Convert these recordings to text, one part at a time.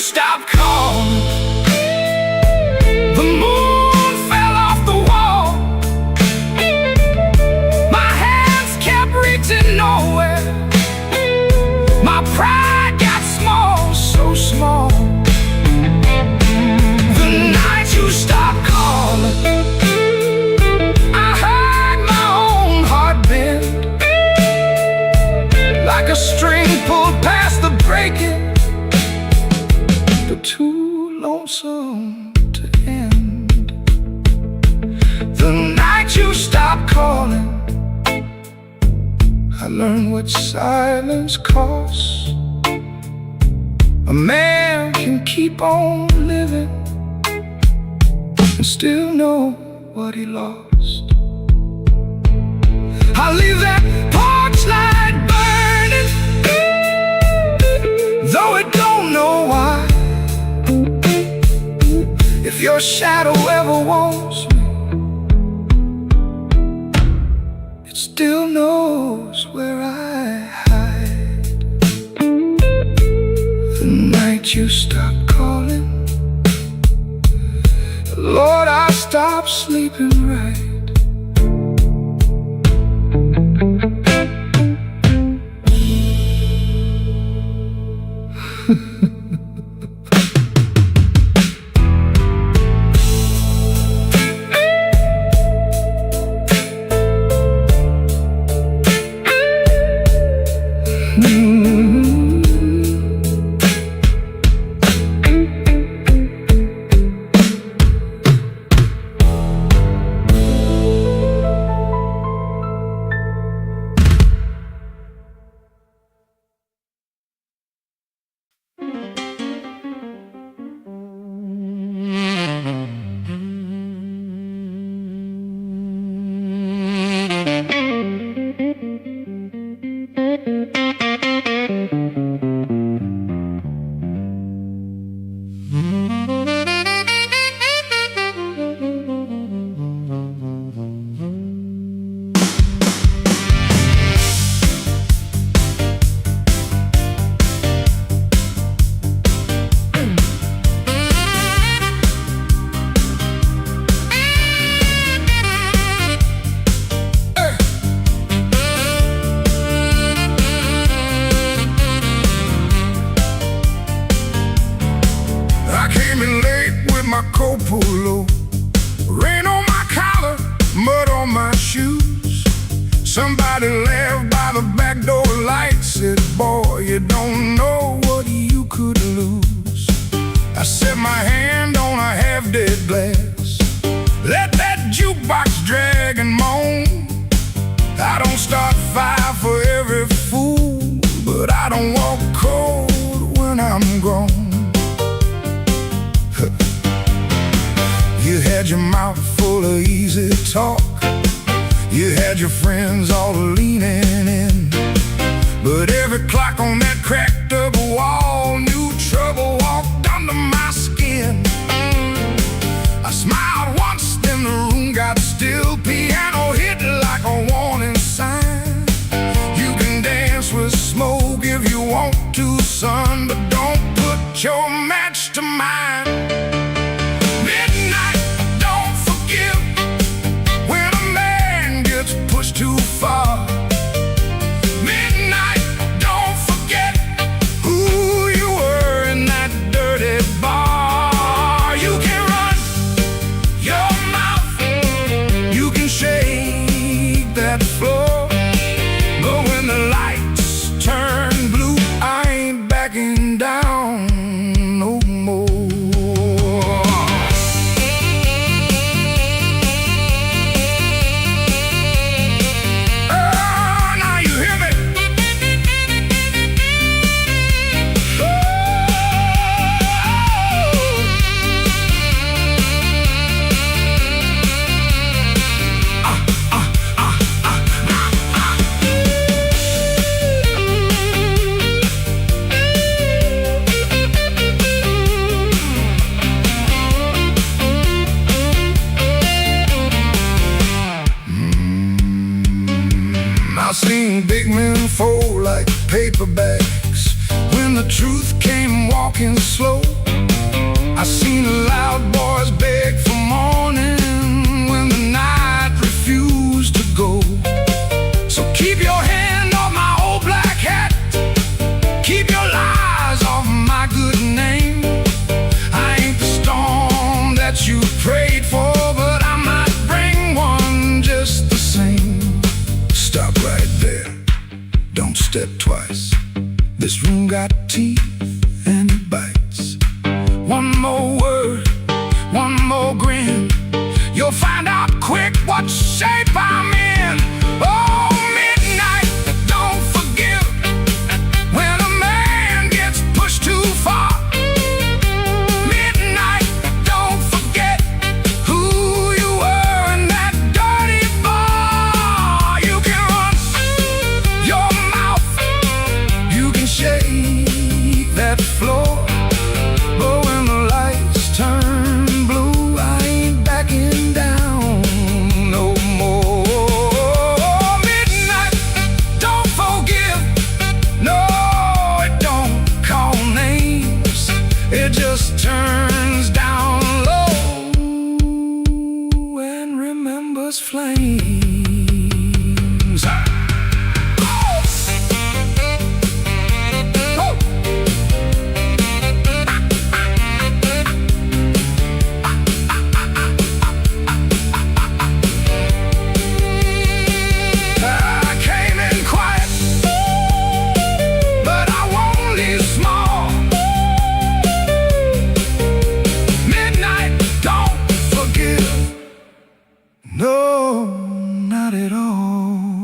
stopped calling, the moon fell off the wall. My hands kept reaching nowhere. My pride got small, so small. The night you stopped calling, I heard my own heart bend, like a string pulled past the breaking, but too lonesome to end. The night you stopped calling, I learned what silence costs. A man can keep on living and still know what he lost. I leave that porch light burning, though it don't know why. If your shadow ever wants me, it still knows where I hide. The night you stopped calling, Lord, I stopped sleeping right. Rain on my collar, mud on my shoes. Somebody left by the back door light, said, boy, you don't know what you could lose. I set my hand on a half-dead glass, let that jukebox drag and moan. I don't start fire for every fool, but I don't walk cold when I'm grown. You had your mouth full of easy talk, you had your friends all leaning in, but every clock on that cracked up wall knew trouble walked under my skin. I smiled once, then the room got still. Piano hit like a warning sign. You can dance with smoke if you want to, son, but don't put your match to mine. Too far. Midnight, don't forget who you were in that dirty bar. You can run your mouth, you can shake that floor, but when the lights turn blue, I ain't backing down no more. I've seen big men fold like paper bags when Then the truth came walking slow. I seen the loud boys beg for morning when the night refused to go. So keep your hand off my old black hat, keep your lies off my good name. I ain't the storm that you prayed for, but I might bring one just the same. Stop right there, don't step twice. This room got teeth and it bites. One more word, one more grin, you'll find out quick what shape I'm in. Oh, midnight, don't forgive when a man gets pushed too far. Midnight, don't forget who you were in that dirty bar. You can run your mouth, you can shake that floor, but when the lights turn blue, I ain't backing down no more. Midnight, don't forgive, no, it don't call names, it just turns down low and remembers flames. No, not at all.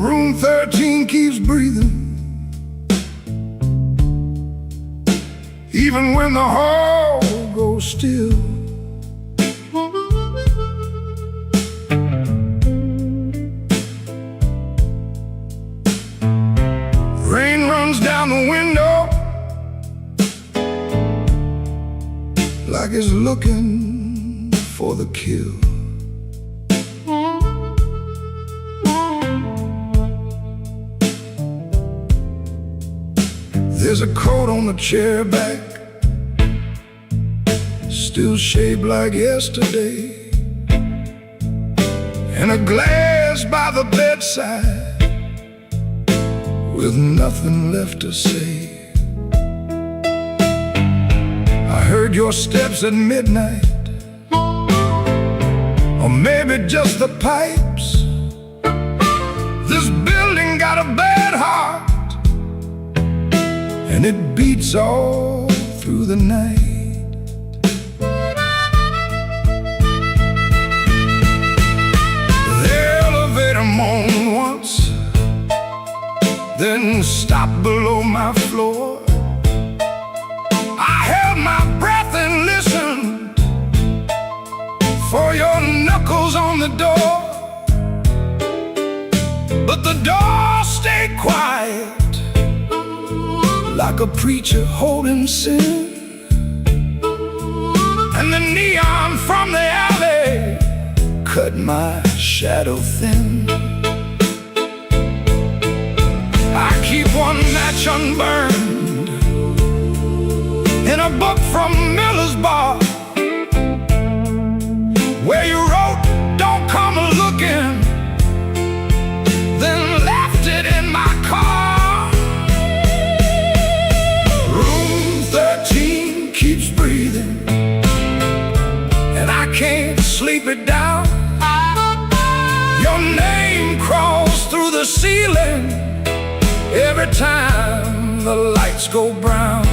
Room 13 keeps breathing, even when the hall goes still. Rain runs down the window like it's looking for the kill. There's a coat on the chair back, still shaped like yesterday, and a glass by the bedside with nothing left to say. I heard your steps at midnight, or maybe just the pipes. This building got a bad heart, and it beats all through the night. The elevator moaned once, then stopped below my floor. I held my breath and listened for your knuckles on the door, but the door stayed quiet, like a preacher holding sin. And the neon from the alley cut my shadow thin. I keep one match unburned in a book from Miller's Bar, where you wrote, "Don't come a-looking," then left it in my car. Room 13 keeps breathing, and I can't sleep it down. Your name crawls through the ceiling every time the lights go brown.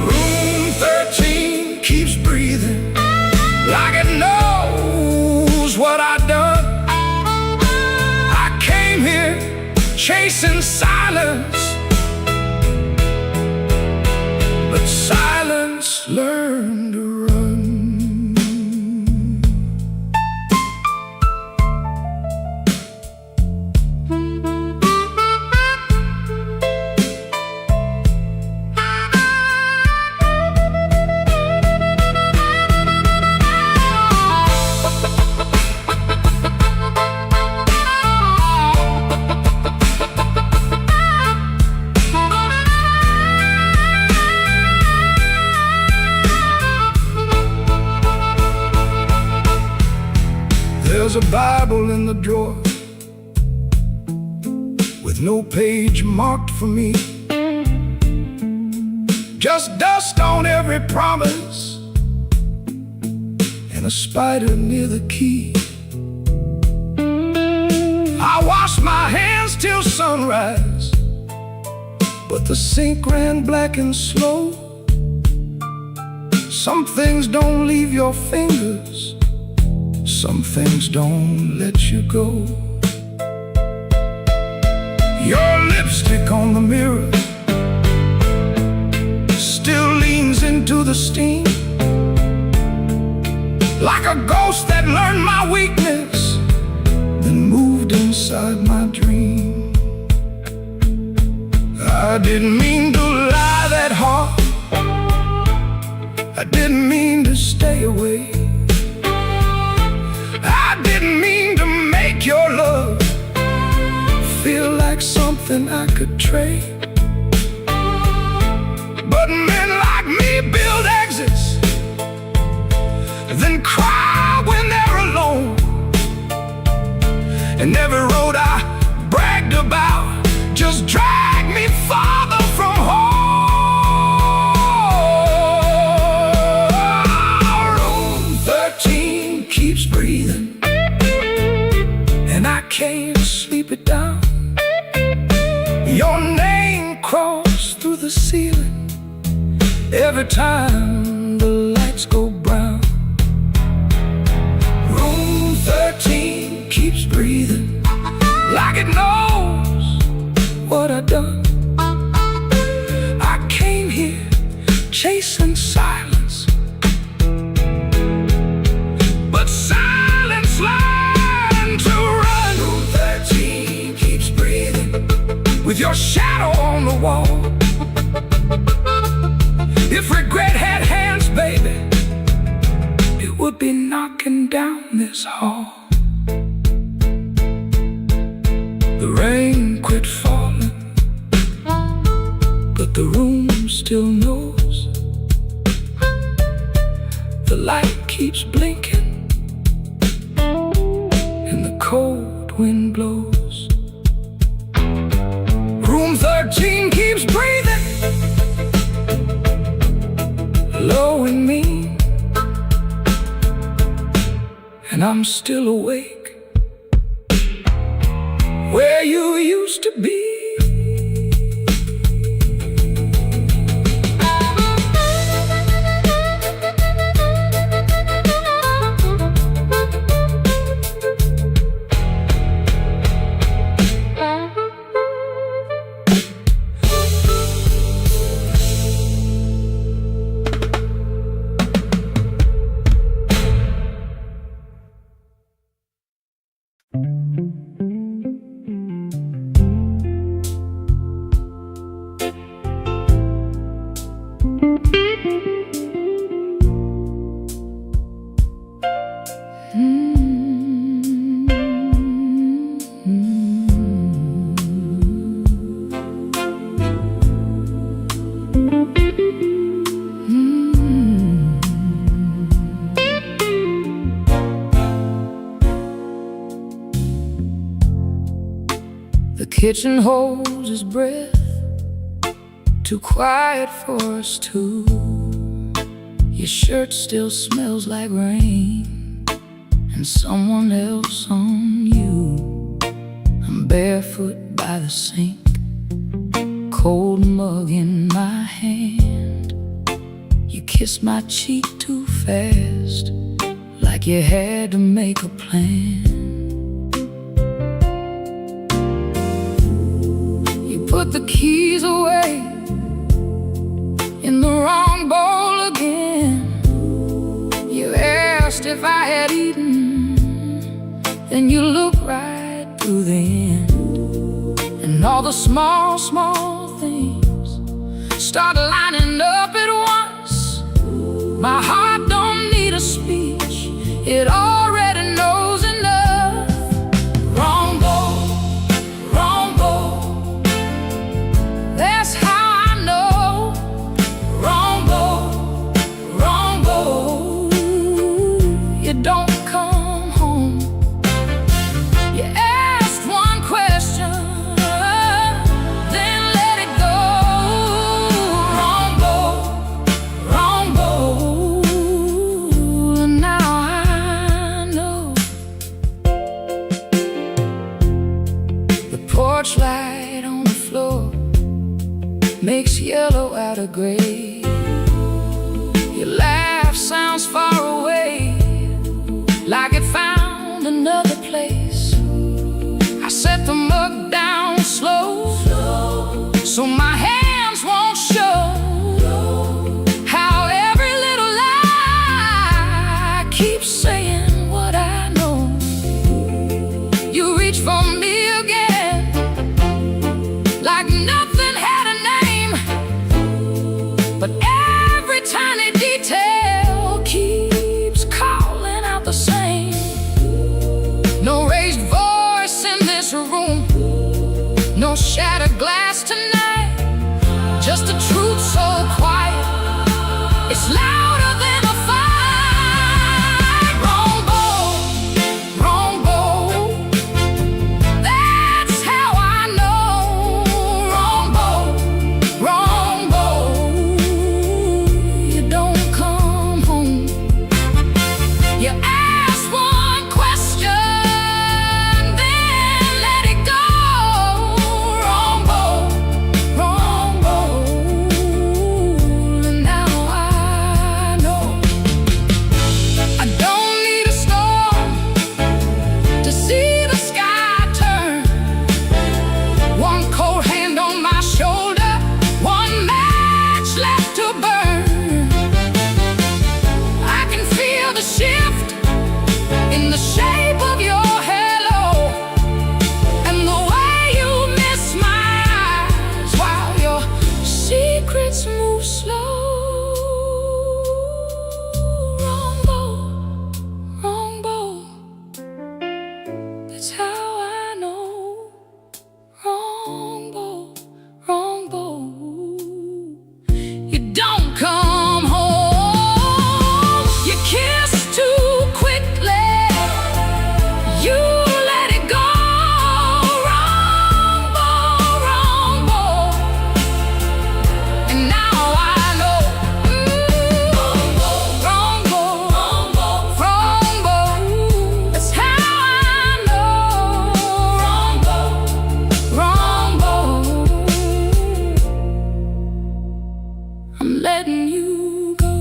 Room 13 keeps breathing like it knows what I done. I came here chasing silence, but silence learned to run. There's a Bible in the drawer with no page marked for me, just dust on every promise and a spider near the key. I wash my hands till sunrise, but the sink ran black and slow. Some things don't leave your fingers, some things don't let you go. Your lipstick on the mirror still leans into the steam, like a ghost that learned my weakness, then moved inside my dream. I didn't mean to lie that hard, I didn't mean to stay away, I didn't mean to make your love feel like something I could trade. But men like me build exits, then cry when they're alone. And every road I bragged about just dragged me farther from home. Room 13 keeps breathing, and I can't sleep it down. Your name crawls through the ceiling every time the lights go brown. Room 13 keeps breathing like it knows what I've done. I came here chasing silence, but silence learned to run. Room 13 keeps breathing with your shadow on the wall. If regret had hands, baby, it would be knocking down this hall. The rain quit falling, but the room still knows. The light keeps blinking, and the cold wind blows. Room 13 keeps breathing, low and mean, and I'm still awake where you used to be. The kitchen holds his breath, too quiet for us two. Your shirt still smells like rain and someone else on you. I'm barefoot by the sink, cold mug in my hand. You kiss my cheek too fast, like you had to make a plan. the keys away in the wrong bowl again. You asked if I had eaten, then you look right through the end. And all the small, small things start lining up at once. My heart don't need a speech, it already knows enough. Wrong bowl, wrong bowl, that's how I know. Wrong bowl, wrong bowl, you don't come home. You asked one question, then let it go. Wrong bowl, wrong bowl, and now I know. The porch light on the floor makes yellow out of gray. Your laugh sounds far away, like it found another place. I set the mug down slow, so my hands won't show how every little lie keeps saying what I know. You reach for me again, like nothing had a name, but every tiny detail keeps calling out the same. No raised voice in this room, no shattered glass tonight, just a truth so quiet, it's louder than a fight. Wrong bowl, wrong bowl, that's how I know. Wrong bowl, wrong bowl, you don't come home. You ask one question, then let it go. Wrong bowl, wrong bowl, and now I know. I don't need a storm to see the sky turn. One cold hand on my shoulder, one match left to burn. I can feel the shift in the shape of your halo, and the way you miss my eyes while your secrets move slow. Wrong bowl, wrong bowl, that's how I know. Wrong bowl, wrong bowl, you don't come home. You kiss too quickly, you let it go. Wrong bowl, and now I know. Wrong bowl, wrong bowl, that's how I know. Wrong bowl, I'm letting you go.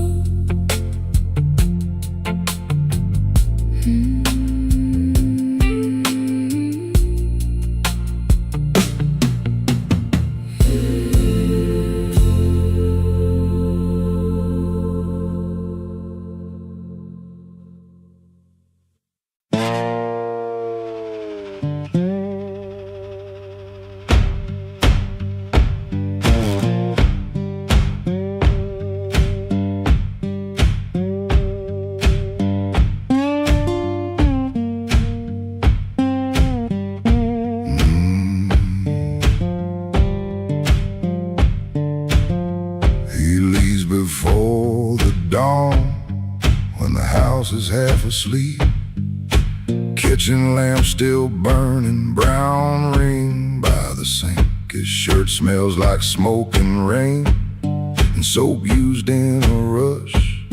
He leaves before the dawn, when the house is half asleep. Kitchen lamp still burning, brown ring by the sink. His shirt smells like smoke and rain, and soap used in a rush.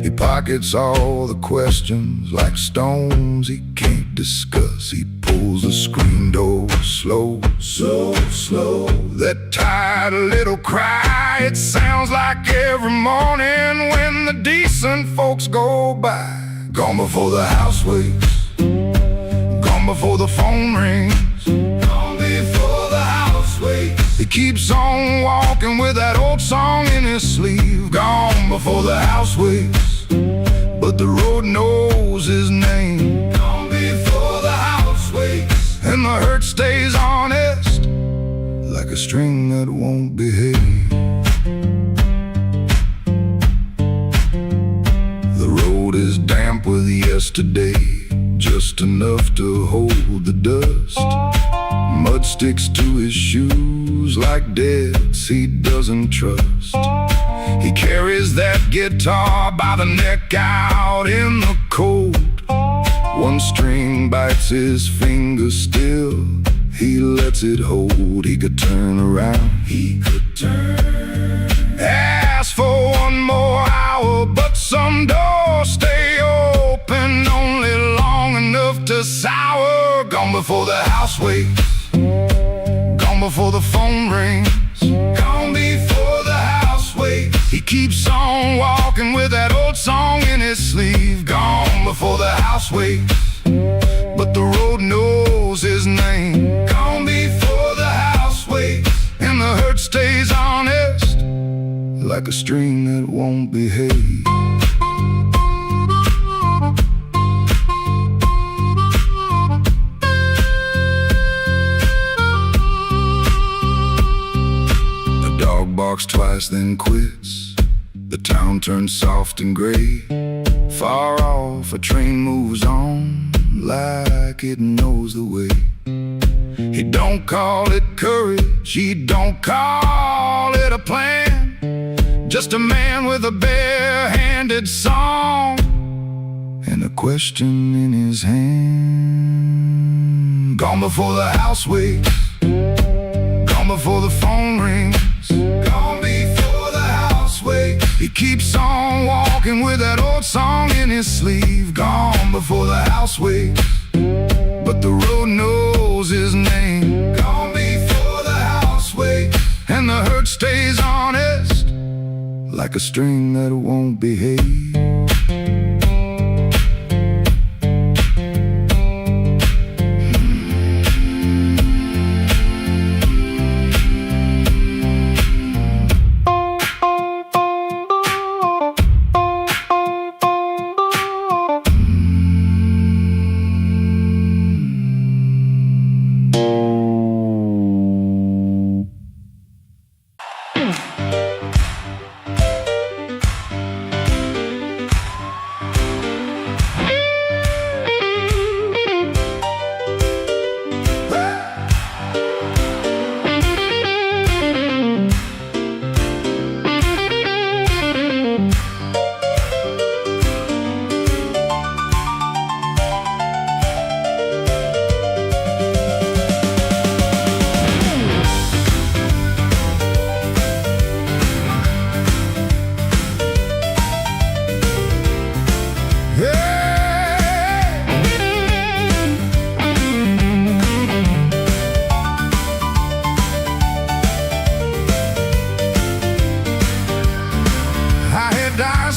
He pockets all the questions like stones he can't discuss. He pulls the screen door slow, so slow. That tired little cry, it sounds like every morning when the decent folks go by. Gone before the house wakes, gone before the phone rings, gone before the house wakes. keeps on walking with that old song in his sleeve. Gone before the house wakes, but the road knows his name. Gone before the house wakes, and the hurt stays honest, like a string that won't behave. The road is damp with yesterday, just enough to hold the dust. Mud sticks to his shoes like debts he doesn't trust. He carries that guitar by the neck out in the cold. One string bites his finger still, he lets it hold. He could turn around, he could turn. Ask for one more hour, but some doors stay open only long enough to sour. Gone before the house wakes, gone before the phone rings, gone before the house wakes. He keeps on walking with that old song in his sleeve. Gone before the house wakes, but the road knows his name. Gone before the house wakes, and the hurt stays honest, like a string that won't behave. The dog barks twice then quits. The town turns soft and gray. Far off a train moves on like it knows the way. He don't call it courage, he don't call it a plan. Just a man with a bare-handed song and a question in his hand. Gone before the house wakes, gone before the phone rings, gone before the house wakes. He keeps on walking with that old song in his sleeve. Gone before the house wakes, but the road knows his name. Gone before the house wakes, and the hurt stays honest, like a string that won't behave.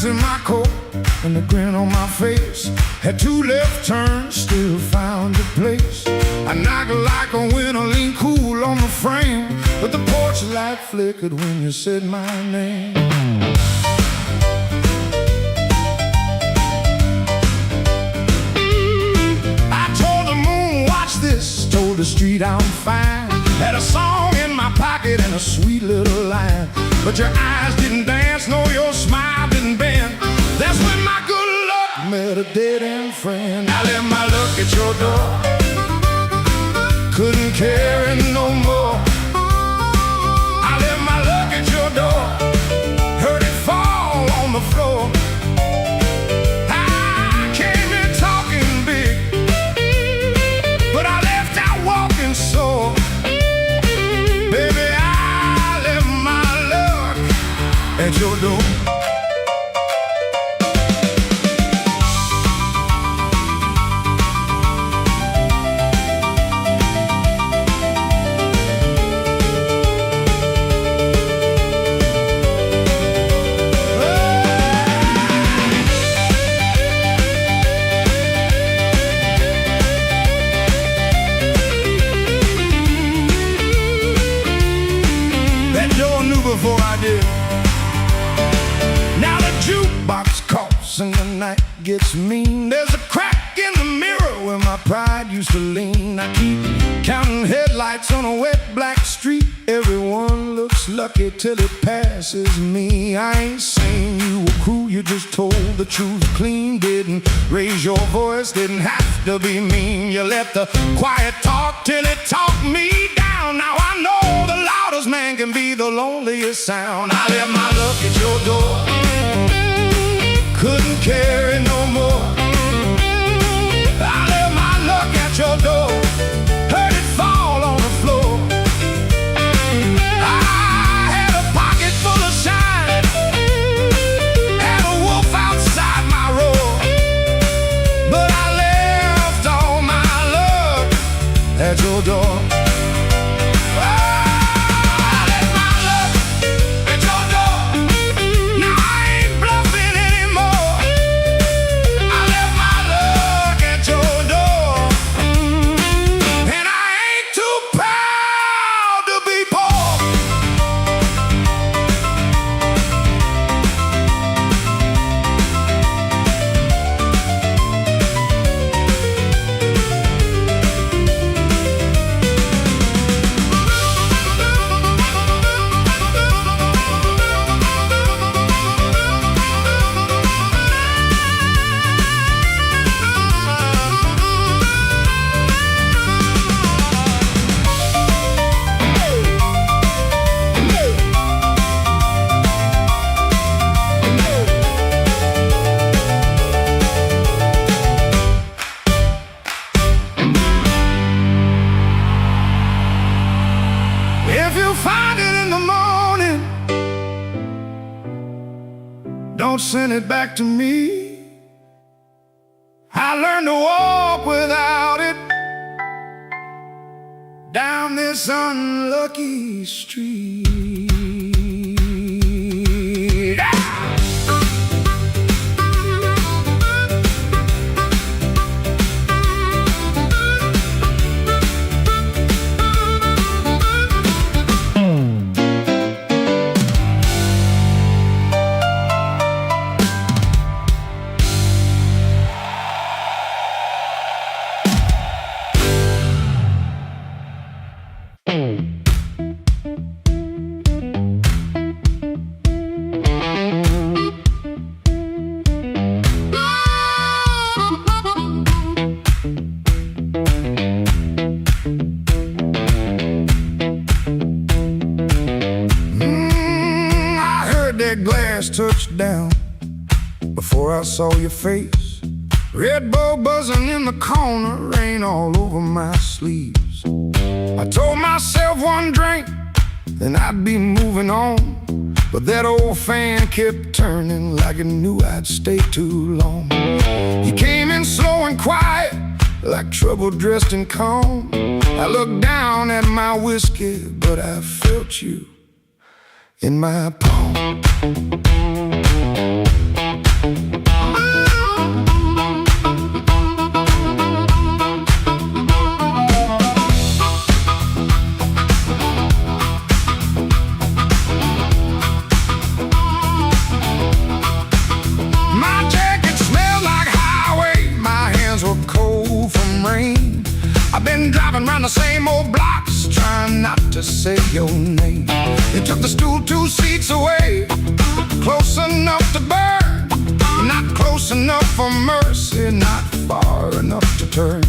In my coat and a grin on my face, had two left turns, still found a place. I knock like a winter, lean cool on the frame, but the porch light flickered when you said my name. I told the moon, watch this, told the street I'm fine. Had a song in my pocket and a sweet little line, but your eyes didn't dance, no, your smile didn't bend. That's when my good luck met a dead-end friend. I left my luck at your door, couldn't carry no more. I left my luck at your door, heard it fall on the floor. I came in talking big, but I left out walking sore. Baby, I left my luck at your door. and the night gets mean. There's a crack in the mirror where my pride used to lean. I keep counting headlights on a wet black street. Everyone looks lucky till it passes me. I ain't saying you were cruel, you just told the truth clean. Didn't raise your voice, didn't have to be mean. You let the quiet talk till it talked me down. Now I know the loudest man can be the loneliest sound. I left my luck at your door, couldn't carry no more. I left my luck at your door, heard it fall on the floor. I had a pocket full of shine, had a wolf outside my roar, but I left all my luck at your door. Don't send it back to me. I learned to walk without it down this unlucky street. Glass touched down before I saw your face. Red Bull buzzing in the corner, rain all over my sleeves. I told myself one drink, then I'd be moving on. But that old fan kept turning like it knew I'd stay too long. You came in slow and quiet, like trouble dressed in calm. I looked down at my whiskey, but I felt you in my palm. My jacket smelled like highway, my hands were cold from rain. I've been driving around the same old blocks, trying not to say your name. You took the stool 2 seats away, close enough to burn, not close enough for mercy, not far enough to turn.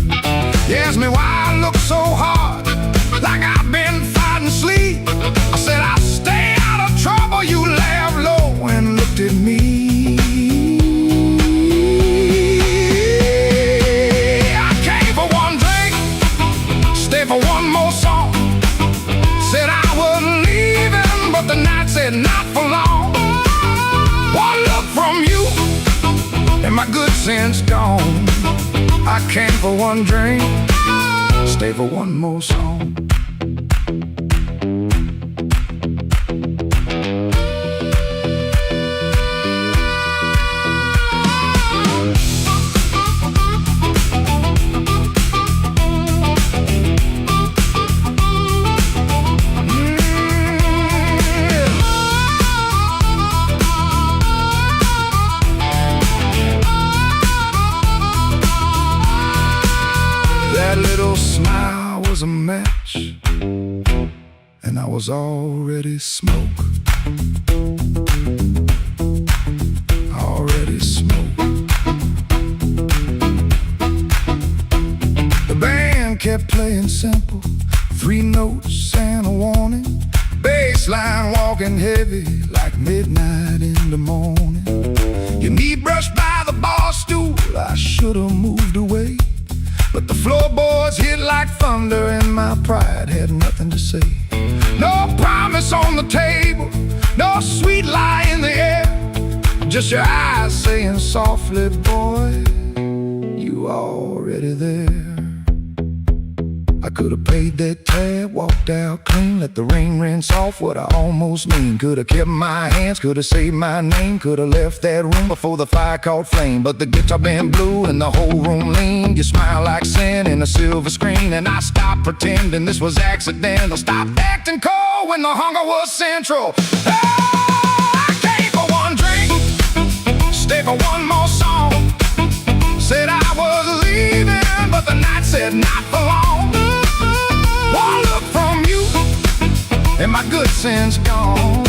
You asked me why I look so hard, like I've been fighting sleep. I said I'll stay out of trouble. You laughed low and looked at me. I came for one drink, stay for one more song. Said I was leaving, but the night said not for long. One look from you, and my good sense gone. I came for one drink, stay for one more song. that little smile was a match, and I was already smoke. Already smoke. The band kept playing simple, 3 notes and a warning. Bass line walking heavy like midnight in the morning. Your knee brushed by the bar stool, I should've moved away, but the floorboards hit like thunder and my pride had nothing to say. No promise on the table, no sweet lie in the air, just your eyes saying softly, boy, you already there. I could've paid that tab, walked out clean, let the rain rinse off what I almost mean. Could've kept my hands, could've saved my name, could've left that room before the fire caught flame. But the guitar band blew and the whole room leaned. You smile like sin in a silver screen, and I stopped pretending this was accidental. Stopped acting cold when the hunger was central. Oh, I came for one drink, stay for one more song. Said I was leaving, but the night said not for long. One look from you, and my good sense gone.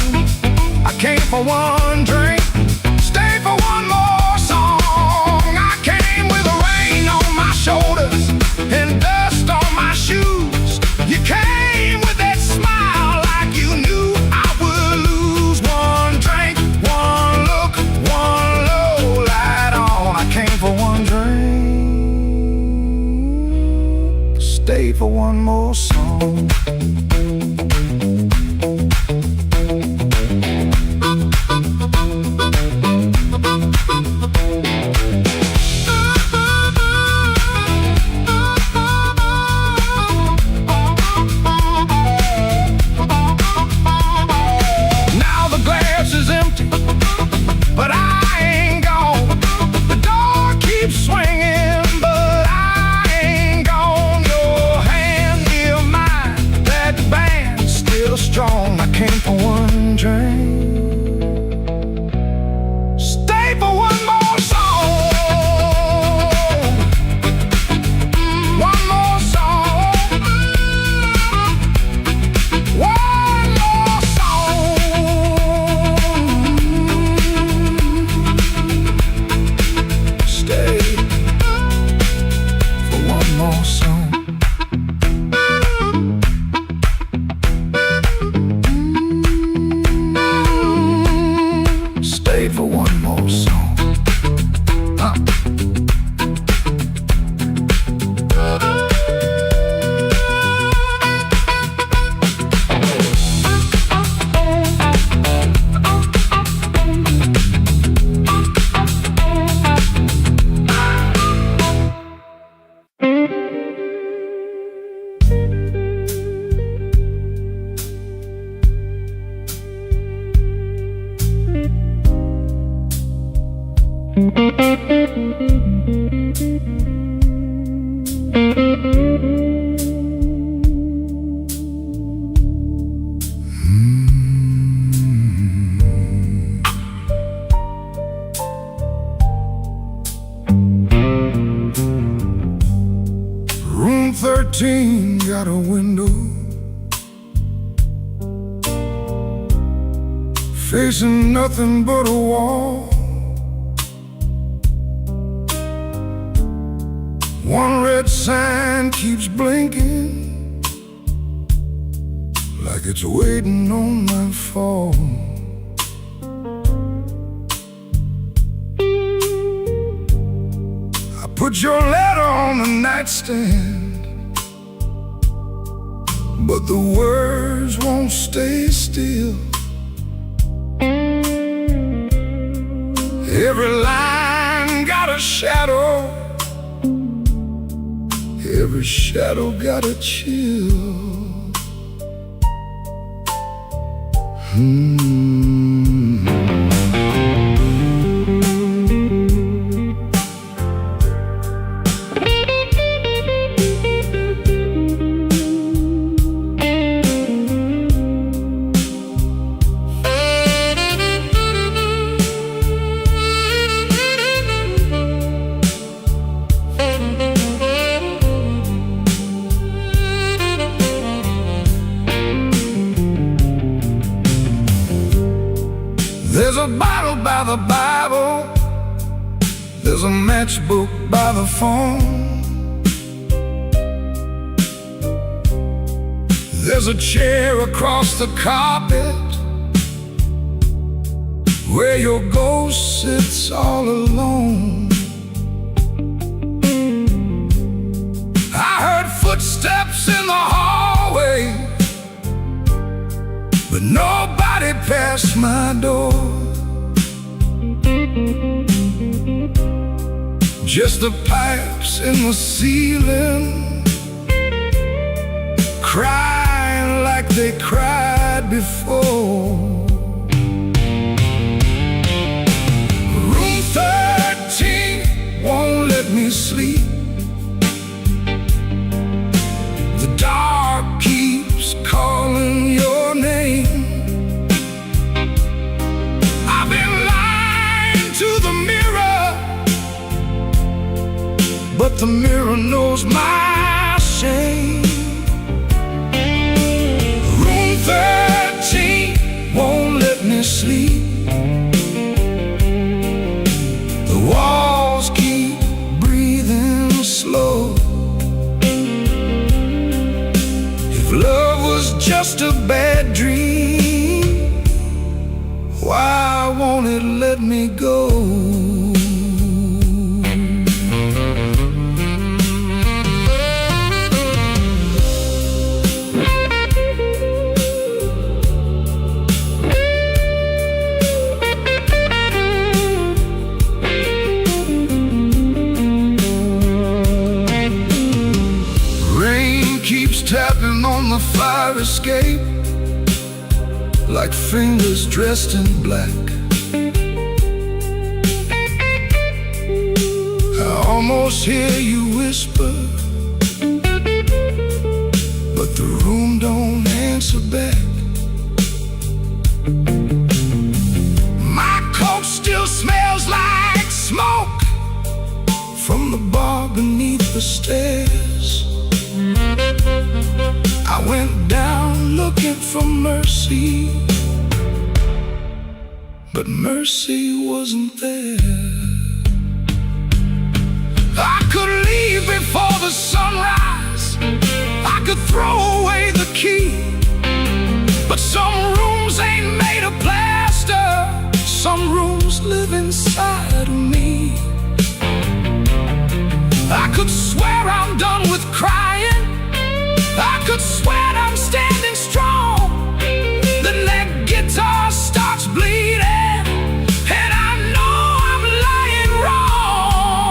I came for one drink, stay for one more song. I came with the rain on my shoulders and dust on my shoes. You came with that smile like you knew I would lose. One drink, one look, one low light on. I came for one drink, stay for one more song. Now the glass is empty, but I ain't gone. The door keeps swinging, but I ain't gone. Your hand near mine, that band's still strong. I came for one drink, stay for one more song. One more song. One more song. Stay for one more song. Stay for one more song. Room 13 got a window facing nothing but a wall. One red sign keeps blinking like it's waiting on my fall. I put your letter on the nightstand, but the words won't stay still. Every line got a shadow, every shadow got a chill. There's a matchbook by the phone. There's a chair across the carpet where your ghost sits all alone. I heard footsteps in the hallway, but nobody passed my door. Just the pipes in the ceiling, crying like they cried before. Room 13 won't let me sleep. The dark keeps calling your name. I've been lying to the mirror, but the mirror knows my shame. Room 13 won't let me sleep. The walls keep breathing slow. If love was just a bad dream, why won't it let me go? Tapping on the fire escape like fingers dressed in black. I almost hear you whisper, but the room don't answer back. My coat still smells like smoke from the bar beneath the stairs. I went down looking for mercy, but mercy wasn't there. I could leave before the sunrise, I could throw away the key, but some rooms ain't made of plaster. Some rooms live inside of me. I could swear I'm done with crying, I could swear I'm standing strong. Then that guitar starts bleeding, and I know I'm lying wrong.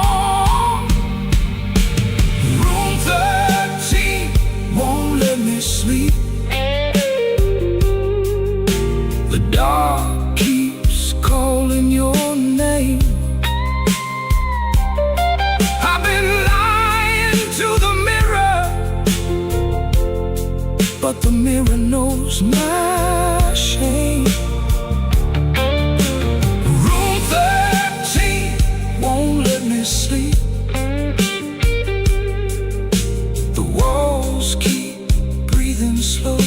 Room 13 won't let me sleep. The dark keeps calling your name. I've been lying to the mirror, but the mirror knows my shame. Room 13 won't let me sleep. The walls keep breathing slow.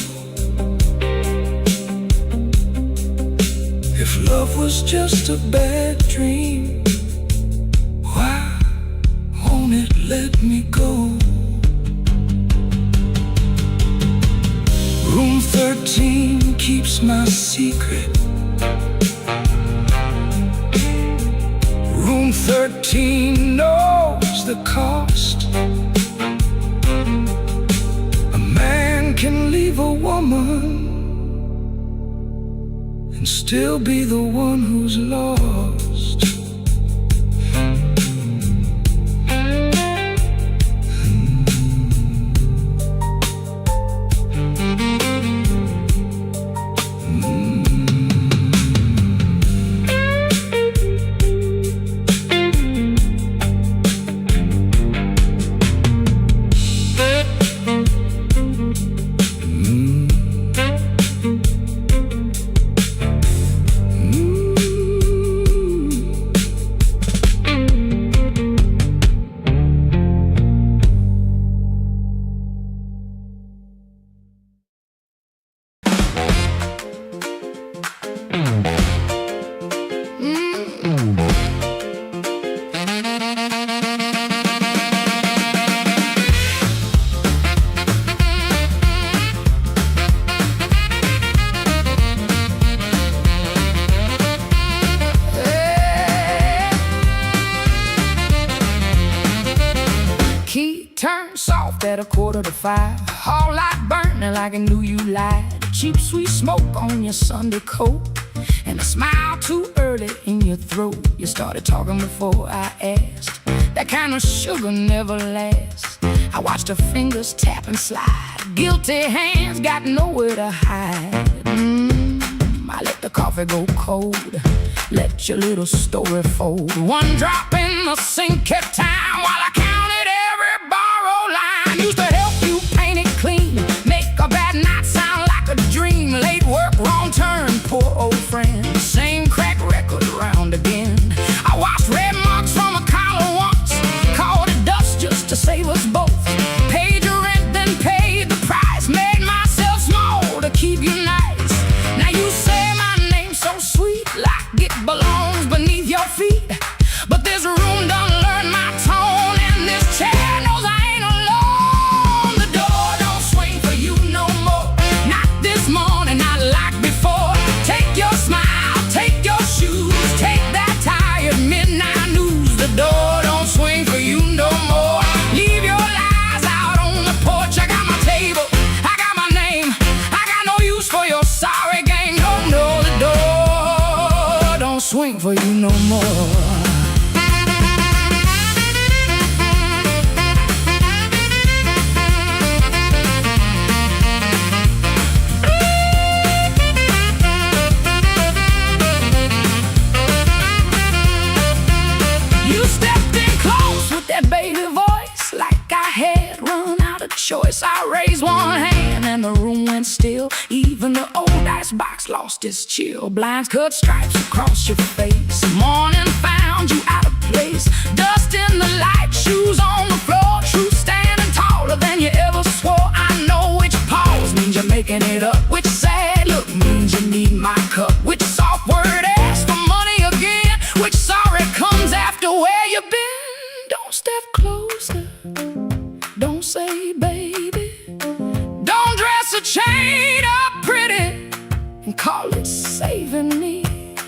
If love was just a bad dream, why won't it let me go? Room 13 keeps my secret. Room 13 knows the cost. A man can leave a woman and still be the one who's lost. at 4:45. All light burning like I knew you lied. Cheap sweet smoke on your Sunday coat, and a smile too early in your throat. You started talking before I asked. That kind of sugar never lasts. I watched her fingers tap and slide. Guilty hands got nowhere to hide. I let the coffee go cold, let your little story fold. One drop in the sink at time while I counted every borrowed line. Used to help you paint it clean, make a bad night sound like a dream. Late work, wrong turn, poor old friend. Same crack record around again. I washed red marks from a collar once, called it dust just to save us both. Paid your rent, then paid the price. Made myself small to keep you nice. Now you say my name's so sweet, like it belongs beneath your feet. But there's room to learn my tone, and this chair knows I ain't alone. The door don't swing for you no more, not this morning, not like before. Take your smile, take your shoes, take that tired midnight news. The door don't swing for you no more. Leave your lies out on the porch. I got my table, I got my name, I got no use for your sorry game. No, no, the door don't swing for you no more. Baby voice, like I had run out of choice. I raised one hand and the room went still. Even the old icebox lost its chill. Blinds cut stripes across your face. Morning found you out of place. Dust in the light, shoes on the floor. Truth standing taller than you ever swore. I know which pause means you're making it up. Which sad look means you need my cup. Which soft word asks for money again. Which sorry comes after where you've been. Don't step closer, don't say baby. Don't dress a chain up pretty and call it saving me.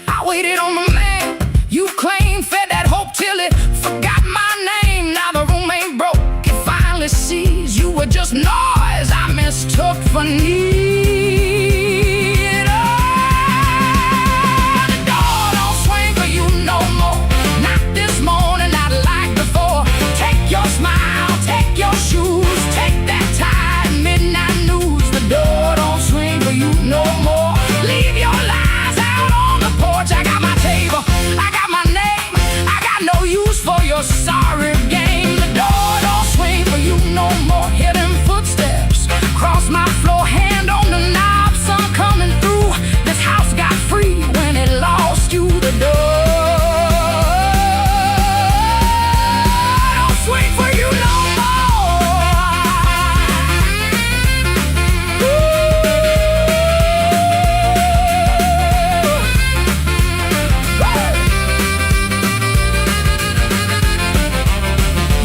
I waited on the man you claimed, fed that hope till it forgot my name. Now the room ain't broke, it finally sees you were just noise I mistook for need. The door don't swing for you no more, not this morning, not like before. Take your smile, take your shoes, take that tired midnight news. The door don't swing for you no more. Leave your lies out on the porch. I got my table, I got my name, I got no use for your sorry game. The door don't swing for you no more. Hear them footsteps cross my floor, hand on the knob, sun coming through. This house got free when it lost you. The door swing for you no more.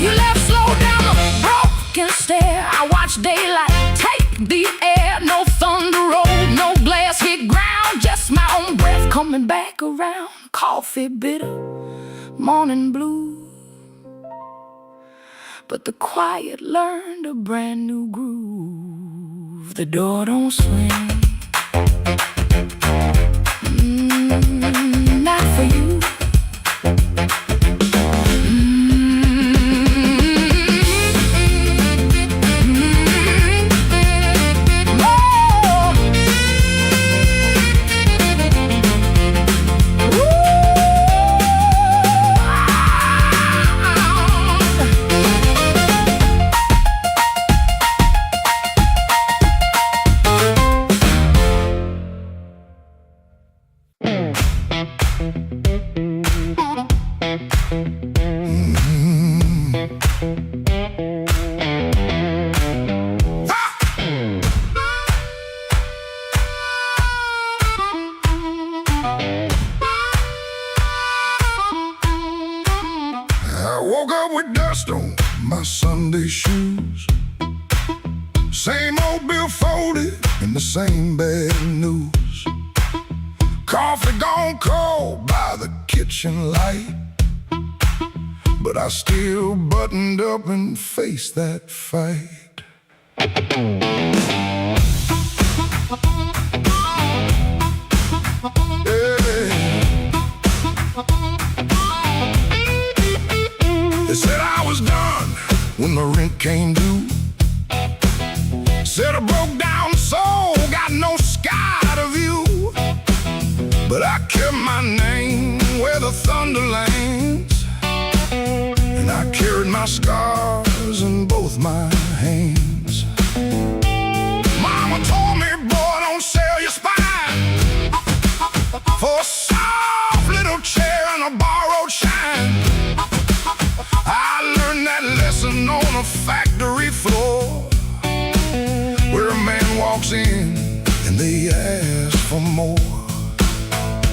You left slow down the broken stair. I watched daylight take the air. No thunder roll, no glass hit ground, just my own breath coming back around. Coffee bitter, morning blue, but the quiet learned a brand new groove. The door don't swing, not for you. Woke up with dust on my Sunday shoes. Same old bill folded and the same bad news. Coffee gone cold by the kitchen light, but I still buttoned up and faced that fight. They said I was done when the rent came due. Said I broke down soul, got no sky to view. But I kept my name where the thunder lands, and I carried my scars in both my hands. Mama told me, boy, don't sell your spine for a soft little chair and a borrowed shine. I learned that lesson on a factory floor, where a man walks in and they ask for more.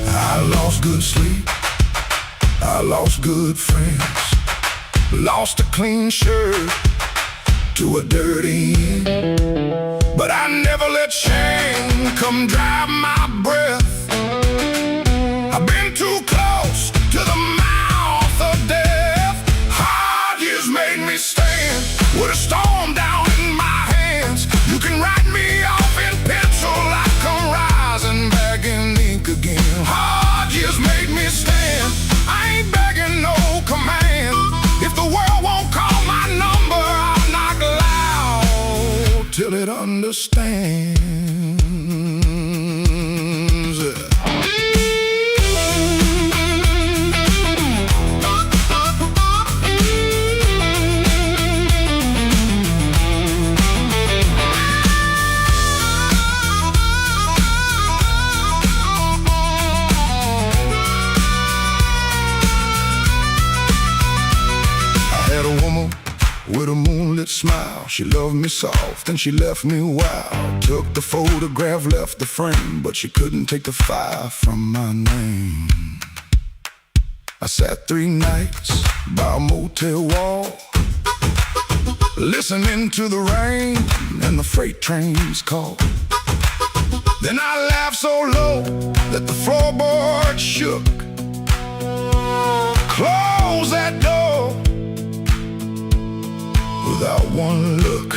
I lost good sleep, I lost good friends, lost a clean shirt to a dirty end. But I never let shame come drive my breath. I've been too close to the mouth of death. Hard years made me stand with a storm down in my hands. You can write me off in pencil, I come rising back in ink again. Hard years made me stand, I ain't begging no command. If the world won't call my number, I'll knock loud till it understands. With a moonlit smile, she loved me soft and she left me wild. Took the photograph, left the frame, but she couldn't take the fire from my name. I sat 3 nights by a motel wall, listening to the rain and the freight trains call. Then I laughed so low that the floorboard shook. Close that door. Without one look,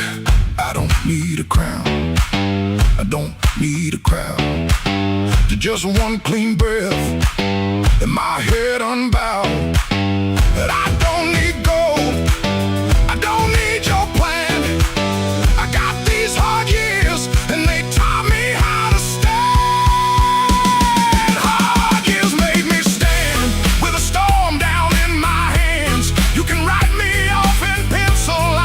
I don't need a crown, I don't need a crowd, to just one clean breath and my head unbowed. But I don't need gold, I don't need your plan. I got these hard years and they taught me how to stand. Hard years made me stand with a storm down in my hands. You can write me off in pencil,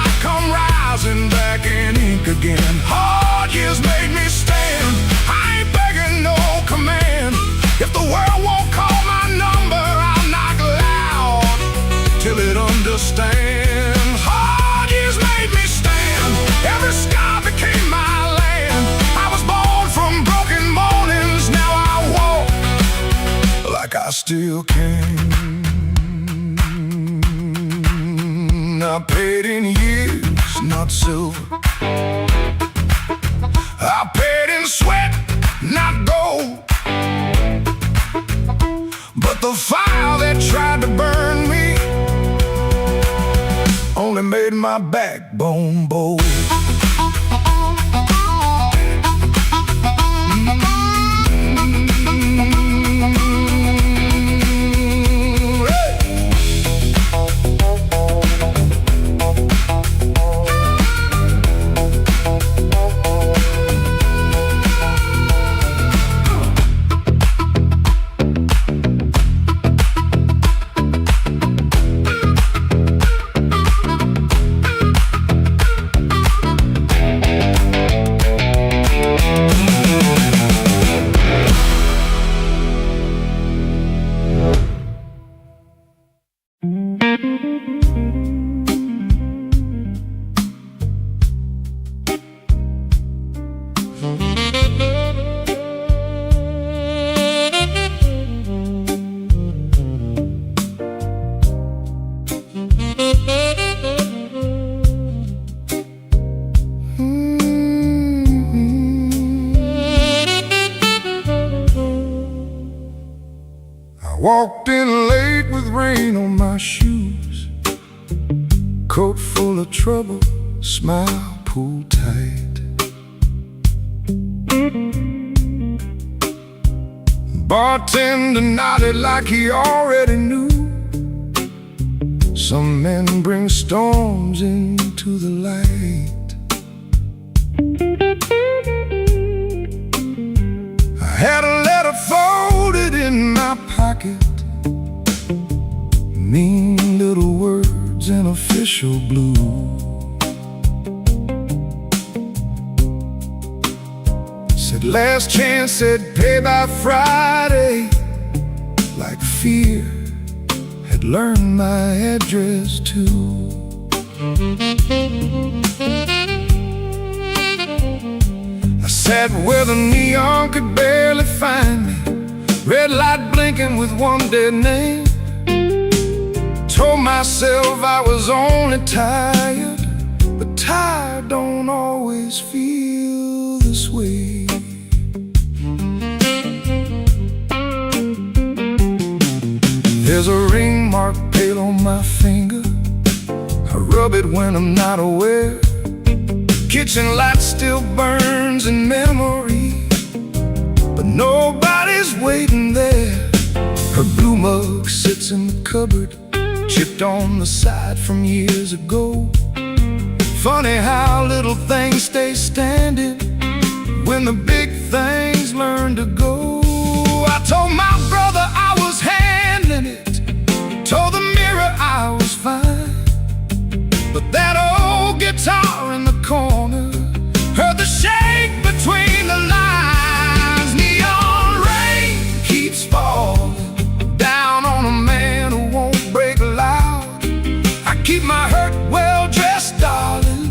rising back in ink again. Hard years made me stand, I ain't begging no command. If the world won't call my number, I'll knock loud till it understands. Hard years made me stand, every scar became my land. I was born from broken mornings, now I walk like I still can. I paid in years, not silver. I paid in sweat, not gold. But the fire that tried to burn me only made my backbone bold. Walked in late with rain on my shoes, coat full of trouble, smile pulled tight. Bartender nodded like he already knew. Some men bring storms into the light. I had a letter folded in my pocket, mean little words in official blue. Said last chance, said pay by Friday. Like fear had learned my address too. I sat where the neon could barely find me, red light blinking with one dead name. Told myself I was only tired, but tired don't always feel this way. There's a ring mark pale on my finger. I rub it when I'm not aware. Kitchen light still burns in memory, but nobody's waiting there. Her blue mug sits in the cupboard, chipped on the side from years ago. Funny how little things stay standing when the big things learn to go. I told my brother I was handling it, told the mirror I was fine, but that old guitar in the corner heard the shake between the lines. Neon rain keeps falling down on a man who won't break loud. I keep my hurt well dressed, darling,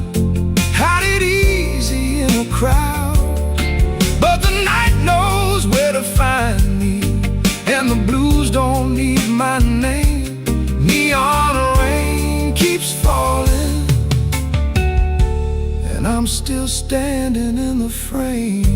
hide it easy in a crowd. But the night knows where to find me, and the blues don't need my name. Neon rain keeps falling, and I'm still standing in the frame.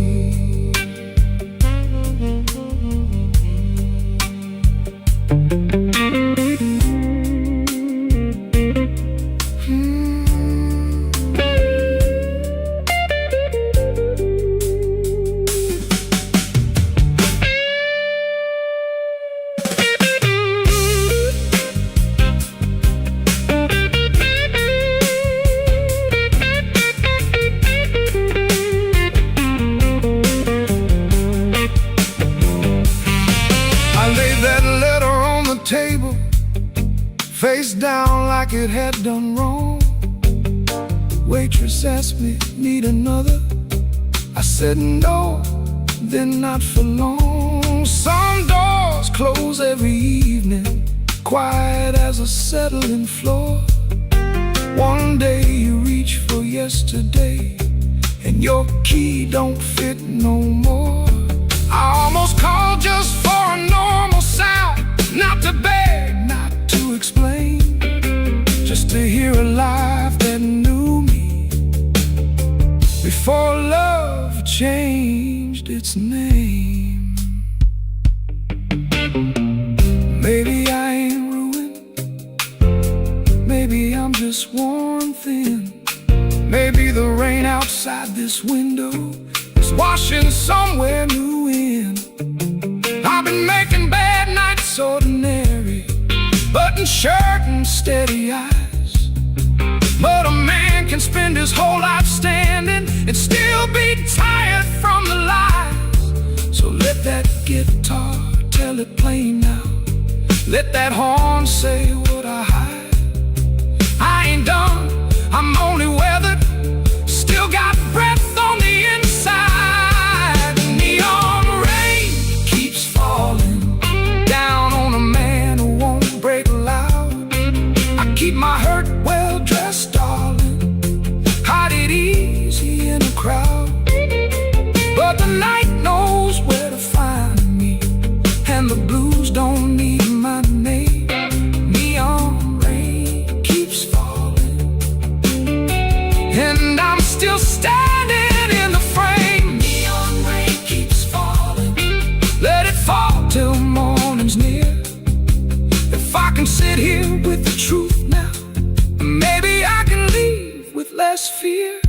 Table, face down like it had done wrong. Waitress asked me, need another? I said no, then not for long. Some doors close every evening, quiet as a settling floor. One day you reach for yesterday, and your key don't fit no more. I almost called just for a normal sound, not to beg, not to explain, just to hear a life that knew me before love changed its name. Maybe I ain't ruined, maybe I'm just worn thin. Maybe the rain outside this window is washing somewhere new in. I've been making bad nights ordinary, button shirt and steady eyes. But a man can spend his whole life standing and still be tired from the lies. So let that guitar tell it plain now, let that horn say what I hide. I ain't done, I'm only weathered, still got breath on the inside. Neon rain keeps falling down on a man who won't break loud. I keep my hurt well dressed, darling, hide it easy in a crowd. But the night knows where to find me, and the blues don't need my name. Neon rain keeps falling, and I'm still standing in the frame. Neon rain keeps falling, let it fall till morning's near. If I can sit here with the truth now, maybe I can leave with less fear.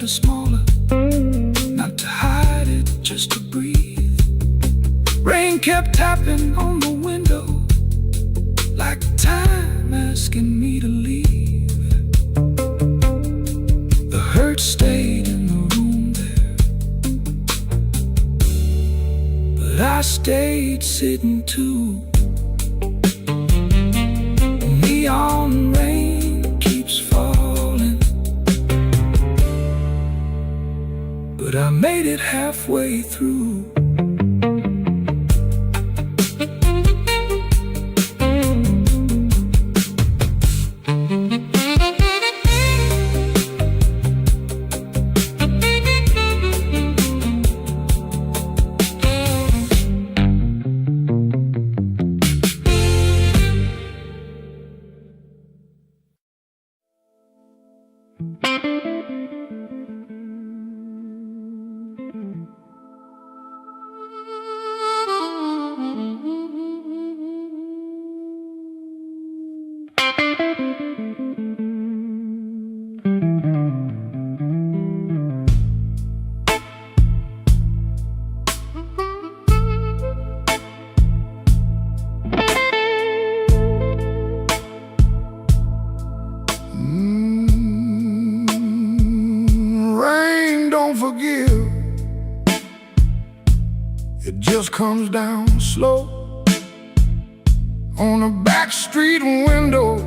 better, smaller. Not to hide it, just to breathe. Rain kept tapping on the window, like time asking me to leave. The hurt stayed in the room there, but I stayed sitting too. Neon rain keeps falling, but I made it halfway through. Rain don't forgive. It just comes down slow on a back street window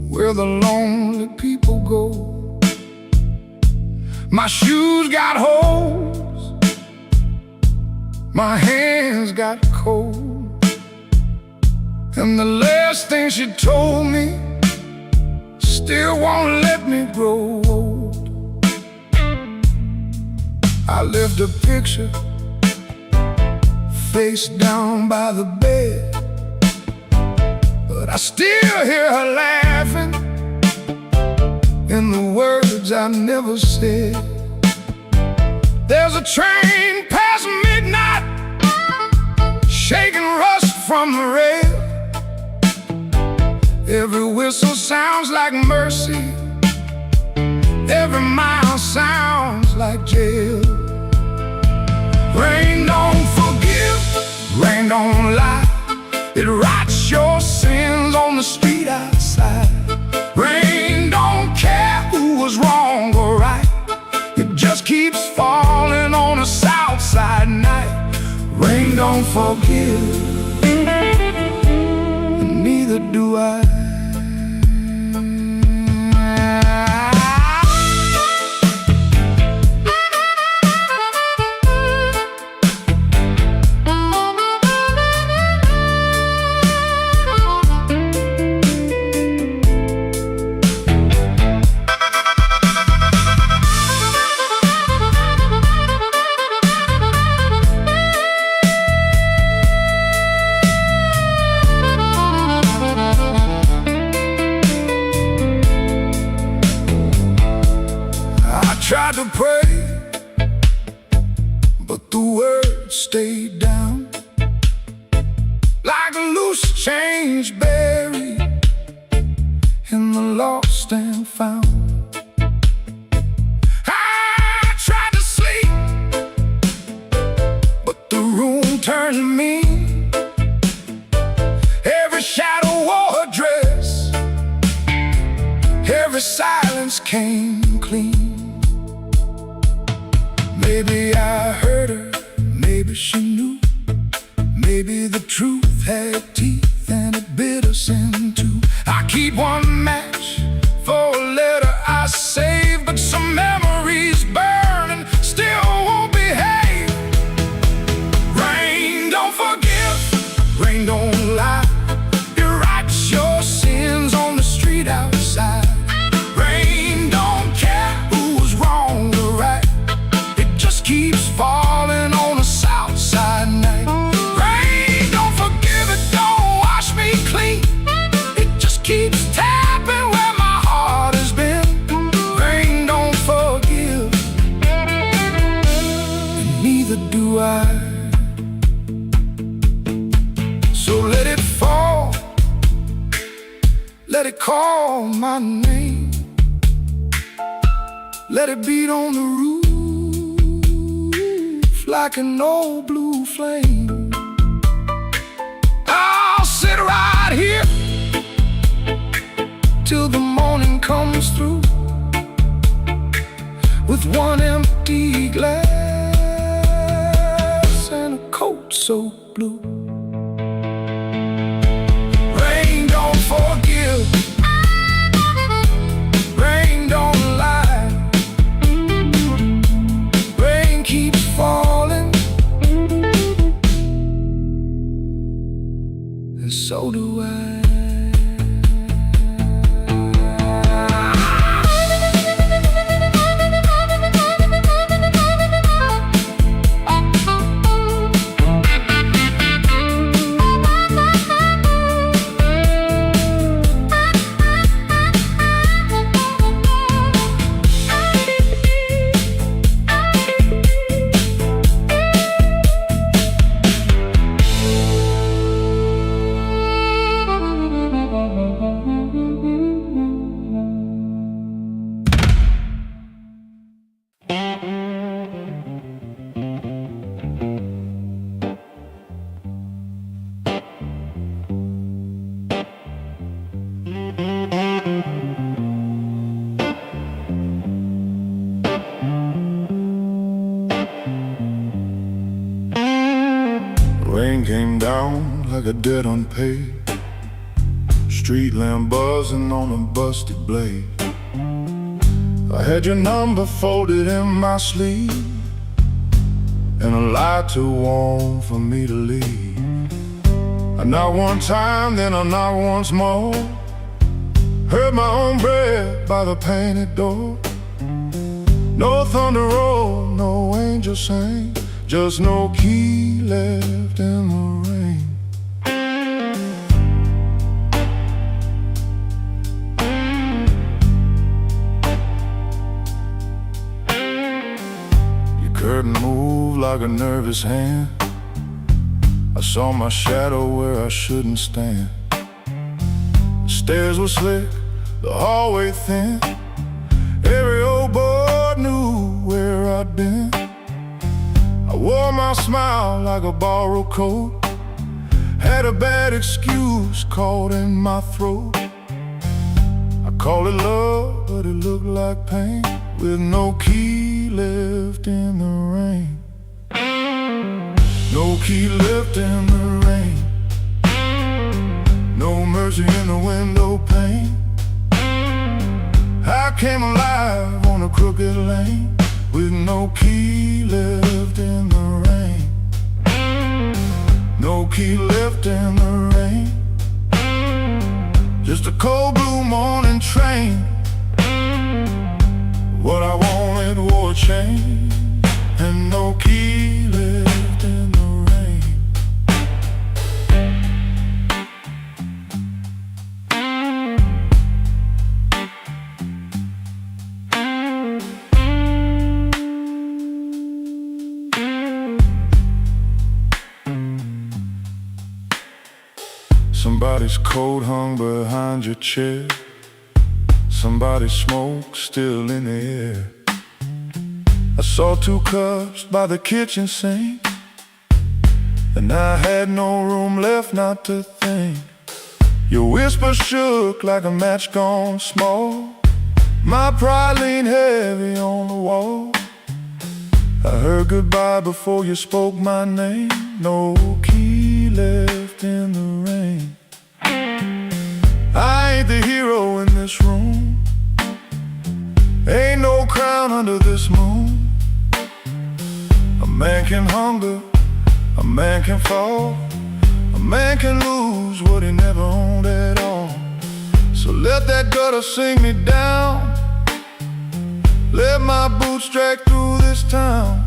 where the lonely people go. My shoes got holes, my hands got cold, and the last thing she told me still won't let me grow old. I left a picture face down by the bed, but I still hear her laughing in the words I never said. There's a train past midnight, shaking rust from the rail. Every whistle sounds like mercy, every mile sounds like jail. Rain don't forgive, rain don't lie. It writes your sins on the street outside. Rain don't care who was wrong or right. It just keeps falling on a south side night. Rain don't forgive, and neither do I. Tried to pray, but the words stayed down like a loose change buried in the lost and found. I tried to sleep, but the room turned mean. Every shadow wore a dress, every silence came clean. Maybe I heard her, maybe she knew. Maybe the truth had teeth and it bit us in two. I keep one match for a letter I saved, but some memories burn and still won't behave. Rain don't forgive, rain don't lie. It writes your sins on the street outside. Rain don't care who was wrong or right. Keeps falling on a south side night. Rain don't forgive, it don't wash me clean. It just keeps tapping Let it beat on the roof like an old blue flame. I'll sit right here till the morning comes through, with one empty glass and a coat so blue. Rain don't forgive, rain don't lie, rain keeps falling, and so do I. Rain came down like a debt unpaid, street lamp buzzing on a busted blade. I had your number folded in my sleeve, and a light too warm for me to leave. And not one time, then I knocked once more, heard my own breath by the painted door. No thunder roll, no angel sang, just no key left in the rain. Your curtain moved like a nervous hand, I saw my shadow where I shouldn't stand. The stairs were slick, the hallway thin, every old boy knew where I'd been. I wore my smile like a borrowed coat, had a bad excuse caught in my throat. I called it love, but it looked like pain, with no key left in the rain. No key left in the rain, no mercy in the window pane. I came alive on a crooked lane, with no key left in the rain. No key left in the rain, just a cold blue morning train. What I wanted wore a chain, and no key left in the rain. Somebody's coat hung behind your chair, somebody's smoke still in the air. I saw 2 cups by the kitchen sink, and I had no room left not to think. Your whisper shook like a match gone small, my pride leaned heavy on the wall. I heard goodbye before you spoke my name, no key left in the rain. I ain't the hero in this room, ain't no crown under this moon. A man can hunger, a man can fall, a man can lose what he never owned at all. So let that gutter sing me down, let my boots drag through this town.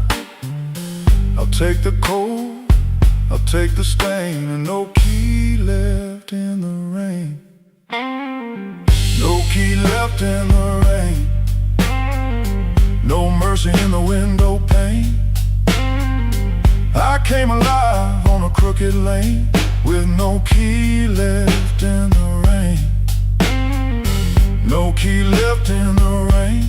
I'll take the cold, I'll take the stain, and no key left in the rain. No key left in the rain, no mercy in the window pane. I came alive on a crooked lane, with no key left in the rain. No key left in the rain,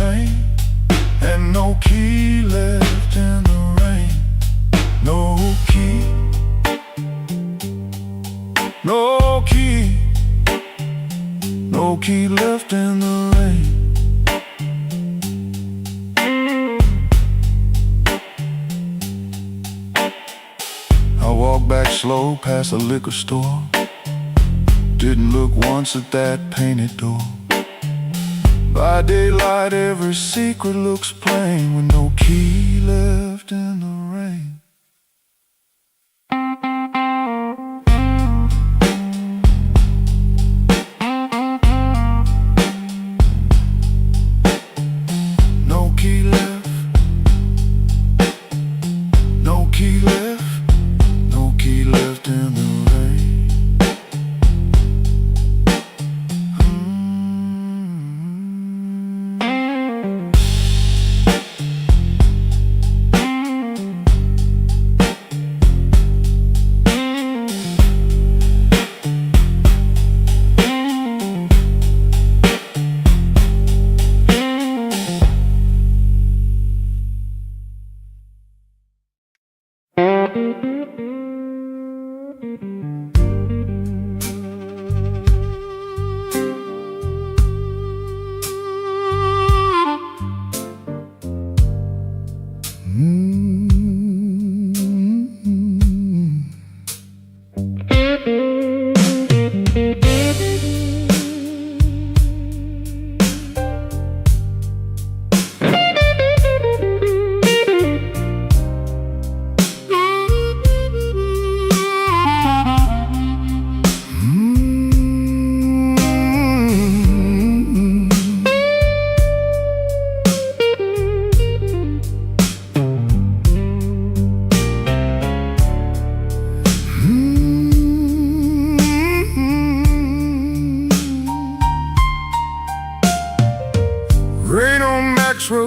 rain, and no key left in the rain. No key, no key, no key left in the rain. I walked back slow past the liquor store, didn't look once at that painted door. By daylight every secret looks plain, with no key left in the rain. No key left, no key left, no key left in the rain.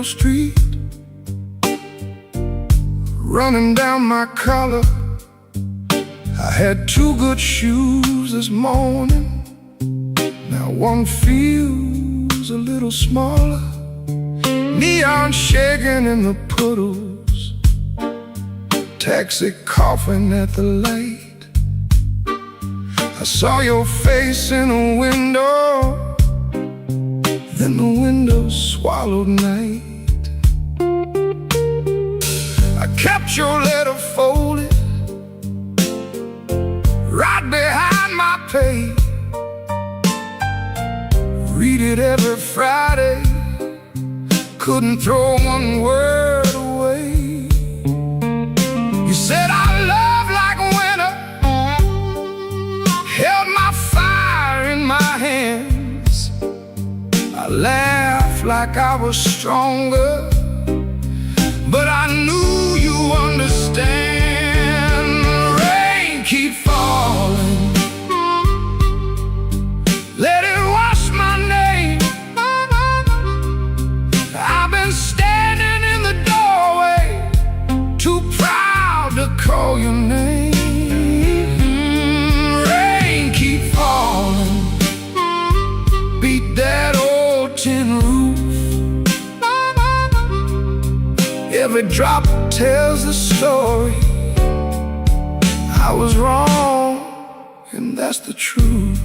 Street, running down my collar. I had two good shoes this morning, now one feels a little smaller. Neon shaking in the puddles, taxi coughing at the light. I saw your face in a window, then the window swallowed night. I kept your letter folded right behind my page. Read it every Friday, couldn't throw one word away. You said our love like winter, held my fire in my hands. I laughed like I was stronger, but I knew you understand. The rain keep falling, let it wash my name. I've been standing in the doorway, too proud to call your name. Rain keep falling, beat that old tin roof. Every drop tells the story. I was wrong, and that's the truth.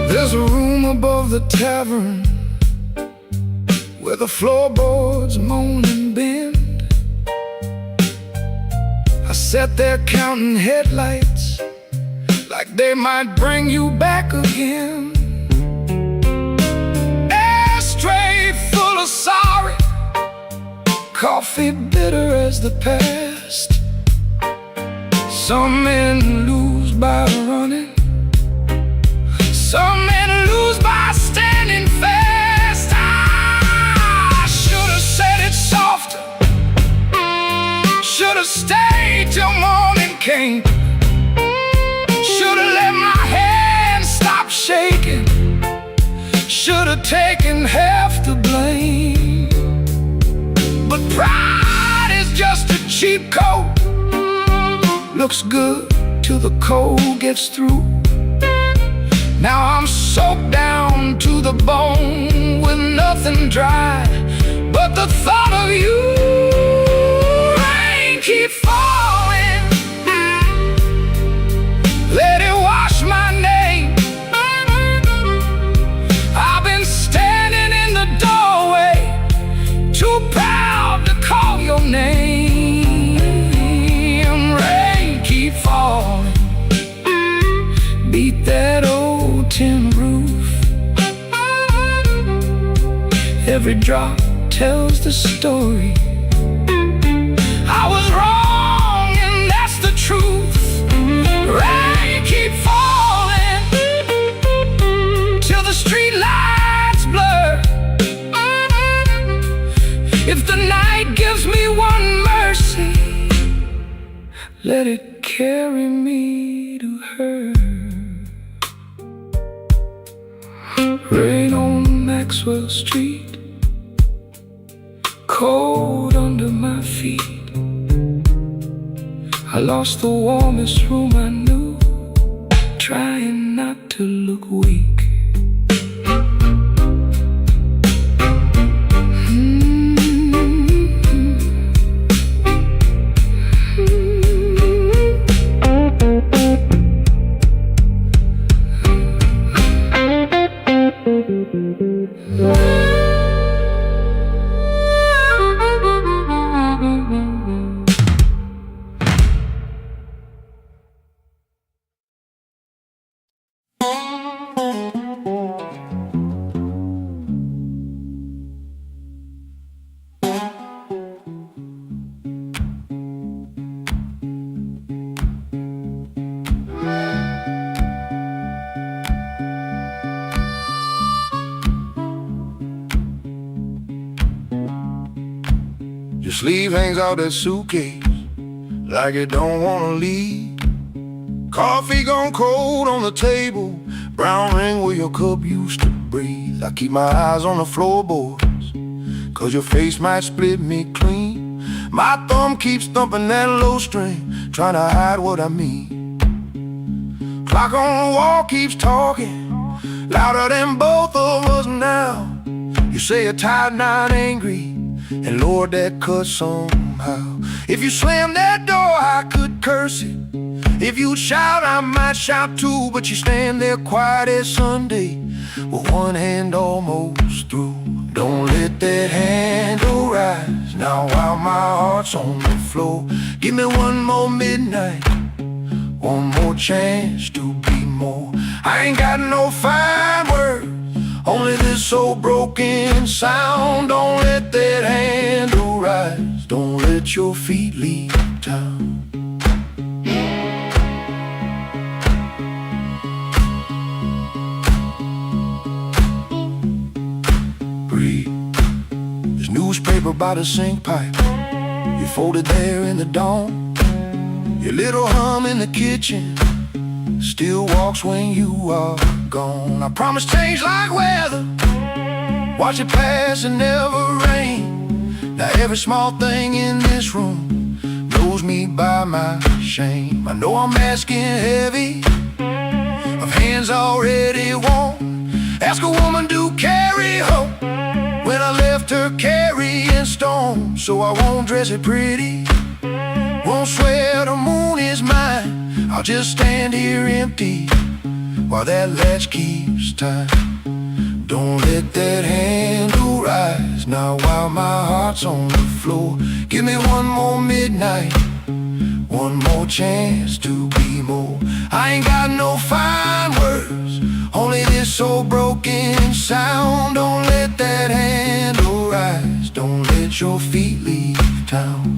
There's a room above the tavern where the floorboards moan and bend. I sat there counting headlights like they might bring you back again. Ashtray full of sorry, coffee bitter as the past. Some men lose by running, some men lose by standing fast. came. Should've let my hands stop shaking. Should've taken half the blame. But pride is just a cheap coat. Looks good till the cold gets through. Now I'm soaked down to the bone with nothing dry but the thought of you. Rain keep falling, let it wash my name. I've been standing in the doorway, too proud to call your name. Rain keep falling, beat that old tin roof. Every drop tells the story. I was wrong and that's the truth. Rain keep falling till the street lights blur. If the night gives me one mercy, let it carry me to her. Rain on Maxwell Street, cold under my feet. I lost the warmest room I knew, trying not to look weak. Your sleeve hangs out that suitcase like it don't wanna leave. Coffee gone cold on the table, brown ring where your cup used to breathe. I keep my eyes on the floorboards, cause your face might split me clean. My thumb keeps thumping that low string, trying to hide what I mean. Clock on the wall keeps talking, louder than both of us now. You say you're tired, not angry, and Lord, that cuts somehow. If you slam that door, I could curse it. If you shout, I might shout too. But you stand there quiet as Sunday, with one hand almost through. Don't let that handle rise now while my heart's on the floor. Give me one more midnight, one more chance to be more. I ain't got no fine words, only this old broken sound. Don't let that handle rise, don't let your feet leave town. Breathe. There's newspaper by the sink pipe, you folded there in the dawn. Your little hum in the kitchen still walks when you are gone. I promise change like weather, watch it pass and never rain. Now every small thing in this room knows me by my shame. I know I'm asking heavy of hands already warm. Ask a woman to carry hope when I left her carrying storm. So I won't dress it pretty, won't swear the moon is mine. I'll just stand here empty while that latch keeps time. Don't let that handle rise now while my heart's on the floor. Give me one more midnight, one more chance to be more. I ain't got no fine words, only this old broken sound. Don't let that handle rise, don't let your feet leave town.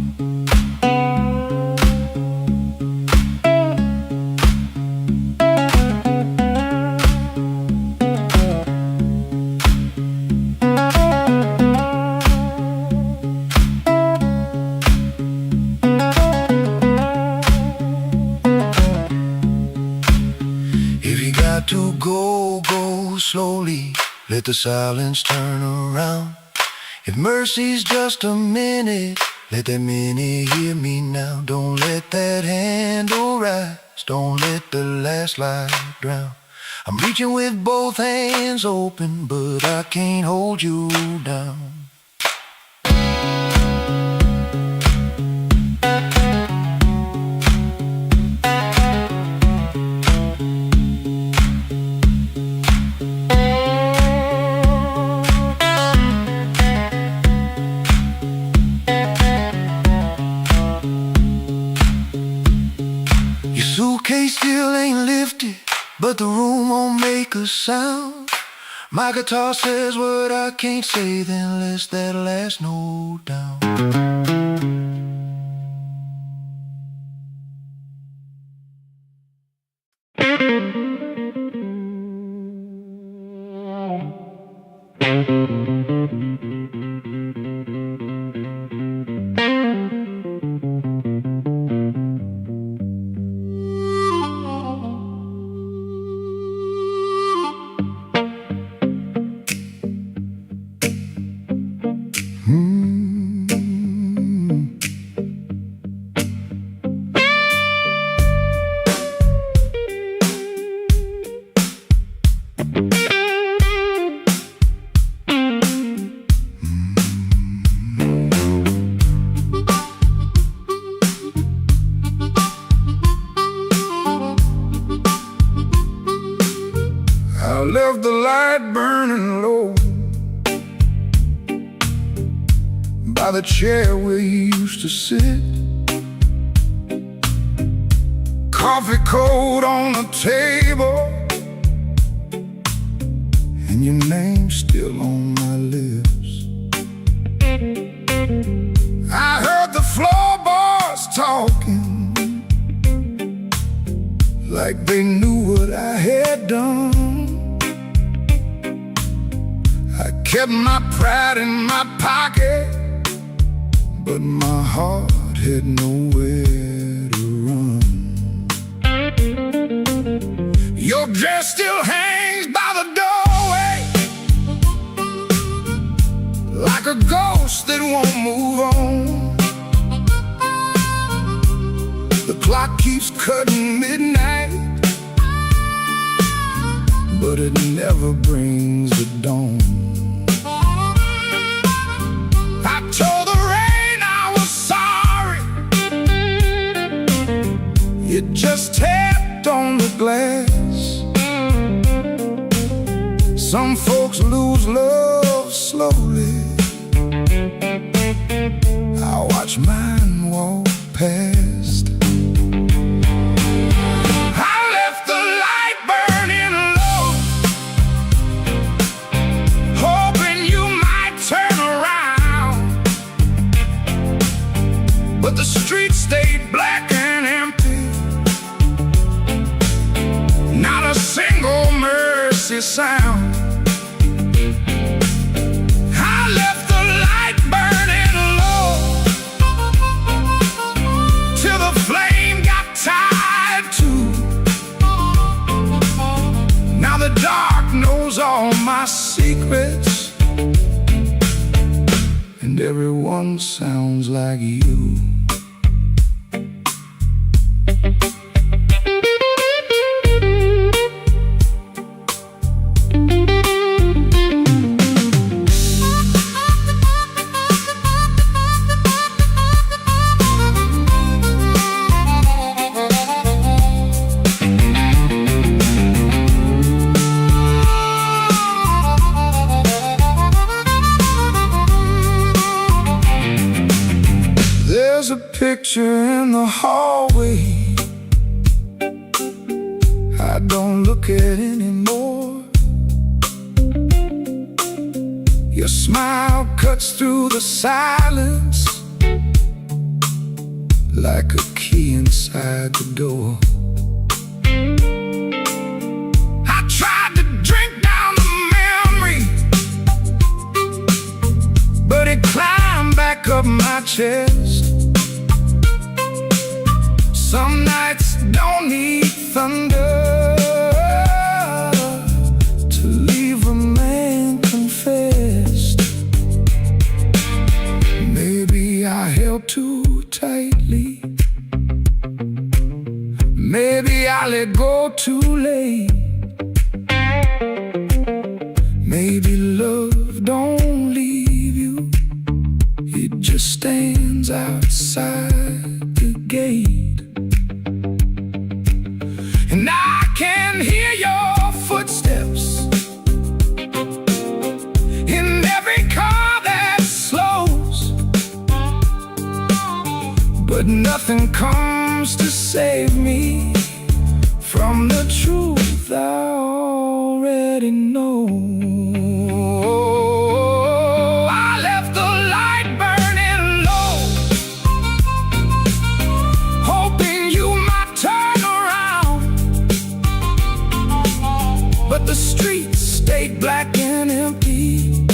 to go, go slowly. Let the silence turn around. If mercy's just a minute, let that minute hear me now. Don't let that handle rise. Don't let the last light drown. I'm reaching with both hands open, but I can't hold you down. Suitcase still ain't lifted, but the room won't make a sound. My guitar says what I can't say, then let's that last note down. I left the light burning low by the chair where you used to sit. Coffee cold on the table, and your name's still on my lips. I heard the floorboards talking like they knew what I had done. I kept my pride in my pocket, but my heart had nowhere to run. Your dress still hangs by the doorway like a ghost that won't move on. The clock keeps cutting midnight, but it never brings the dawn. I told the rain I was sorry. It just tapped on the glass. Some folks lose love slowly. I watch mine walk past. I left the light burning low, hoping you might turn around. But the street stayed black and empty. Not a single mercy sound. I left the light burning low till the flame got tired too. Now the dark knows all my secrets, and everyone sounds like you. There's a picture in the hallway I don't look at anymore. Your smile cuts through the silence like a key inside the door. I tried to drink down the memory, but it climbed back up my chest. Some nights don't need thunder, Maybe I let go too late. Maybe love don't leave you, it just stands outside the gate. And I can hear your footsteps in every car that slows, but nothing comes to save me from the truth I already know. I left the light burning low, hoping you might turn around, but the streets stayed black and empty,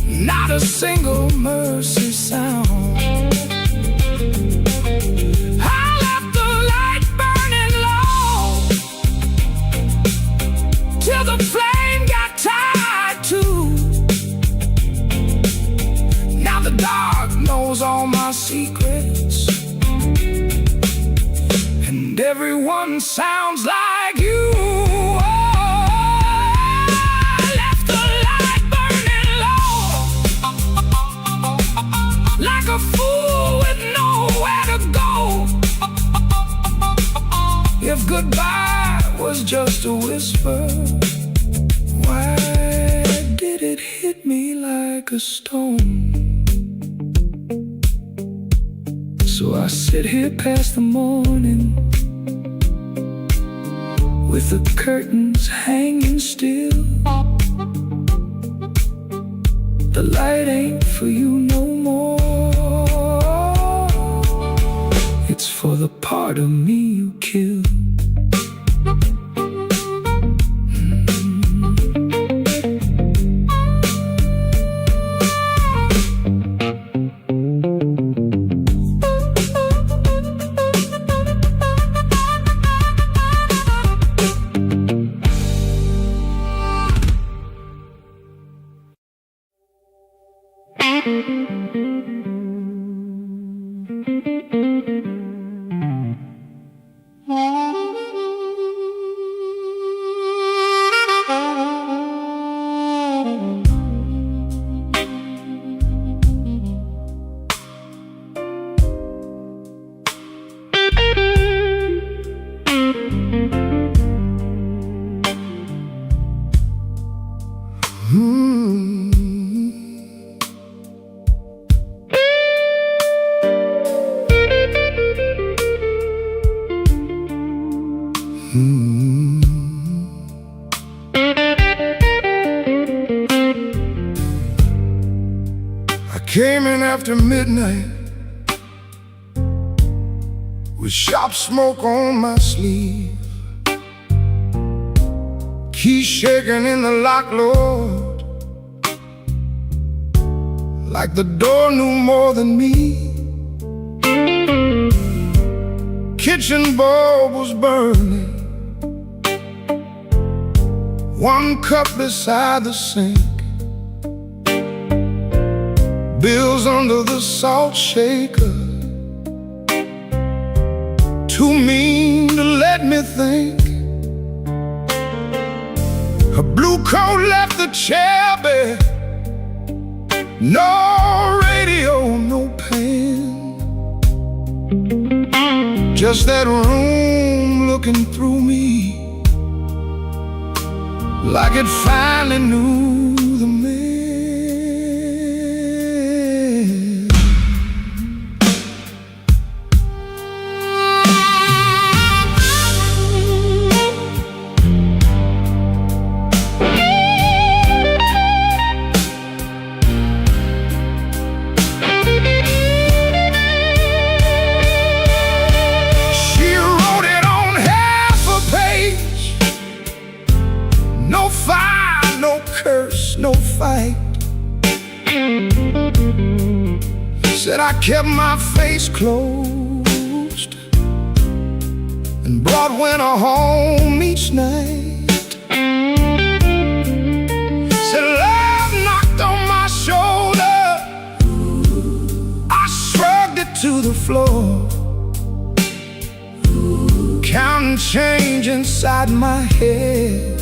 not a single mercy sound. The flame got tied too. Now the dark knows all my secrets, and everyone sounds like you. Oh, I left the light burning low, like a fool with nowhere to go. If goodbye was just a whisper, why did it hit me like a stone? So I sit here past the morning, with the curtains hanging still. The light ain't for you no more, it's for the part of me you killed. I came in after midnight with sharp smoke on my sleeve, keys shaking in the lock, Lord, like the door knew more than me. Kitchen bulb was burning, one cup beside the sink, bills under the salt shaker, too mean to let me think. A blue coat left the chair bare, no radio, no pen, just that room looking through me like it finally knew the man. She wrote it on half a page, no fire, no curse, no fight. Said I kept my face closed and brought winter home each night. Said love knocked on my shoulder, I shrugged it to the floor. didn't change inside my head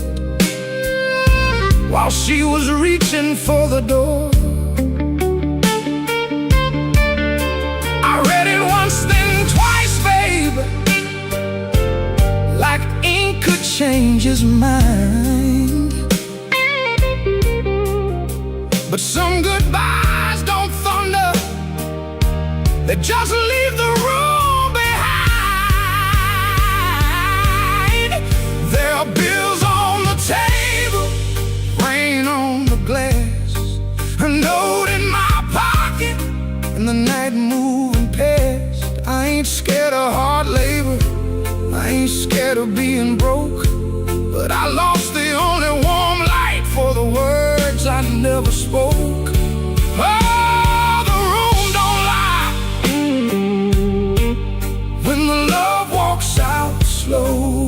while she was reaching for the door. I read it once, then twice, babe, like ink could change his mind. But some goodbyes don't thunder, they just leave the room behind. There are bills on the table, rain on the glass, a note in my pocket, and the night moving past. I ain't scared of hard labor, I ain't scared of being broke, but I lost the only warm light for the words I never spoke. Oh, the room don't lie when the love walks out slow.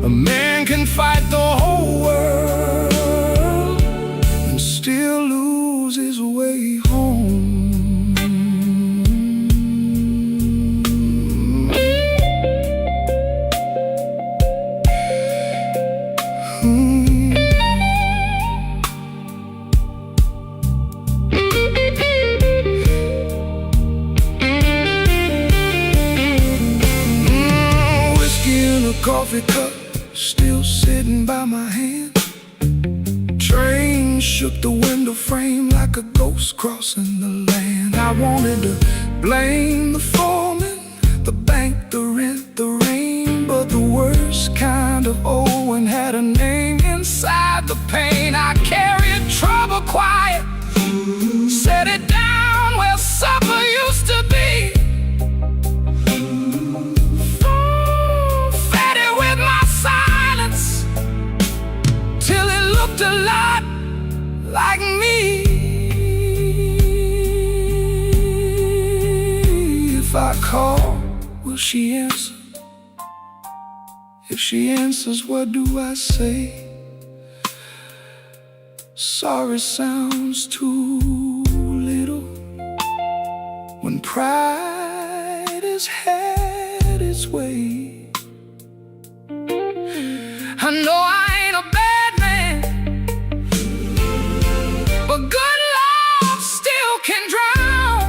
A man can fight the whole world and still lose his way home. Coffee cup still sitting by my hand. Train shook the window frame like a ghost crossing the land. I wanted to blame the foreman, the bank, the rent, the rain, but the worst kind of Owen had a name inside the pain. I carried trouble quiet, set it down where supper used to be. A lot like me. If I call, will she answer? If she answers, what do I say? Sorry sounds too little when pride has had its way. I know I ain't a bad man, but good love still can drown.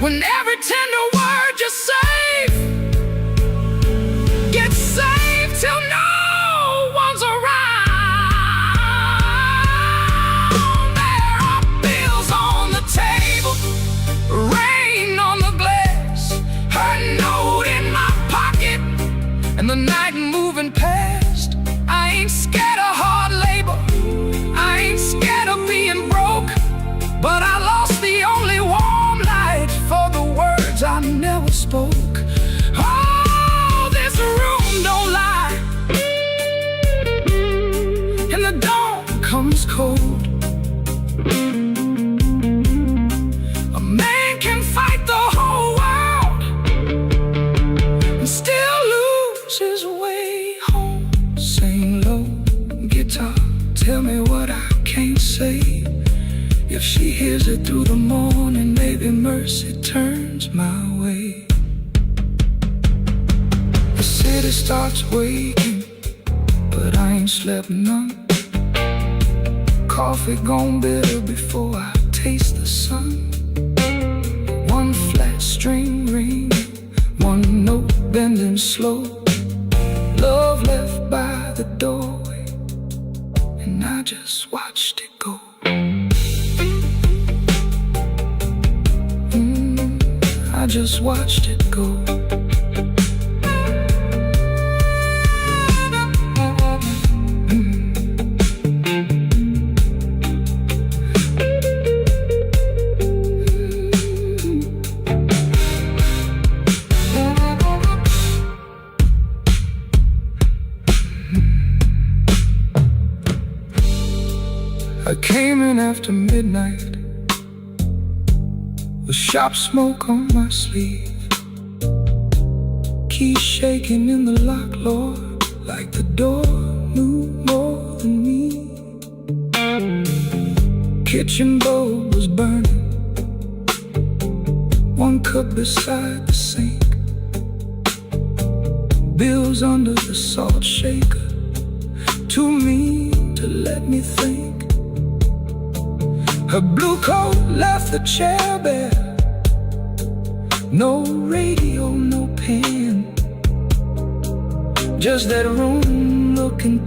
When every tender word you save gets saved till no one's around. There are bills on the table, rain on the glass, her note in my pocket, and the night moving past. I ain't scared of hard labor, I ain't scared of being broke, but I lost the only warm light for the words I never spoke. Oh, this room don't lie, and the dawn comes cold. A man can fight the whole world and still lose his way home. Sing low, guitar, tell me what I can't say. If she hears it through the morning, maybe mercy turns my way. The city starts waking, but I ain't slept none. Coffee gone bitter before I taste the sun. One flat string ring, one note bending slow. Love left by the doorway, and I just watched it go. I just watched it go. I came in after midnight with shop smoke on my sleeve, keys shaking in the lock, Lord, like the door knew more than me. Kitchen bulb was burning, one broken cup beside the sink, bills under the salt shaker, too mean to let me think. Her blue coat left the chair bare, no radio, no pen, just that room looking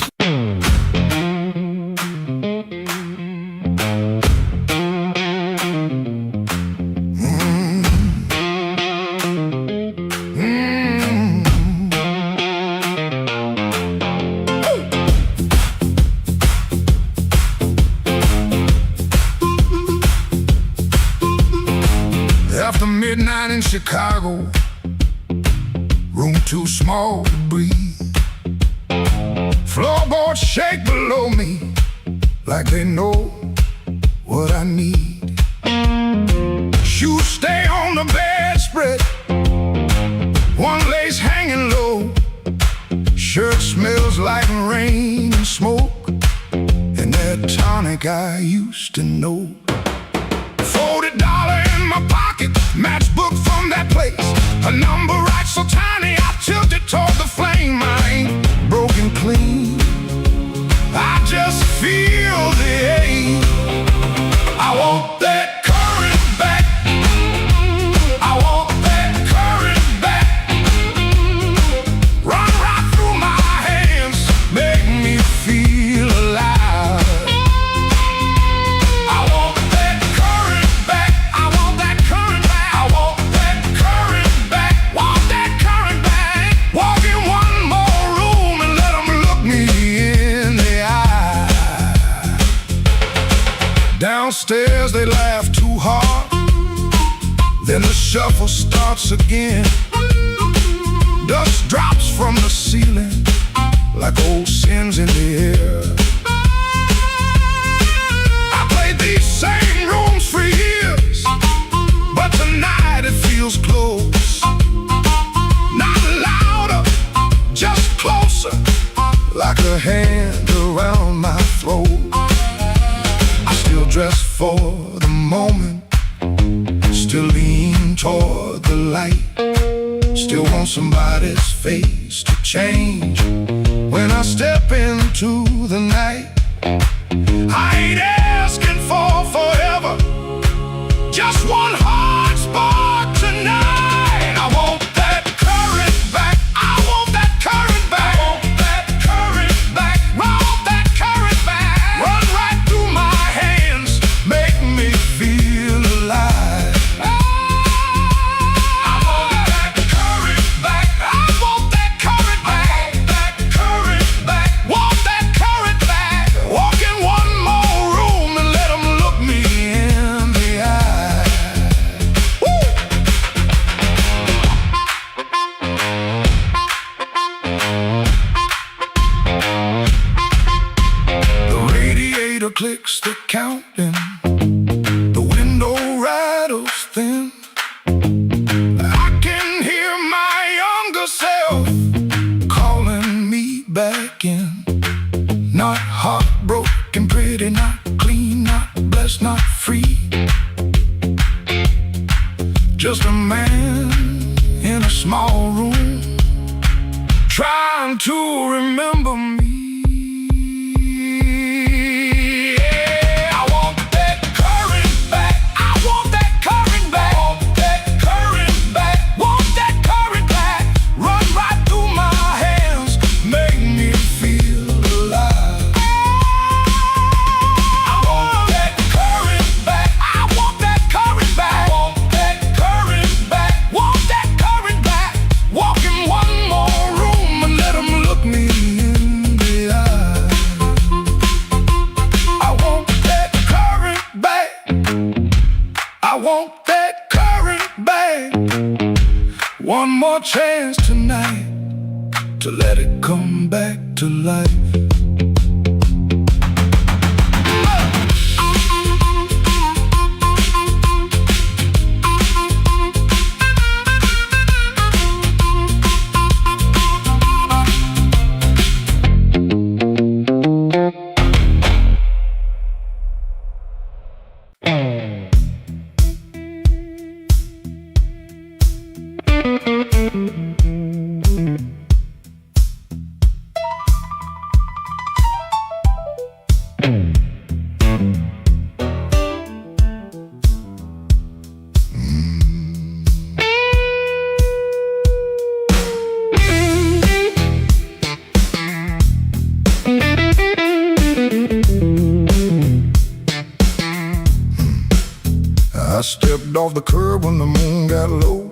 After midnight in Chicago, room too small to breathe. Floorboards shake below me like they know what I need. Shoes stay on the bedspread, one lace hanging low. Shirt smells like rain and smoke, and that tonic I used to know. $40 in my pocket, matchbook from that place. A number right so tiny, I tilted toward the flame. I ain't broken clean, I just feel the ache. I want that current back, I want that current back. Run right through my hands, make me feel alive. I want that current back, I want that current back, I want that current back, want that current back. Walk in one more room and let them look me in the eye. Downstairs they laugh too hard, then the shuffle starts again. Dust drops from the ceiling like old sins in the air. I played these same rooms for years, but tonight it feels close. Not louder, just closer, like a hand around my throat. I still dress for the moment, still lean toward the light, still want somebody's face to change when I step into the night. I ain't asking for forever, just one hard spark tonight. I want that current back, I want that current back, I want that current back, I want that current back. Run right through my hands, make me feel alive. I want that current back, I want that current back, that current back, want that current back. Walk in one more room and let them look me in the eye. Woo! The radiator clicks the counting, the window rattles thin. I can hear my younger self calling me back in. Not heartbroken, pretty, not clean, not blessed, not free. Just a man in a small room, trying to remember me. Yeah, I want that current back, I want that current back, want that current back, want that current back. Run right through my hands, make me feel alive. I want that current back, I want that current back, want that current back, want that current back. Walk in one more room and let them look me in the eye. I want that current back, I want that current back. One more chance tonight to let it come back to life. off the curb when the moon got low.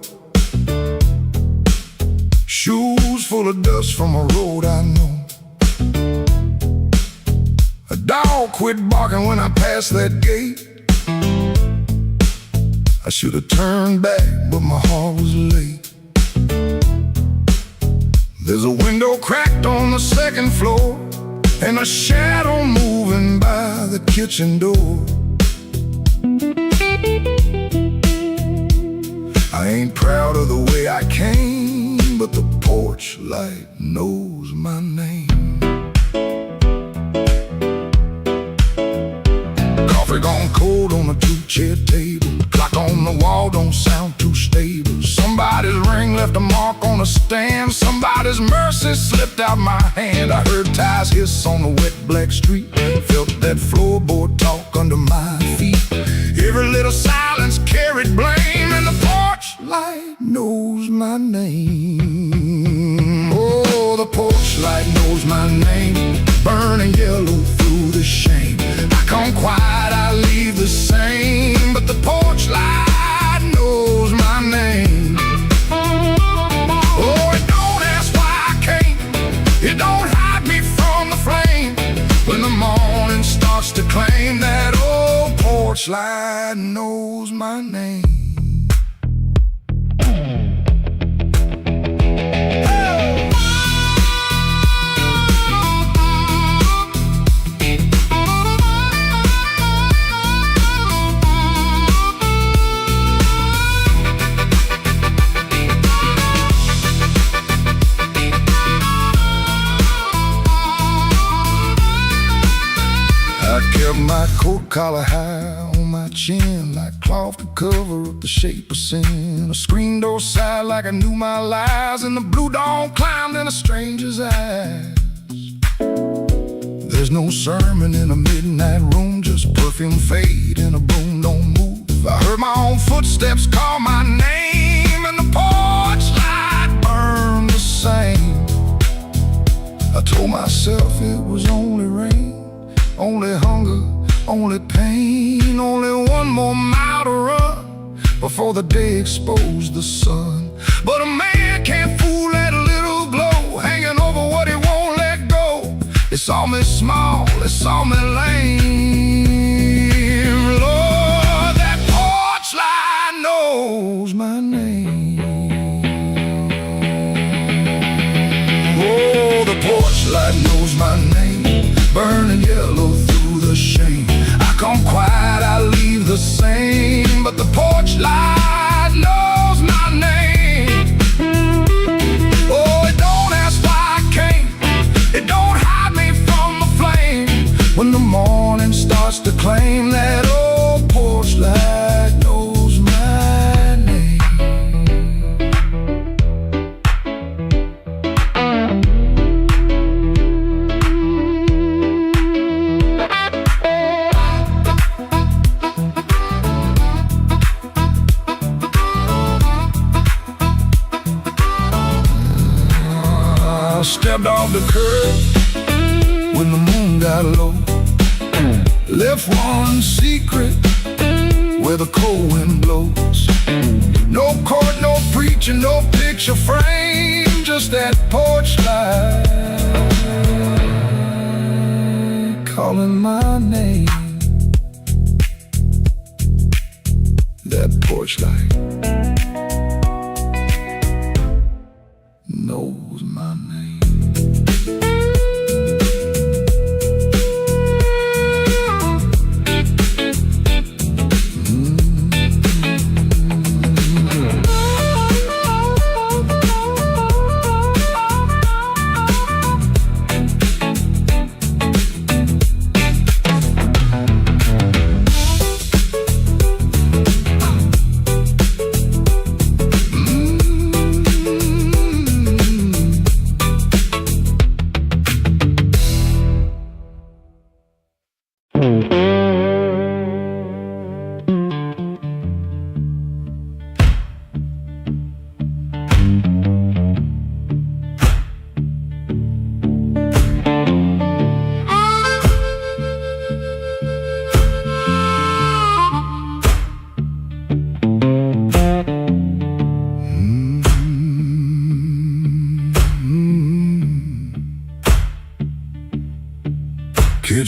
Shoes full of dust from a road I know. A dog quit barking when I passed that gate. I should have turned back, but my heart was late. There's a window cracked on the second floor, and a shadow moving by the kitchen door. I ain't proud of the way I came, but the porch light knows my name. Coffee gone cold on a two-chair table. Clock on the wall don't sound too stable. Somebody's ring left a mark on a stand. Somebody's mercy slipped out my hand. I heard tires hiss on the wet black street. Felt that floorboard talk under my feet. Every little silence carried blame, and the porch light knows my name. Oh, the porch light knows my name. Burning yellow through the shame. I come quiet, I leave the same, but the porch light knows my name. Oh, it don't ask why I came. It don't hide me from the flame. When the morning starts to claim, that old porch light knows my name. I kept my coat collar high on my chin, like cloth to cover up the shape of sin. A screen door side like I knew my lies, and the blue dawn climbed in a stranger's eyes. There's no sermon in a midnight room, just perfume fade and a broom don't move. I heard my own footsteps call my name, and the porch light burned the same. I told myself it was only rain, only hunger, only pain, only one more mile to run before the day exposed the sun. But a man can't fool that little glow hanging over what he won't let go. It saw me small, it saw me lame. Lord, that porch light knows my name. Oh, the porch light knows my name. Burning yellow through the shame. I come quiet, I leave the same, but the porch light knows my name. Oh, it don't ask why I came. It don't hide me from the flame. When the morning starts to claim, that old porch light knows my name. I stepped off the curb when the moon got low. Left one secret where the cold wind blows. No court, no preacher, no picture frame, just that porch light calling my name. That porch light knows my name.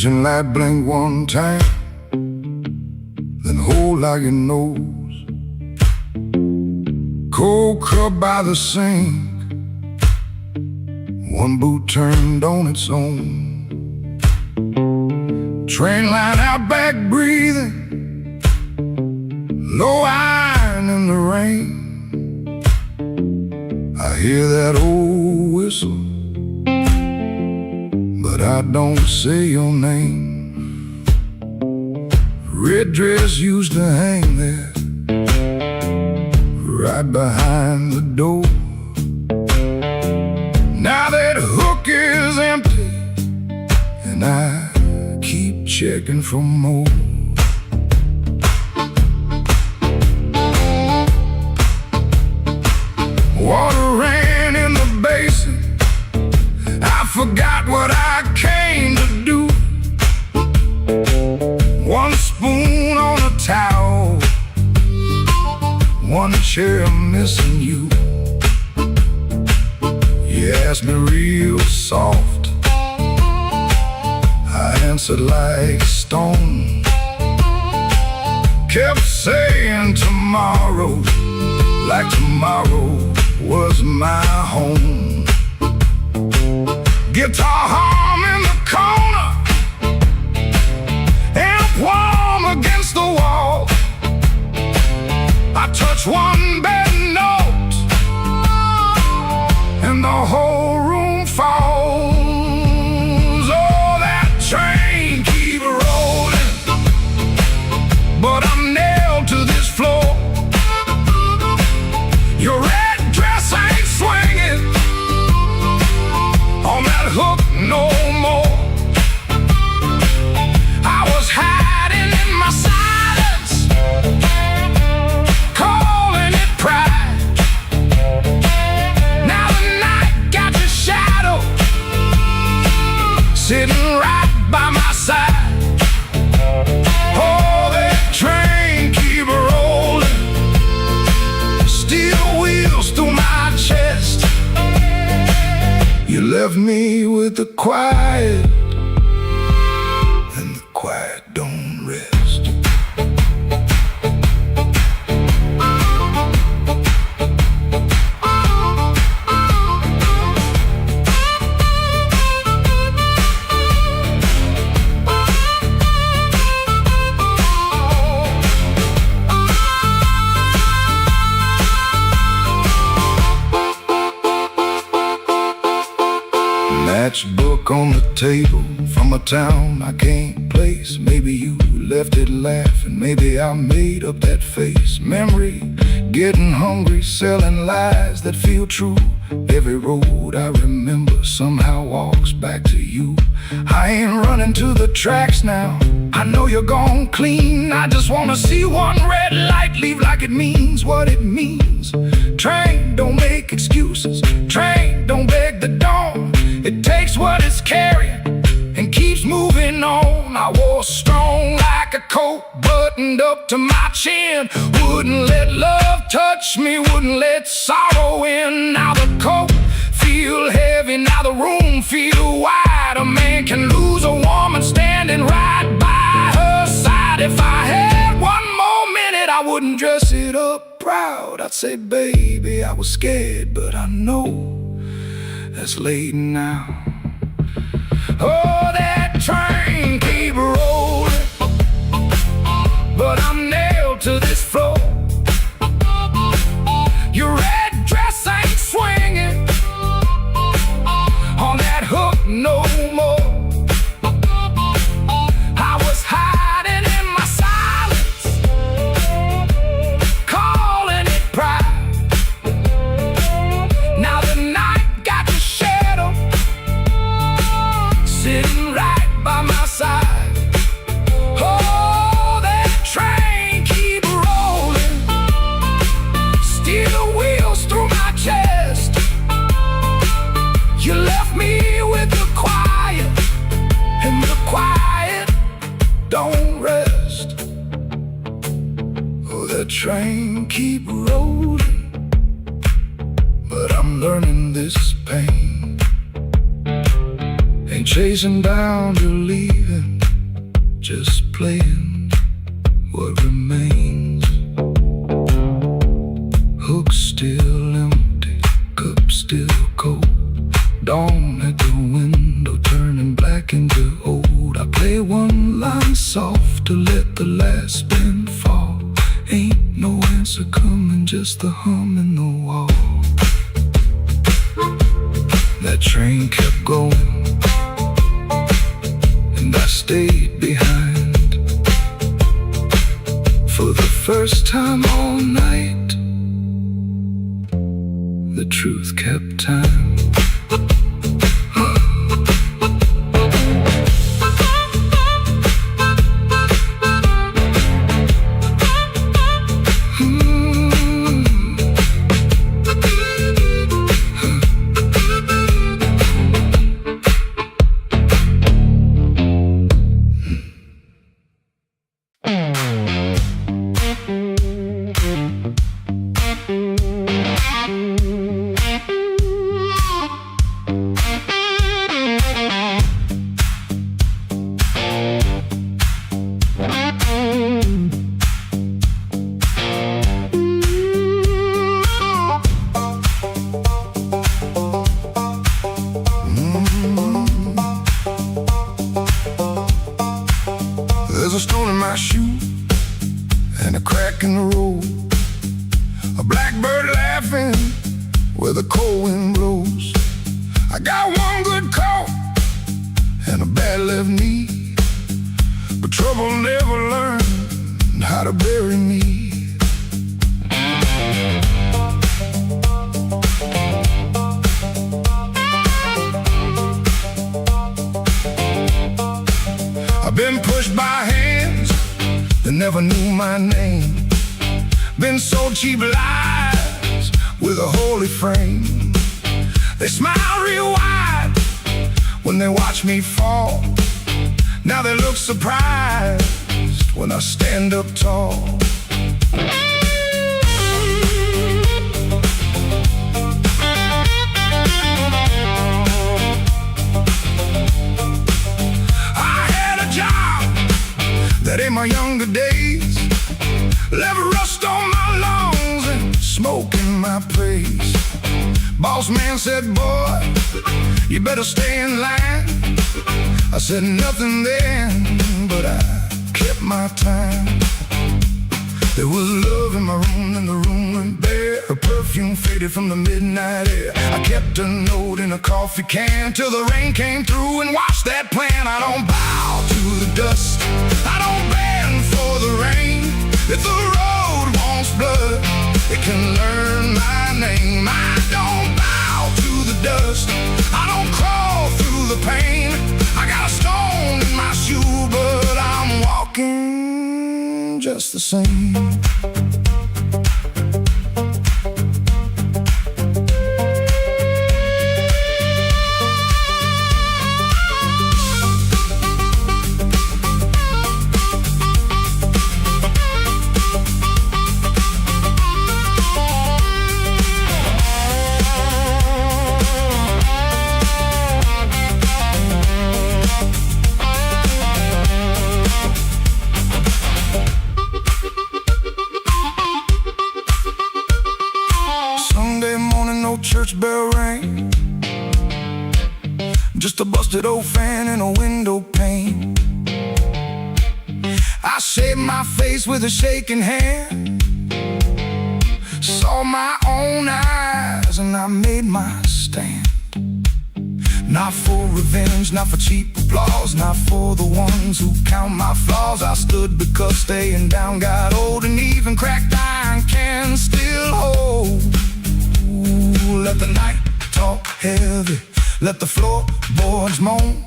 engine light blink one time, then hold like your nose. Cold cup by the sink, one boot turned on its own. Train line out back breathing, low iron in the rain. I hear that old whistle, but I don't say your name. Red dress used to hang there, right behind the door. Now that hook is empty, and I keep checking for more. Water ran in the basin, I forgot what I came to do. One spoon on a towel, one chair missing you. You asked me real soft, I answered like stone. Kept saying tomorrow, like tomorrow was my home. Guitar hum in the corner, amp warm against the wall. I touch one bad note, and the whole room falls. Oh, that train keep rolling, but I'm nailed to this floor. Your red dress ain't swinging on that hook no more. I was hiding in my silence, calling it pride. Now the night got your shadow sitting right by my side. Oh, that train keep rolling, steel wheels through my chest. You left me with the quiet, and the quiet don't rest. Matchbook on the table from a town I can't place. Maybe you left it laughing, maybe I made up that face. Memory, getting hungry, selling lies that feel true. Every road I remember somehow walks back to you. I ain't running to the tracks now, I know you're gone clean. I just wanna see one red light, leave like it means what it means. Train, don't make excuses. Train, don't beg the dawn. It takes what it's carrying and keeps moving on. I wore strong like a coat, buttoned up to my chin. Wouldn't let love touch me, wouldn't let sorrow in. Now the coat feel heavy, now the room feel wide. A man can lose a woman standing right by her side. If I had one more minute, I wouldn't dress it up proud. I'd say, baby, I was scared, but I know that's late now. Oh, that train keep rolling, but I'm nailed to this floor. Your red dress ain't swinging on that hook no more. I was hiding in my silence, calling it pride. Now the night got your shadow sitting right by my side. Oh, that train keep rolling, steel wheels through my chest. You left me with the quiet, and the quiet don't rest. Oh, that train keep rolling, but I'm learning this pain ain't chasing down, you're leaving. playing what remains. Hook still empty, cup still cold. Dawn at the window turning black into old. I play one line soft to let the last spin fall. Ain't no answer coming, just the hum in the wall. That train kept going, and I stayed behind. For the first time all night, the truth kept time. There's a stone in my shoe and a crack in the road. A blackbird laughing where the cold wind blows. I got one good coat and a bad left knee, but trouble never learned how to bury me. I've been pushed by hands that never knew my name. Been sold cheap lies with a holy frame. They smile real wide when they watch me fall. Now they look surprised when I stand up tall. That in my younger days left rust on my lungs and smoke in my praise. Boss man said, boy, you better stay in line. I said nothing then, but I kept my time. There was love in my room and the room went bare. Her perfume faded from the midnight air. I kept a note in a coffee can till the rain came through and washed that plan. I don't bow to the dust, I don't bend for the rain. If the road wants blood, it can learn my name. I don't bow to the dust, I don't crawl through the pain. I got a stone in my shoe, but I'm walking just the same. Church bell rang, just a busted old fan in a window pane. I shaved my face with a shaking hand, saw my own eyes and I made my stand. Not for revenge, not for cheap applause, not for the ones who count my flaws. I stood because staying down got old, and even cracked iron can still hold. Let the night talk heavy, let the floorboards moan,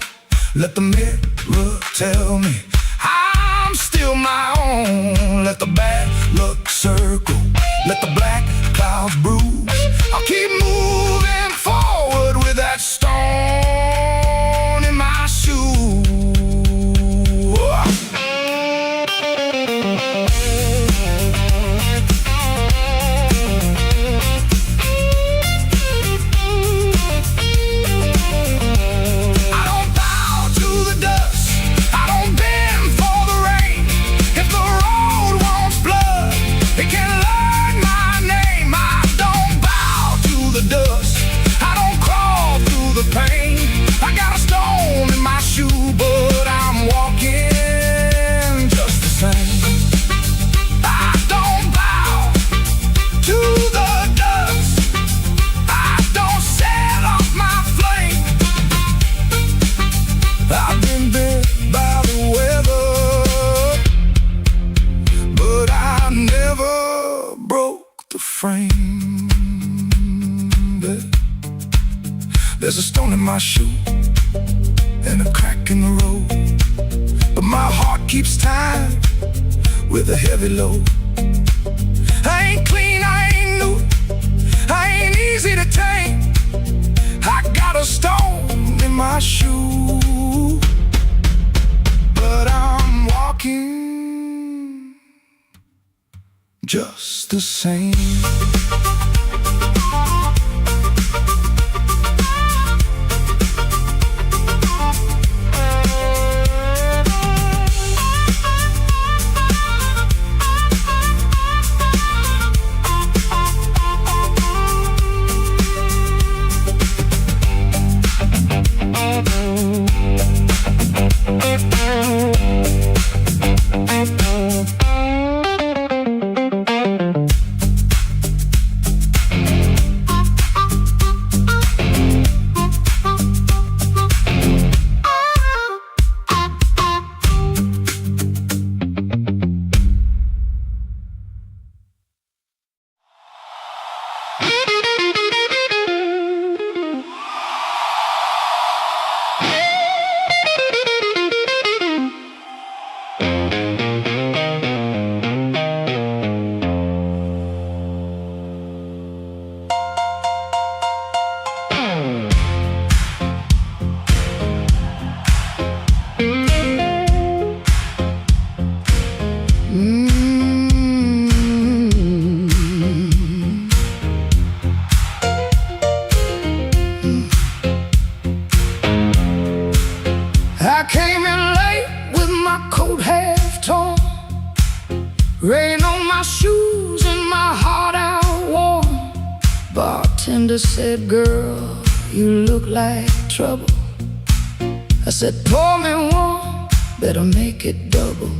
let the mirror tell me I'm still my own. Let the bad luck circle, let the black clouds bruise. I'll keep moving forward with that stone in my shoe. I don't bow to the dust, I don't bend for the rain. frame. There's a stone in my shoe and a crack in the road, but my heart keeps time with a heavy load. I ain't clean, I ain't new, I ain't easy to tame. I got a stone in my shoe, but I'm walking just the same. I came in late with my coat half torn, rain on my shoes and my heart out warm. Bartender said, "Girl, you look like trouble." I said, "Pour me one, better make it double."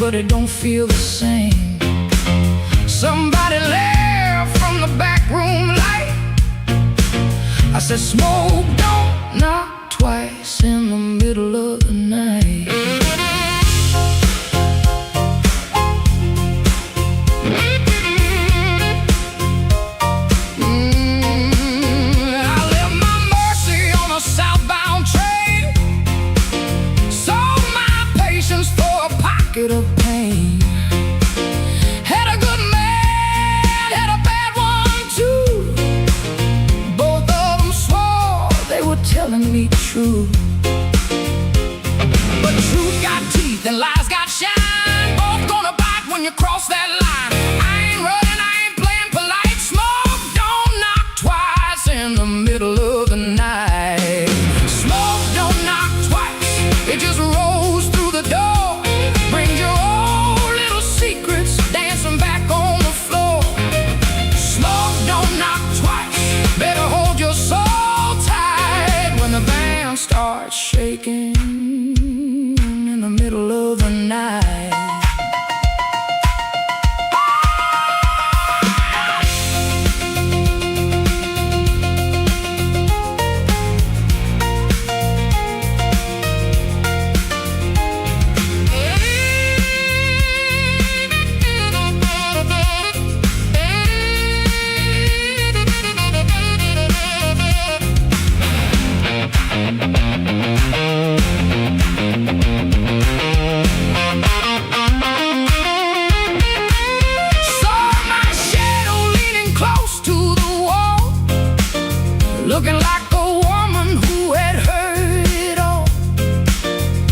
But it don't feel the same. Somebody left from the back room light. I said, "Smoke don't knock twice in the middle of the night." I left my Mercy on a southbound train, sold my patience for a pocket of pain. Had a good man, had a bad one too. Both of them swore they were telling me true. But truth got teeth and lies got shine. Both gonna bite when you cross that line. I ain't running, I ain't playing polite. Smoke don't knock twice in the middle of the night. Smoke don't knock twice, it just rolls through the door. Brings your old little secrets dancing back on the floor. Smoke don't knock twice, better hold your soul tight when the band starts shaking in the middle of the night. Looking like a woman who had heard it all.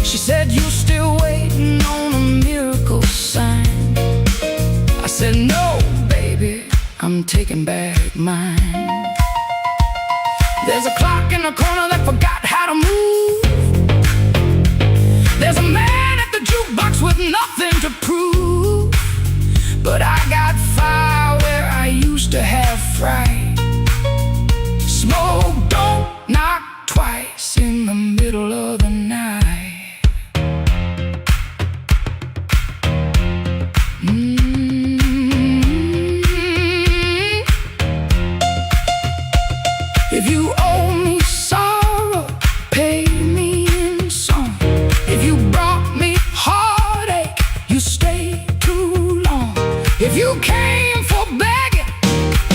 She said, "You still waiting on a miracle sign?" I said, "No, baby, I'm taking back mine." There's a clock in the corner that forgot how to move. There's a man at the jukebox with nothing to prove. But I got fire where I used to have fright. Smoke don't knock twice in the middle of the night. If you came for begging,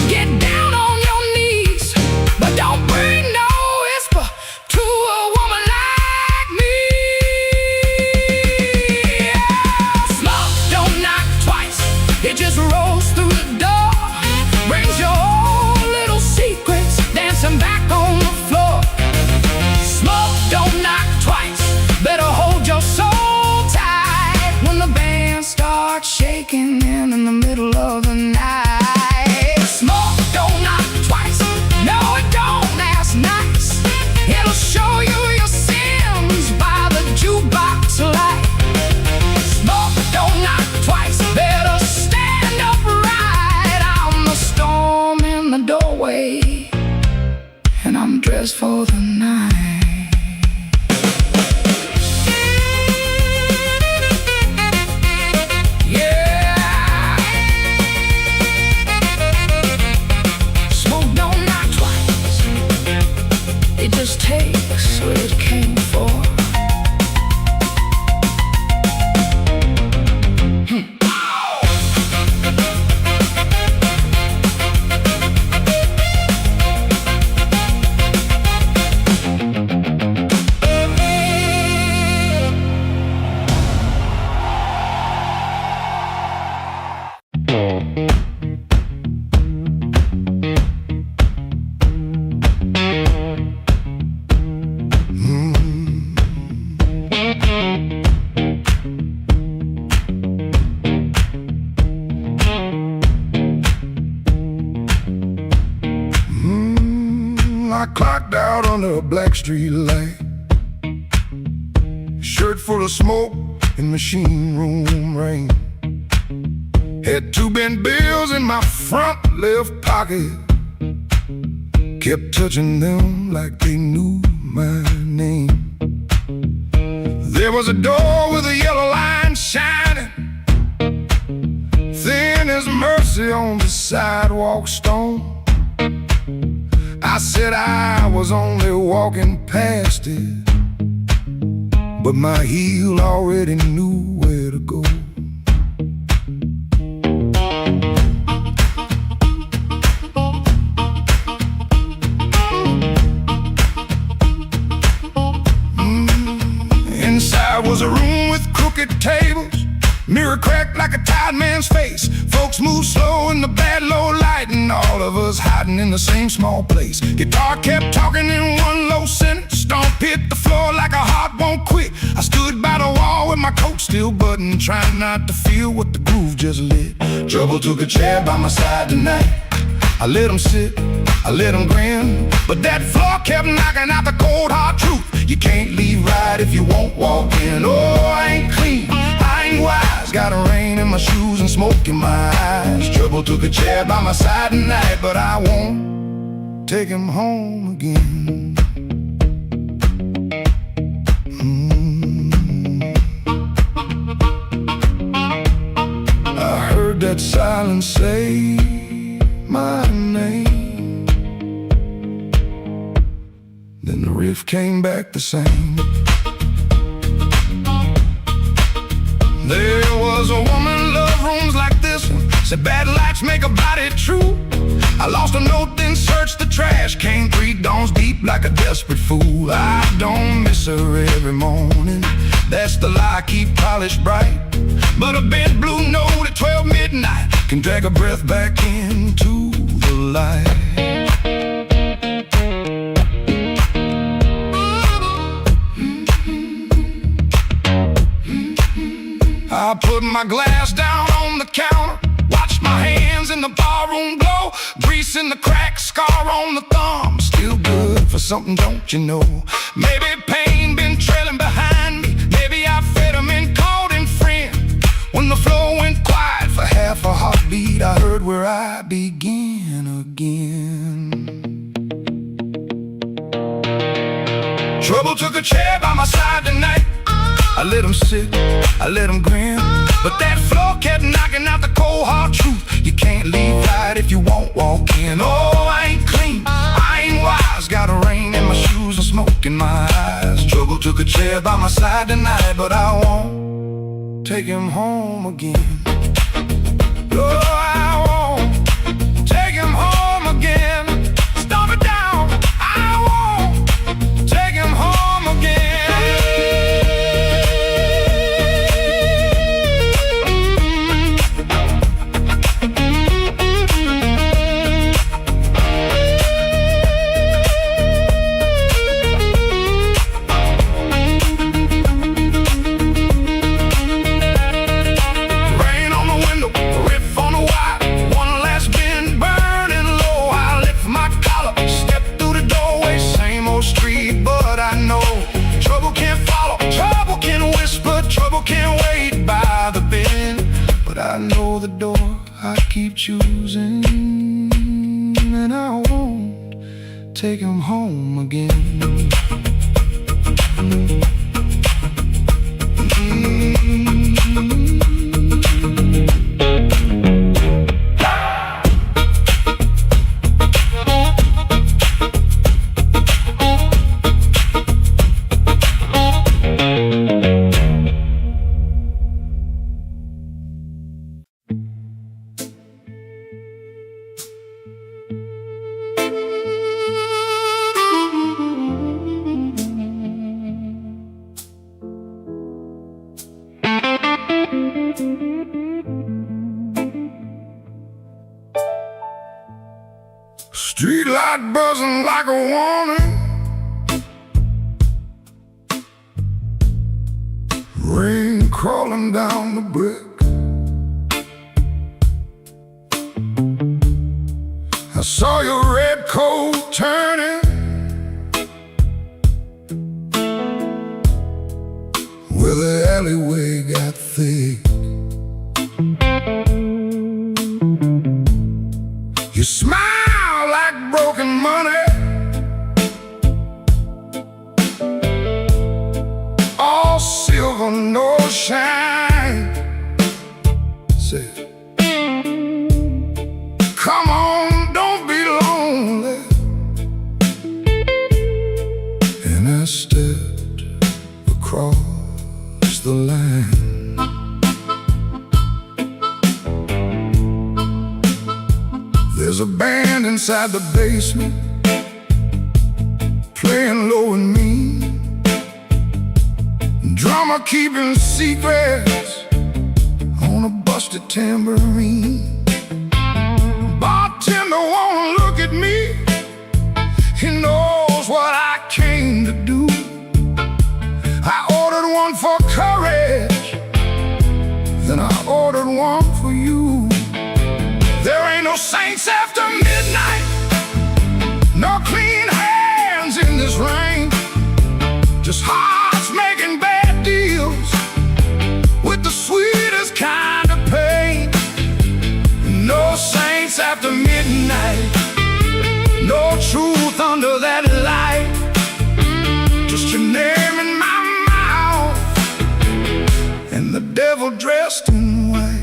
get down on your knees, but don't bring no whisper to a woman like me. Smoke don't knock twice, it just rolls through the door. Brings your old little secrets dancing back on the floor. Smoke don't knock twice, better hold your soul tight when the band starts shaking in the middle of the night. Smoke don't knock twice, no it don't, that's nice. It'll show you your sins by the jukebox light. Smoke don't knock twice, better stand upright. I'm the storm in the doorway, and I'm dressed for the night. It just takes what it came for. I clocked out under a black street light, shirt full of smoke and machine room rain. Had 2 bent bills in my front left pocket, kept touching them like they knew my name. There was a door with a yellow line shining, thin as mercy on the sidewalk stone. I said I was only walking past it, but my heel already knew where to go. Inside was a room with crooked tables, mirror cracked like a tired man's face. Folks move slow in the bad low light, and all of us hiding in the same small place. Guitar kept talking in one low sentence, stomp hit the floor like a heart won't quit. I stood by the wall with my coat still buttoned, trying not to feel what the groove just lit. Trouble took a chair by my side tonight. I let him sit, I let him grin, but that floor kept knocking out the cold hard truth. You can't leave right if you won't walk in. Oh, I ain't clean, I ain't wise, got a rain in my shoes and smoke in my eyes. Trouble took a chair by my side tonight, but I won't take him home again. I heard that silence say my name, then the riff came back the same. There was a woman, love rooms like this one, said bad lights make a body true. I lost a note, then searched the trash, came 3 dawns deep like a desperate fool. I don't miss her every morning, that's the lie I keep polished bright. But a bent blue note at 12 midnight can drag a breath back into the light. I put my glass down on the counter, watched my hands in the barroom glow, grease in the crack, scar on the thumb, still good for something, don't you know? Maybe pain been trailing behind me, maybe I fed him and called him friend. When the floor went quiet for half a heartbeat, I heard where I began again. Trouble took a chair by my side tonight. I let him sit, I let him grin, but that floor kept knocking out the cold hard truth. You can't leave right if you won't walk in. Oh, I ain't clean, I ain't wise, got a rain in my shoes and smoke in my eyes. Trouble took a chair by my side tonight, but I won't take him home again. Oh. door I keep choosing, and I won't take him home again. Street light buzzing like a warning, rain crawling down the brick. I saw your red coat turning where the alleyway got thick. You smile like broken money, all silver, no shine. Say, come on, don't be lonely. And I stepped across the line. There's a band inside the basement playing low and mean, drummer keeping secrets on a busted tambourine. Bartender won't look at me, he knows what I came to do. I ordered one for courage, then I ordered one for you. There ain't no saints after midnight, no clean hands in this rain, just hearts making bad deals with the sweetest kind of pain. No saints after midnight, no truth under that light, just your name in my mouth and the devil dressed in white.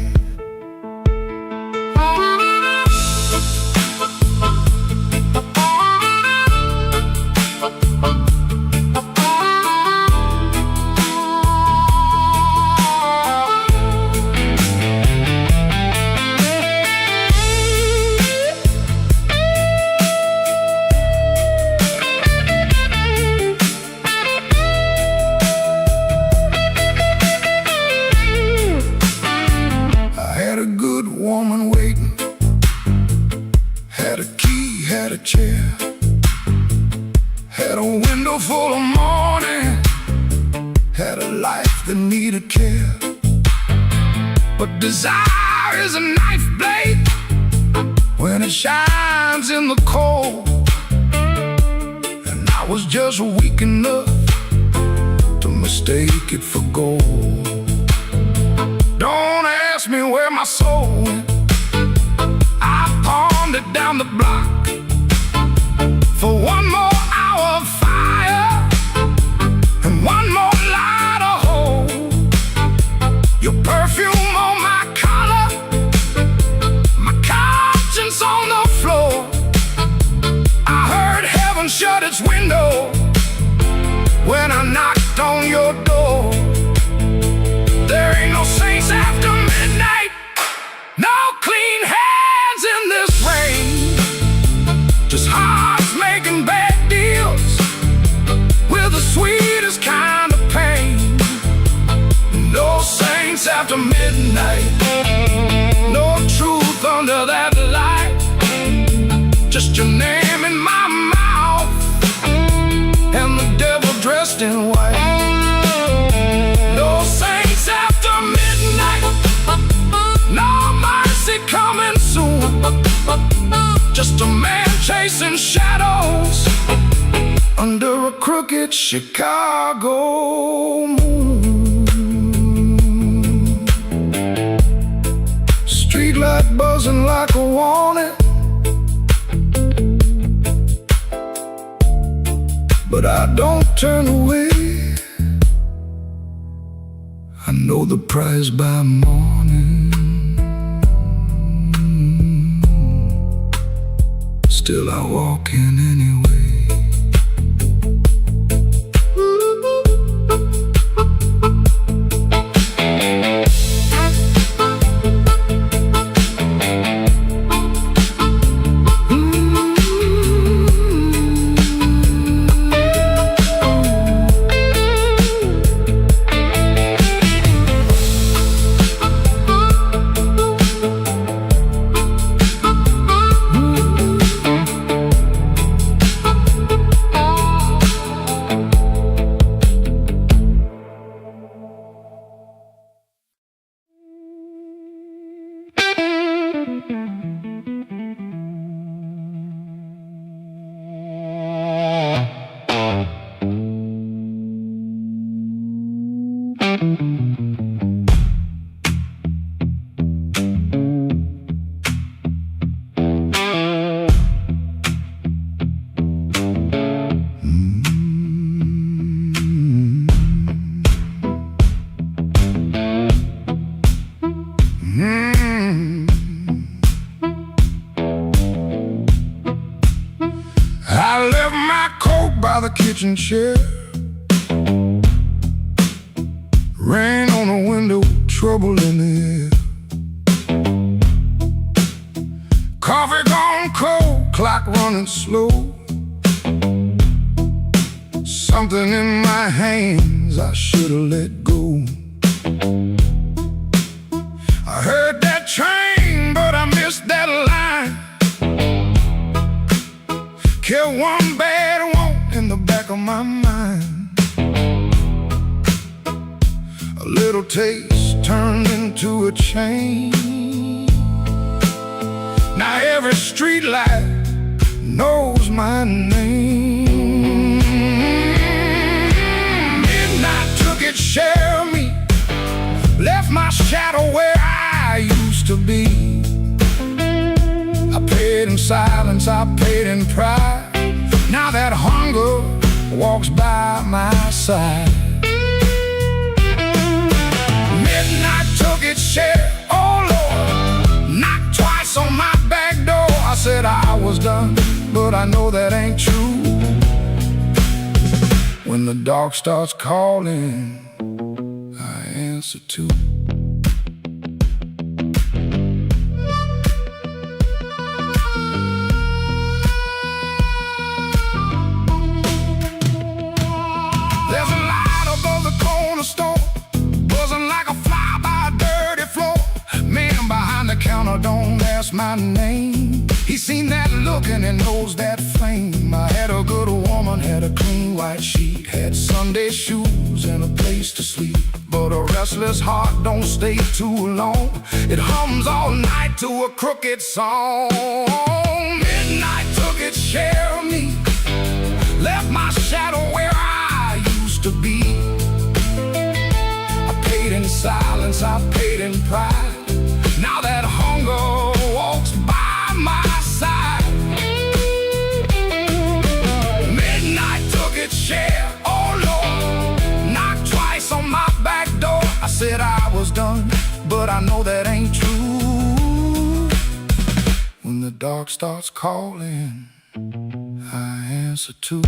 Woman waiting, had a key, had a chair, had a window full of morning, had a life that needed care. But desire is a knife blade when it shines in the cold, and I was just weak enough to mistake it for gold. Don't ask me where my soul went, I pawned it down the block for one more hour of fire and one more light of hope. Your perfume on my collar, my conscience on the floor. I heard heaven shut its window when I knocked on your door. There ain't no saints after midnight, no clean hands in this rain, just hearts making bad deals with the sweetest kind of pain. No saints after midnight, no truth under that light, just your name in my mouth and the devil dressed in white. No saints after midnight, no mercy coming soon, just a man chasing shadows under a crooked Chicago moon. Street light buzzing like a warning, but I don't turn away. I know the prize by morning, still I walk in anyway. I left my coat by the kitchen chair. Rain on the window, trouble in the air. Coffee gone cold, clock running slow. Something in my hands I should've let go. I heard that train, but I missed that line. Kept one bad want in the back of my mind. A little taste turned into a chain. Now every street light knows my name. Midnight took its share of me, left my shadow where I used to be. I paid in silence, I paid in pride. Now that hunger walks by my side. Midnight took its share, oh Lord, knocked twice on my back door. I said I was done, but I know that ain't true. When the dark starts calling, I answer too. There's a light above the corner store, buzzing like a fly by a dirty floor. Man behind the counter don't ask my name. He seen that look and he knows that flame. I had a good woman, had a clean white sheet, had Sunday shoes and a place to sleep. But a restless heart don't stay too long. It hums all night to a crooked song. Midnight took its share of me, left my shadow where I used to be. I paid in silence, I paid in pride. Now that hunger walks by my side. Midnight took its share, oh Lord, knocked twice on my back door. I said I was done, but I know that ain't true. When the dark starts calling, I answer too.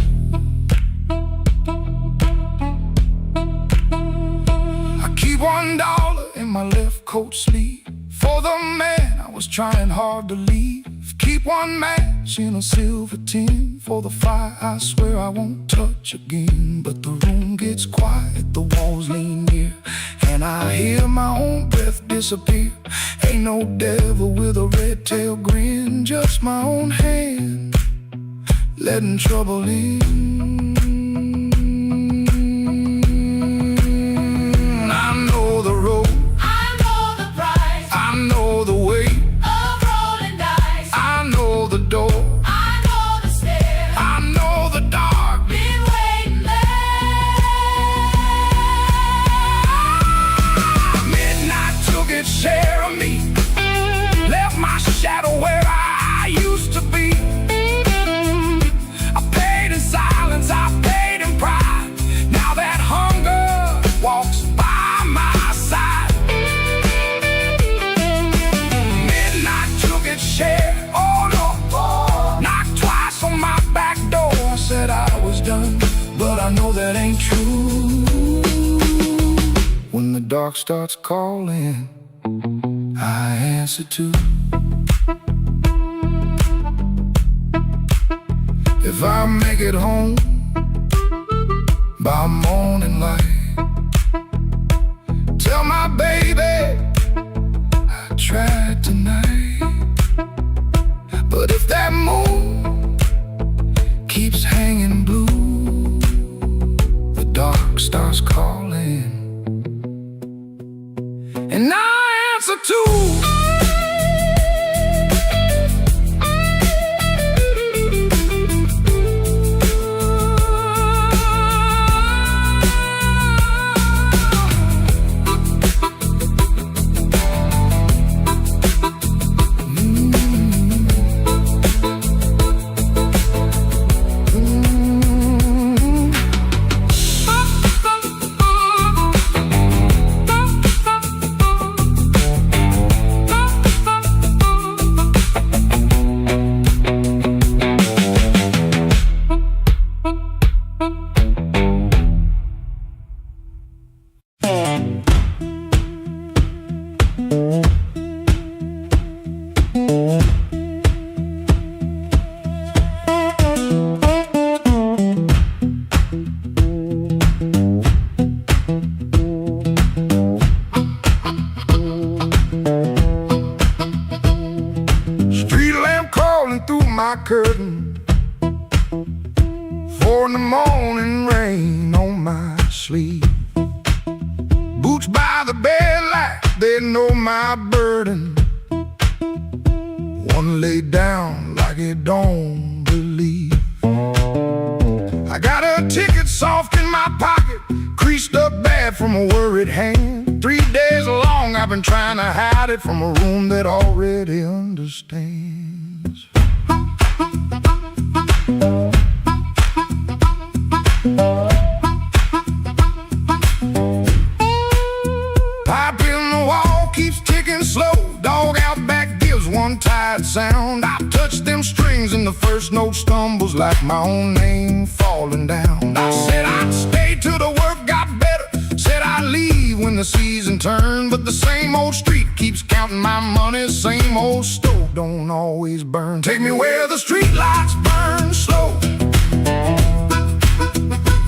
I keep $1 in my left coat sleeve for the man I was trying hard to leave. Keep one match in a silver tin for the fire I swear I won't touch again. But the room gets quiet, the walls lean near, and I hear my own breath disappear. Ain't no devil with a red tail grin, just my own hand letting trouble in. I know the road, I know the price I know the way, of rolling dice. I know the door, I know the stairs, I know the dark. been waiting there. Midnight took its share of me, that ain't true. When the dark starts calling, I answer too. If I make it home by morning light, tell my baby I tried tonight. But if that moon keeps hanging blue, the dark starts calling, and I answer too. My curtain, 4 in the morning, rain on my sleeve. Boots by the bed like they know my burden. One laid down like it don't believe. I got a ticket soft in my pocket, creased up bad from a worried hand. 3 days long I've been trying to hide it from a room that already understands. Pipe in the wall keeps ticking slow. Dog out back gives one tired sound. I touch them strings and the first note stumbles like my own name falling down. I said I'd stay till the work got better, said I'd leave when the season turned. But the same old street keeps counting my money, same old stove don't always burn. Take me where the street lights burn slow,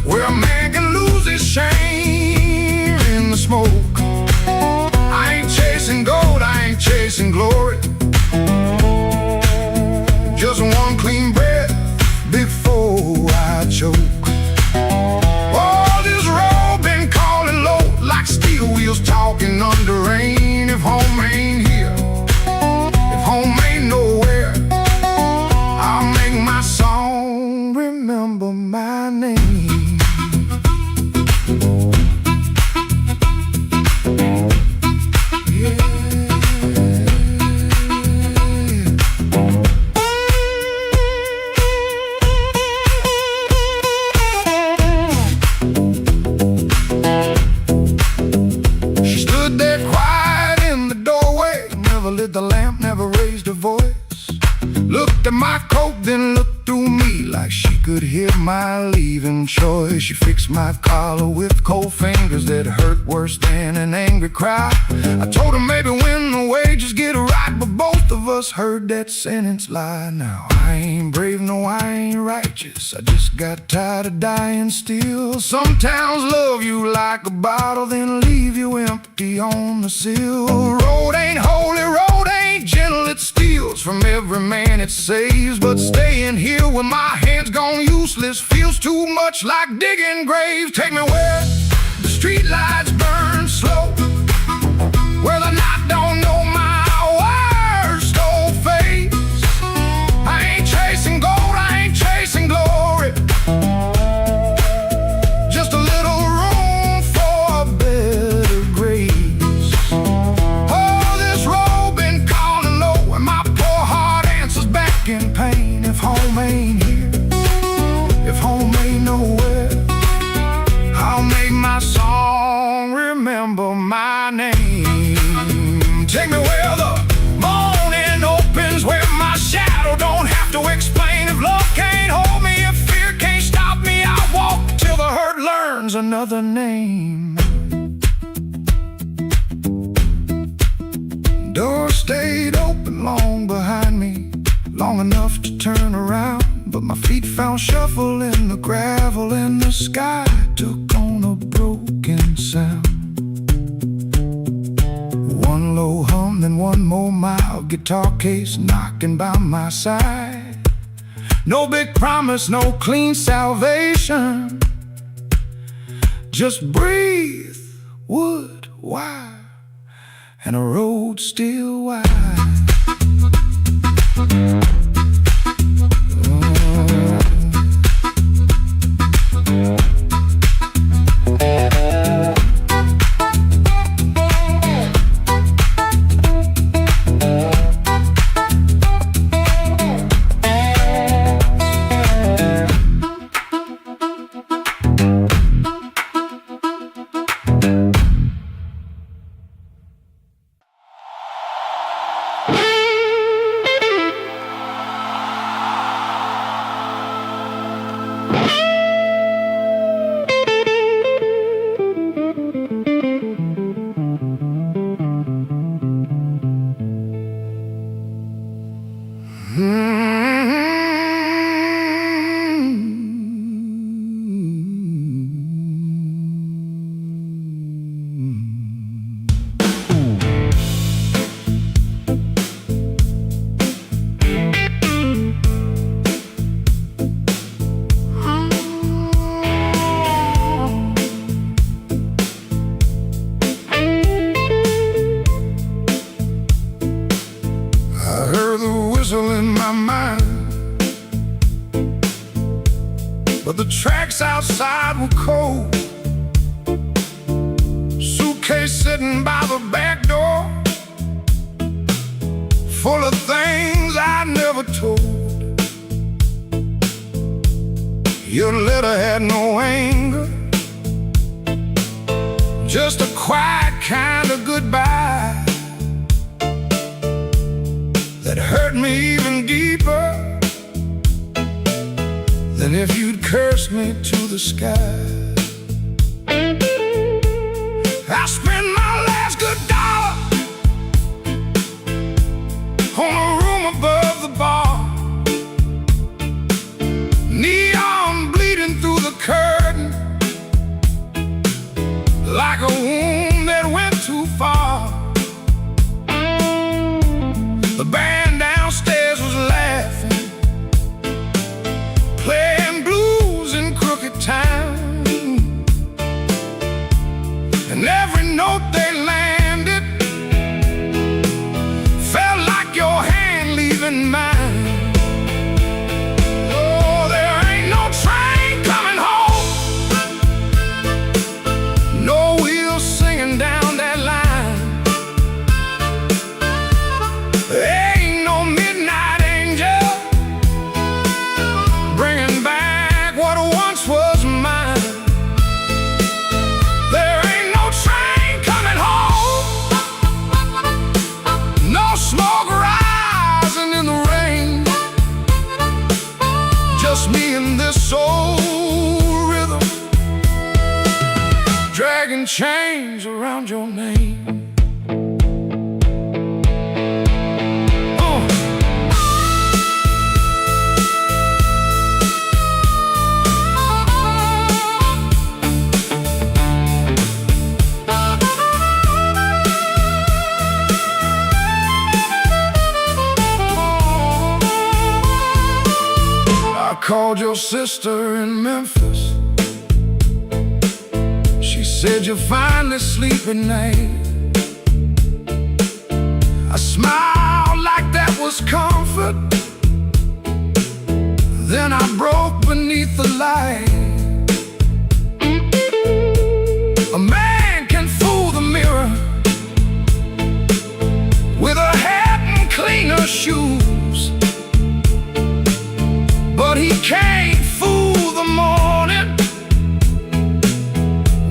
where a man can lose his shame in the smoke. I ain't chasing gold, I ain't chasing glory, just one clean breath before I choke. Oh, this road been calling low like steel wheels talking under rain. If home ain't here, if home ain't nowhere, I'll make my song remember my name. The lamp, never raised her voice, looked at my coat, then looked through me like she could hear my leaving choice. She fixed my collar with cold fingers that hurt worse than an angry cry. I told her maybe when the wages get right, but both of us heard that sentence lie. Now I ain't brave, no I ain't righteous, I just got tired of dying still. Some towns love you like a bottle, then leave you empty on the sill. Road ain't holy, road ain't gentle, it steals from every man it saves. But staying here with my hands gone useless feels too much like digging graves. Take me where the street lights burn slow, where the night don't know my worst old face. I ain't chasing gold, I ain't chasing glory, just a little room for a better grace. Oh, this road been calling low, and my poor heart answers back in pain. If home ain't here, if home ain't nowhere, I'll make my song remember my ground shuffling, the gravel in the sky took on a broken sound. One low hum, then one more mild guitar case knocking by my side. No big promise, no clean salvation, just breathe, wood, wire, and a road still wide. In my mind, but the tracks outside were cold. Suitcase sitting by the back door, full of things I never told. Your letter had no anger, just a quiet kind of goodbye that hurt me even deeper than if you'd cursed me to the sky. I spent my last good dollar on a room above the bar, neon bleeding through the curtain like a wound that went too far. The band downstairs was laughing, playing blues in crooked time, and every note they landed felt like your hand leaving mine. Oh, there ain't no train coming home, no wheels singing down that line. Ain't no midnight angel bringing back what once was mine. There ain't no train coming home, no smoke rising in the rain, just me and this soul rhythm, dragging chains around your name. I called your sister in Memphis. She said you'll finally sleep at night. I smiled like that was comfort, then I broke beneath the light. A man can fool the mirror with a hat and cleaner shoes, but he can't fool the morning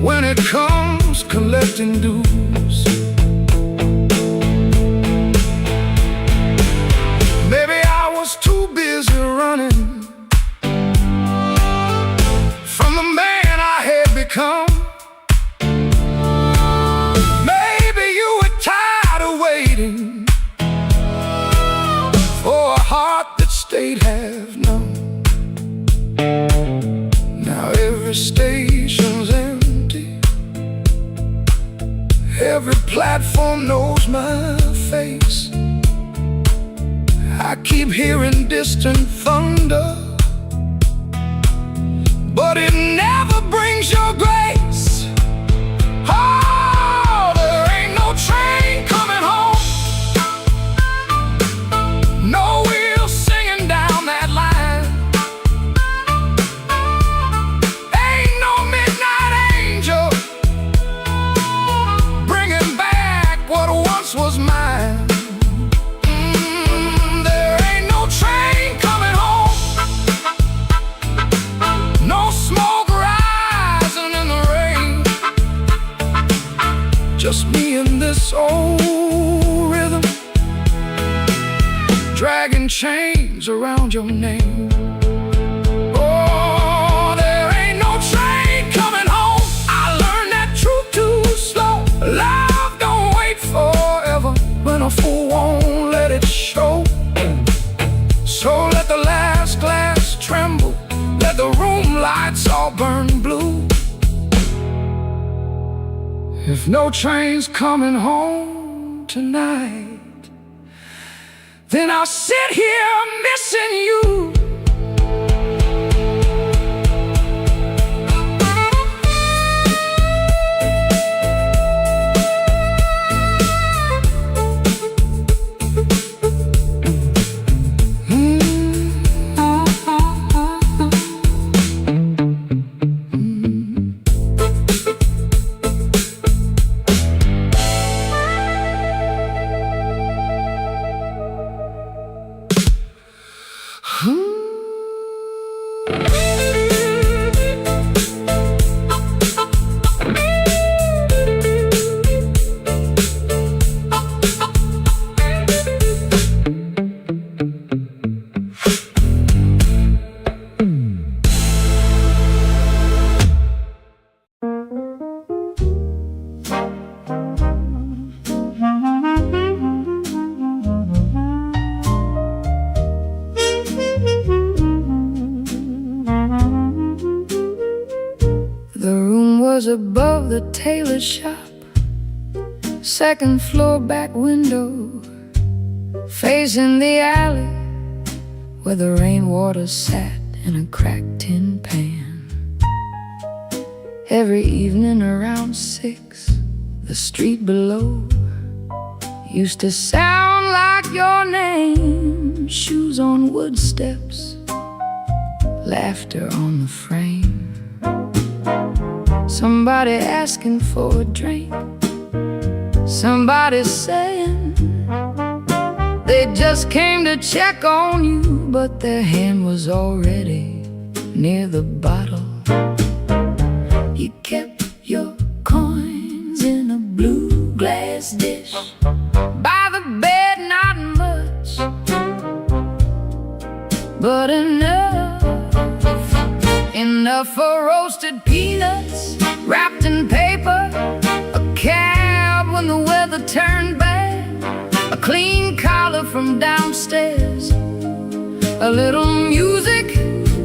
when it comes collecting dues. Maybe I was too busy running from the man I had become. Maybe you were tired of waiting for a heart that stayed half numb. every station's empty. Every platform knows my face. I keep hearing distant thunder, but it never brings your grace. Oh, there ain't no train coming home, no wheels singing down that line. Ain't no midnight angel bringing back what once was mine. There ain't no train coming home, no smoke rising in the rain. Just me and this old rhythm, dragging chains around your name. Oh, there ain't no train coming home. I learned that truth too slow. Love don't wait forever when a fool won't let it show. So let the last glass tremble, let the room lights all burn blue. If no train's coming home tonight, then I'll sit here missing you. Was above the tailor shop, second floor back window, facing the alley where the rainwater sat in a cracked tin pan. Every evening around 6, the street below used to sound like your name. Shoes on wood steps, laughter on the frame. Somebody asking for a drink, somebody saying they just came to check on you, but their hand was already near the bottle. You kept your coins in a blue glass dish by the bed, not much, but enough for roasted peanuts wrapped in paper, a cab when the weather turned bad, a clean collar from downstairs, a little music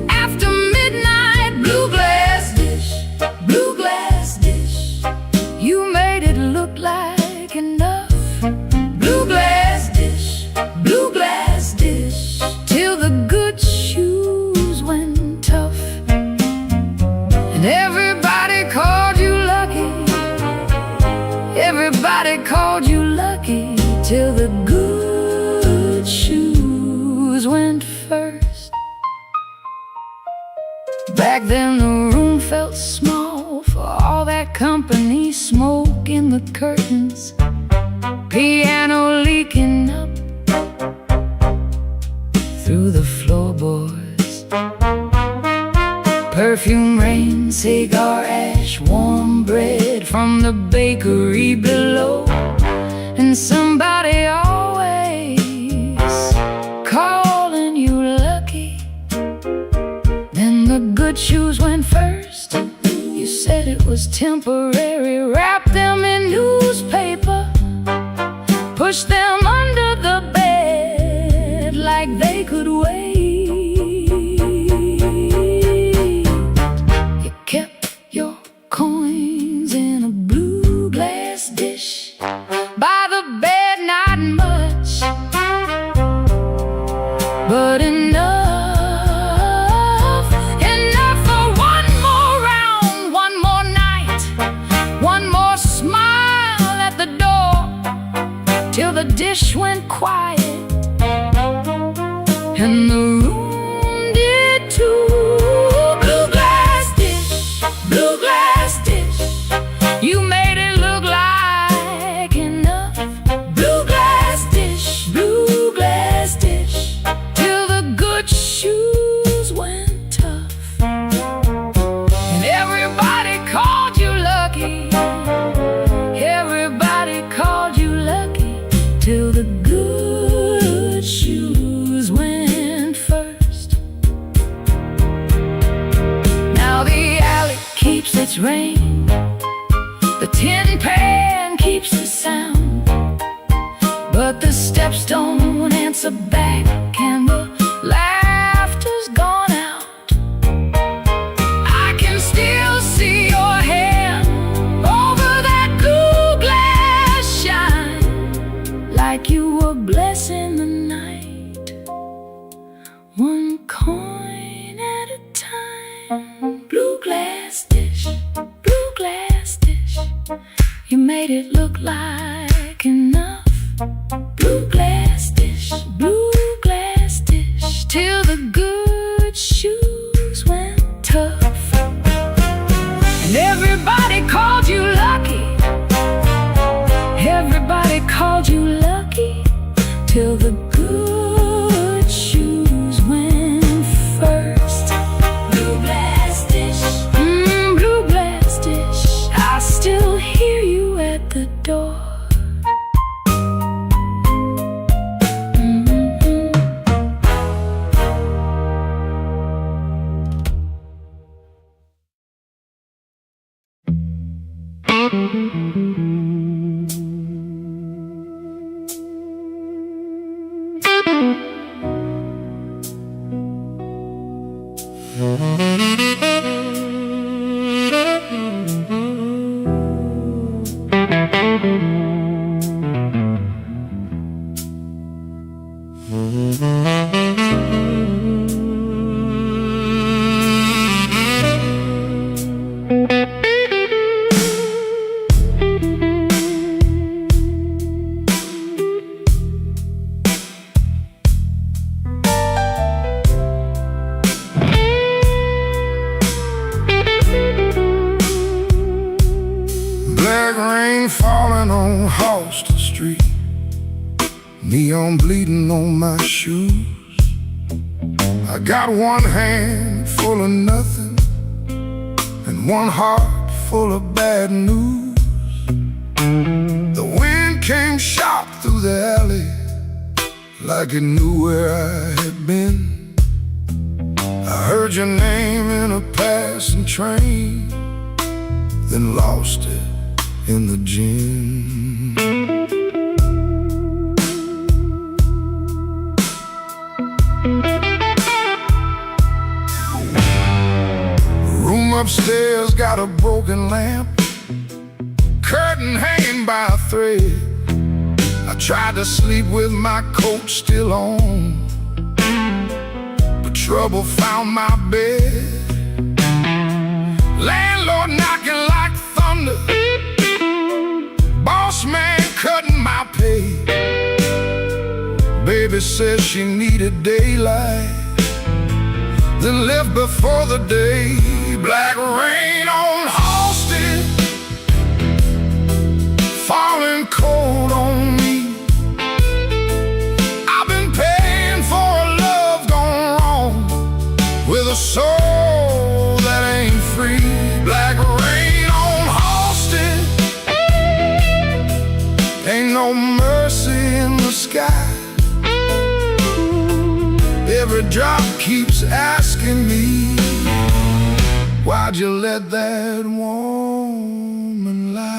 after midnight. Blue glass dish, blue glass dish, you made it look like enough. Blue glass dish, blue glass dish, till the good shoes went tough. And everybody called you lucky, everybody called you lucky, till the good shoes went first. Back then the room felt small for all that company, smoke in the curtains, piano leaking up through the floorboards, perfume rain, cigar ash, warm bread from the bakery below. And somebody always calling you lucky. Then the good shoes went first. You said it was temporary, wrap them in newspaper, push them under the bed like they could wait. You kept But enough, enough for one more round, one more night, one more smile at the door, till the dish went quiet and the room did too. Blue glass dish, blue glass dish, you made it look like enough. Blue glass dish, blue glass dish, till the good shoes went tough. And everybody called you lucky, everybody called you lucky, till the good shoes went first. Now the alley keeps its rain, the tin pan keeps the sound, but the steps don't answer back and the laughter's gone out. I can still see your hand over that blue glass shine, like you were blessing the night, one coin at a time. Blue glass dish, blue glass dish, you made it look like enough. Blue glass dish, blue glass dish, till the good shoes went tough. And everybody called you lucky, everybody called you lucky, till the good shoes went first. Blue glass dish, blue glass dish, I still hear you at the door. Black rain falling on Halsted Street, neon bleeding on my shoes. I got one hand full of nothing and one heart full of bad news. The wind came sharp through the alley, like it knew where I had been. I heard your name in a passing train, then lost it in the gym. The room upstairs got a broken lamp, curtain hanging by a thread. I tried to sleep with my coat still on, but trouble found my bed. Landlord knocking like thunder, boss man cutting my pay. Baby says she needed daylight, then left before the day. Black rain on Halsted, falling cold on me. I've been paying for a love gone wrong, with a soul that ain't free. Black rain on Halsted, ain't no mercy in the sky. Every drop keeps asking me, why'd you let that woman lie?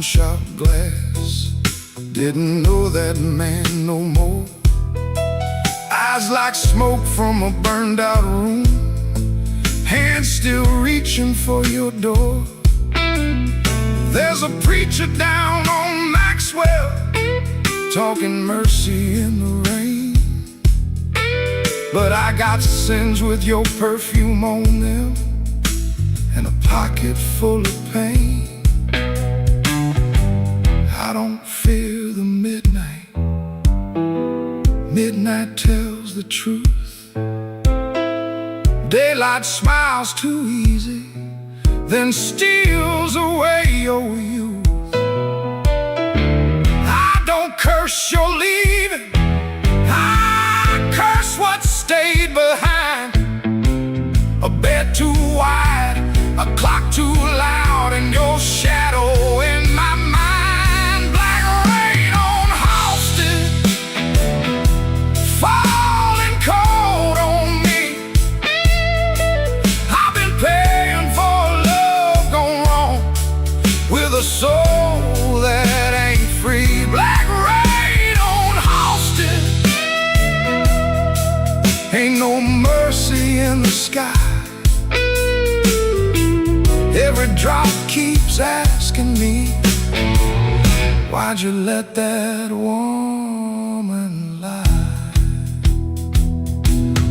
shot glass. Didn't know that man no more. Eyes like smoke from a burned out room, hands still reaching for your door. There's a preacher down on Maxwell, talking mercy in the rain. But I got sins with your perfume on them, and a pocket full of pain. I don't fear the midnight. Midnight tells the truth. Daylight smiles too easy, then steals away your youth. I don't curse your leaving, I curse what stayed behind. A bed too wide, a clock too loud, and your shadow in my mind. Black rain on Halsted, falling cold on me. I've been paying for love gone wrong, with a soul that ain't free. Black rain on Halsted, ain't no mercy in the sky. Every drop keeps asking me, why'd you let that woman lie?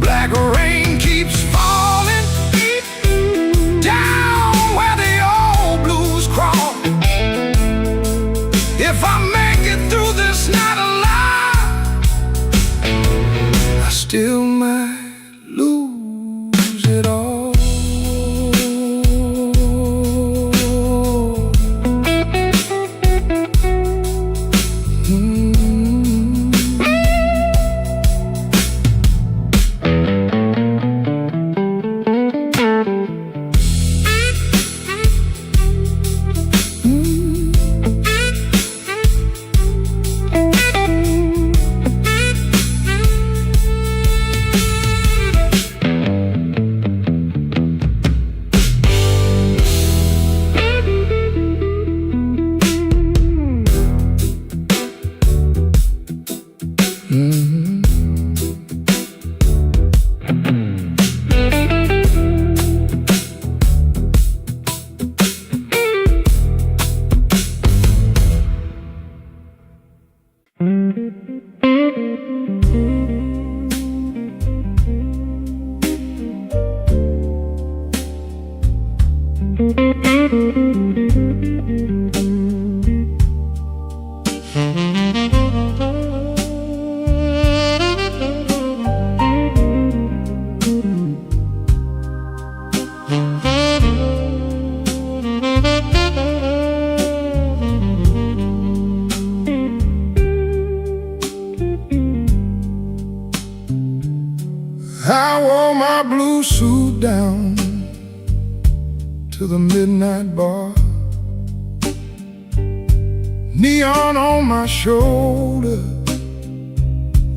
Black rain keeps falling down where the old blues crawl. If I make it through this night alive, I still might lose it all. I wore my blue suit down to the midnight bar, neon on my shoulder,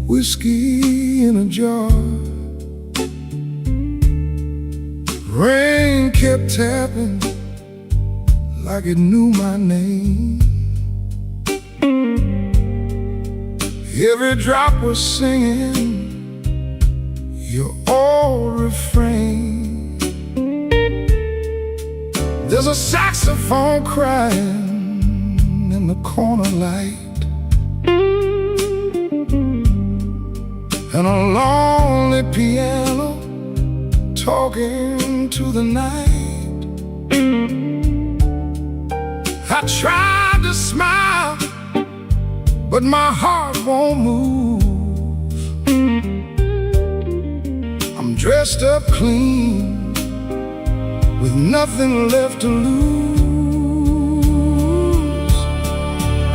whiskey in a jar. Rain kept tapping like it knew my name. Every drop was singing your old refrain. There's a saxophone crying in the corner light, and a lonely piano talking to the night. I tried to smile, but my heart won't move. I'm dressed up clean, with nothing left to lose.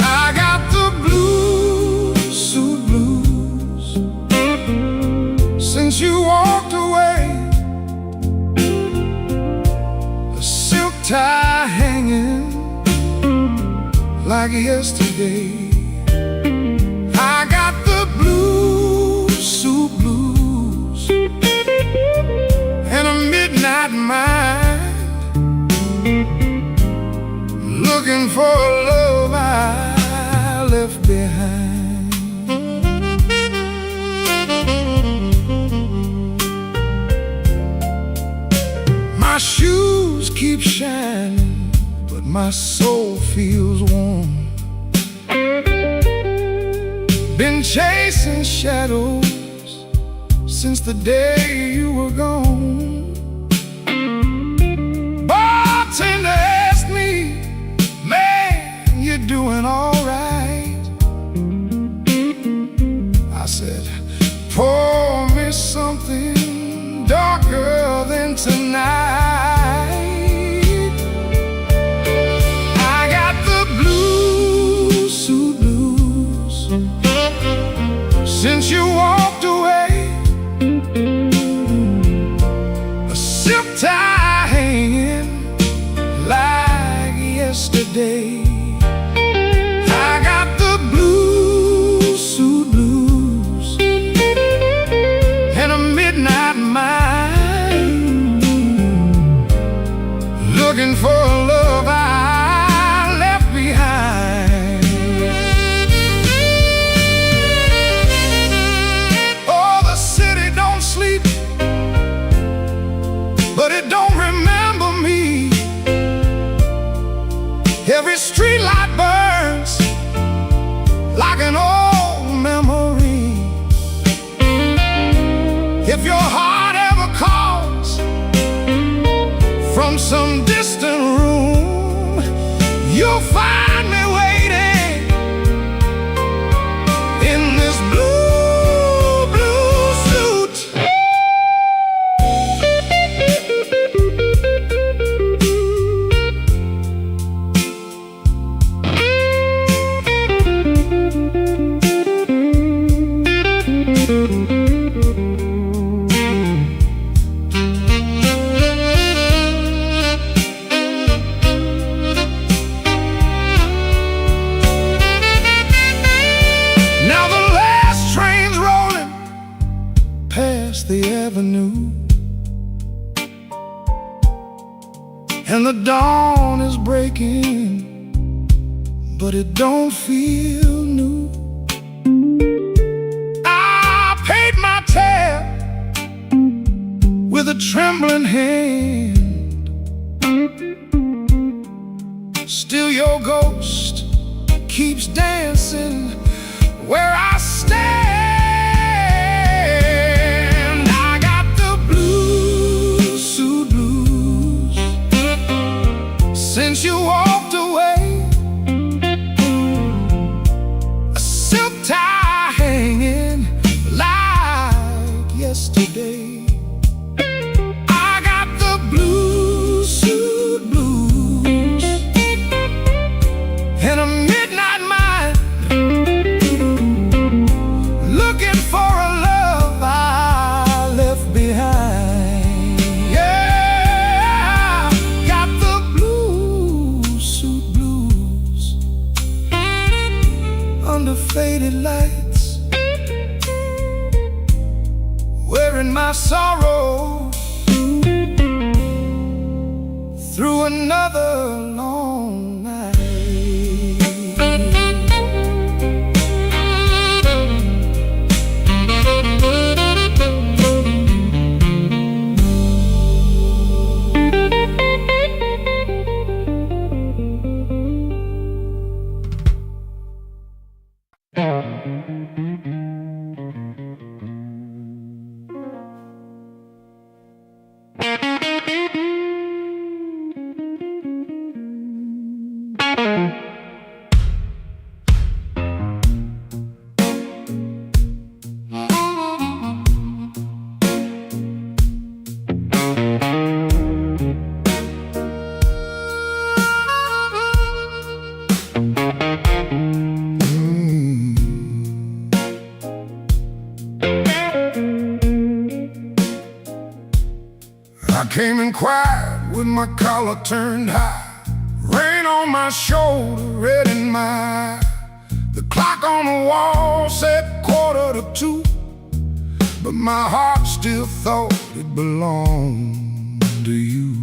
I got the blue suit blues since you walked away. A silk tie hanging like yesterday. I got the blue suit blues and a midnight mind, looking for a love my soul feels warm. Been chasing shadows since the day you were gone. Bartender asked me, man, you're doing all right. I said, pour me something darker than tonight. I got the blues, suit blues, since you walked away. A zip tie hanging like yesterday. I got the blues, suit blues, and a midnight mind, looking for a love I left behind. Oh, the city don't sleep, but it don't remember me. Every street light burns like an old memory. If your heart ever calls from some distant room, you'll find me waiting in this blue, blue suit. Now the last train's rolling past the avenue, and the dawn is breaking, but it don't feel new. I paid my tab with a trembling hand. Still your ghost keeps dancing where I stand. I got the blues, suit blues, since you walked away. A silk tie hanging like yesterday. I got the blues, suit blues, and a midnight mind, looking for a love I left behind. Yeah, got the blues, suit blues, under faded lights, wearing my sorrow through another long night. I came in quiet with my collar turned high, rain on my shoulder, red in my eye. The clock on the wall said 1:45, but my heart still thought it belonged to you.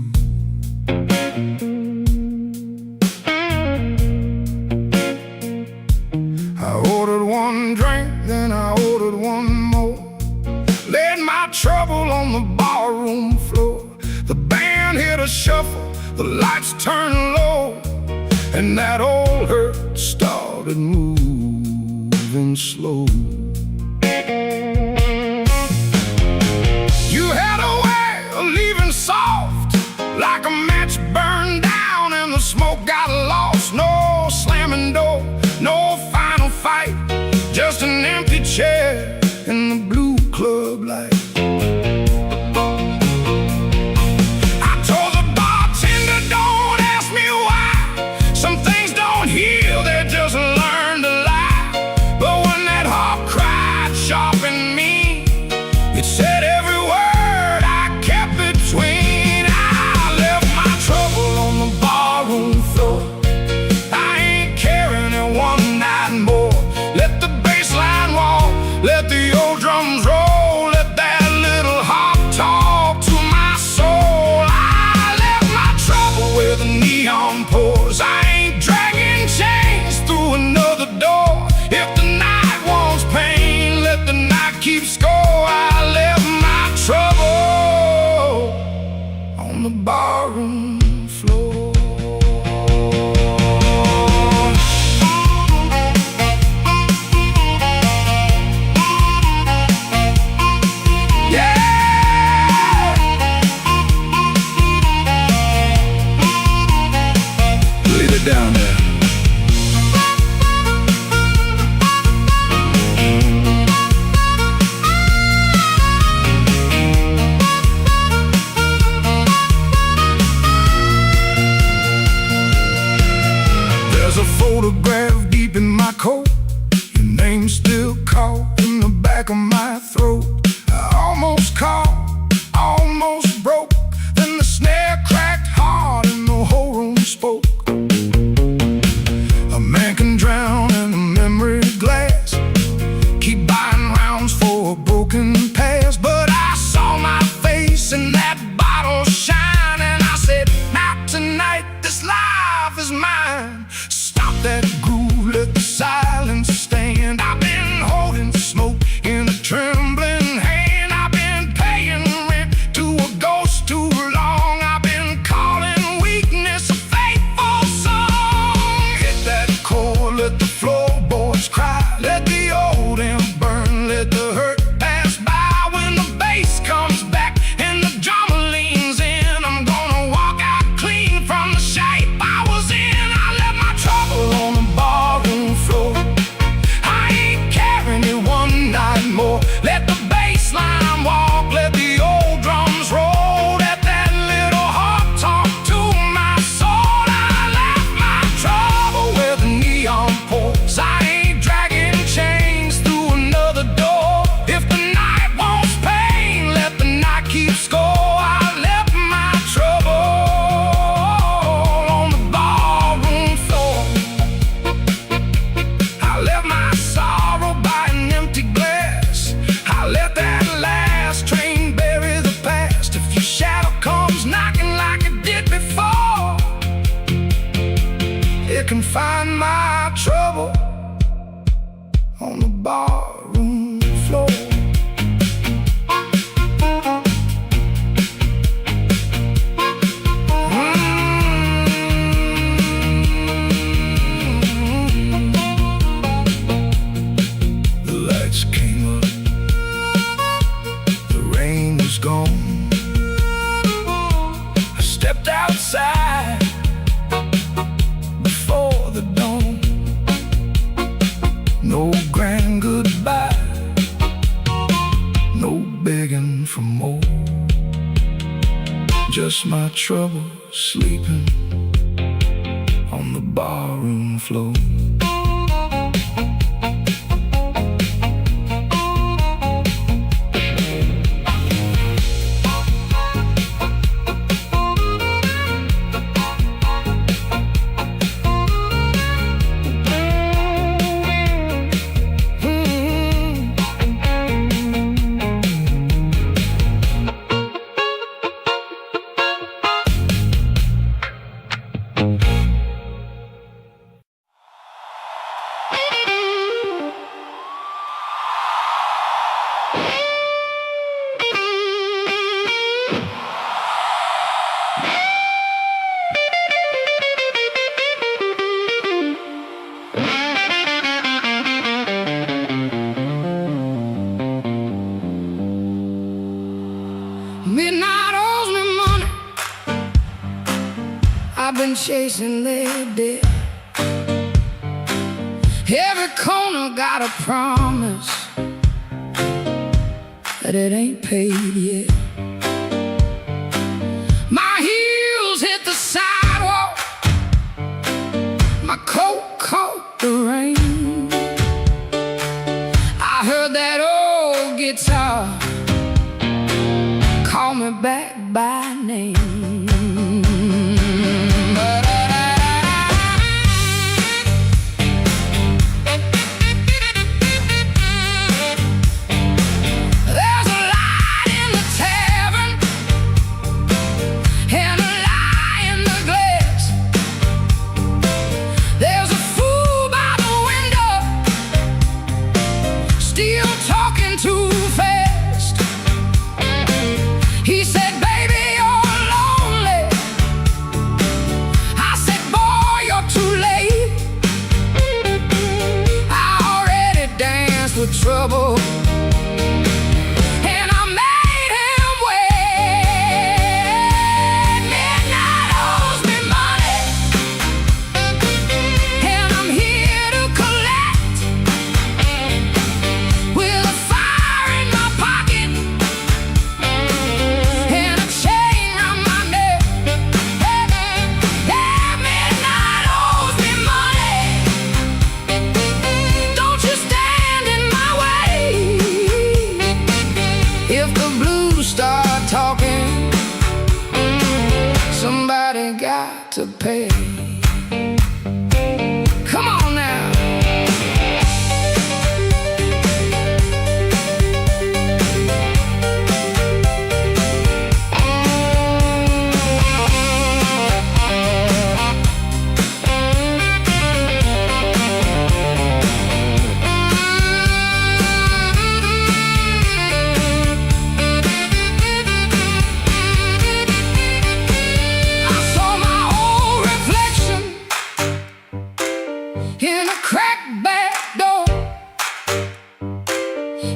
I ordered one drink, then I ordered one more, laid my trouble on the barroom floor. The band hit a shuffle, the lights turned low. and that old hurt started moving slow. You had a way of leaving soft, like a match burned down and the smoke got lost. No slamming door, no final fight, just an empty chair in the blue club light. I told the bartender, don't ask me why. Some things don't heal, they just learn to lie. But when that heart cried sharp in me, it said every word I kept between. I left my trouble on the barroom floor. I ain't carrying it one night more. Let the bass line walk, let the old drums roll, let that little harp talk to my soul. I left my trouble where the neon pours. I ain't dragging chains through another door. If the night wants pain, let the night keep score. I left my trouble on the barroom floor. Leave it down there. There's a photograph deep in my coat, your name's still caught in the back of my throat. I almost caught, almost broke, then the snare cracked hard and the whole room spoke. A man can drown in a memory glass, keep buying rounds for a broken past. But I saw my face in that bottle shine, and I said, not tonight, this life is mine. Stop that groove, let the silence stand. I've been holding smoke in a trembling hand. I've been paying rent to a ghost too long. I've been calling weakness a faithful song. Hit that chord, let the floorboards cry, let the old amp burn, let the hurt pass by. When the bass comes back and the drummer leans in, I'm gonna walk out clean from the shape I was in. I left my trouble on the barroom floor. I ain't carrying it one night more. Let the bass line walk, let the old drums roll, let that little heart talk to my soul. I left my trouble where the neon pours. I ain't dragging chains through another door. If the night wants pain, let the night keep score. I left my trouble on the barroom floor. I left my sorrow by an empty glass. I let that last train bury the past. If your shadow comes knocking like it did before, it can find my trouble on the barroom floor. The lights came up, the rain was gone. I stepped outside before the dawn. No grand goodbye, no begging for more. Just my trouble sleeping on the barroom floor. been chasing their debt. Every corner got a promise that it ain't paid yet. My heels hit the sidewalk, my coat caught the rain. I heard that old guitar call me back by name. He said, baby, you're lonely. I said, boy, you're too late. I already danced with trouble, and I made him wait. Midnight owes me money, and I'm here to collect. With a fire in my pocket and a chain round my neck. Yeah, midnight owes me money. Don't you stand in my way. If the blues start talking, somebody got to pay. Come on now. I saw my old reflection in a cracked back door.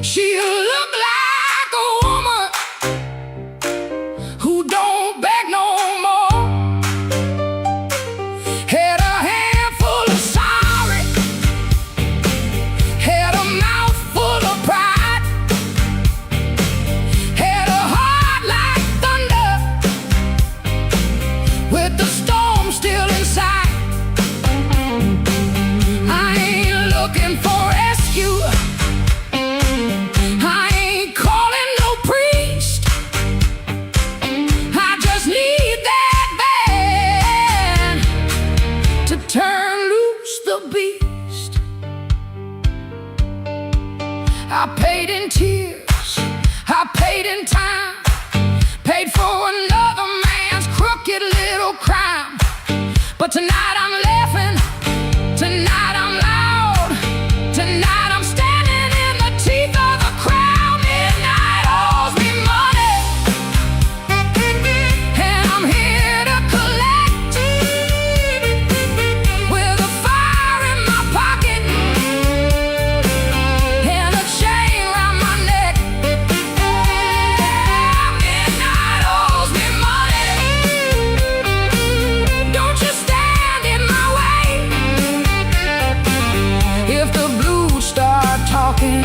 She looked like a woman who don't beg no more. Had a handful of sorry, had a mouth full of pride, had a heart like thunder with the storm still inside. I ain't looking for rescue, I ain't calling no priest. I just need that band to turn loose the beast. I paid in tears, I paid in time, paid for another man's crooked little crime. But tonight I'm laughing, tonight I'm loud, tonight I'm standing in the teeth of the crowd. Midnight owes me money, and I'm here to collect. With a fire in my pocket and a chain round my neck. Midnight owes me money. Don't you stand in my way. If the blues start talking,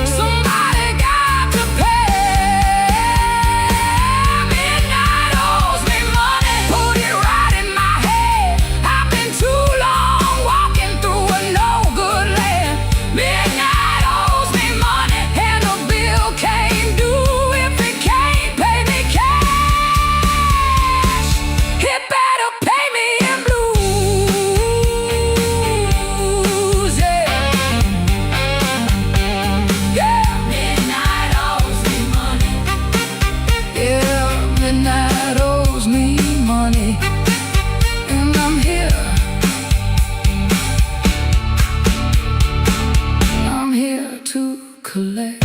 somebody got to pay. Midnight owes me money. Put it right in my head. I've been too long walking through a no-good land. Midnight owes me money, and the bill came due. If it can't pay me cash, it better pay me in blues. Yeah. Yeah. Midnight owes me money. Yeah, midnight owes me money, and I'm here. I'm here to collect.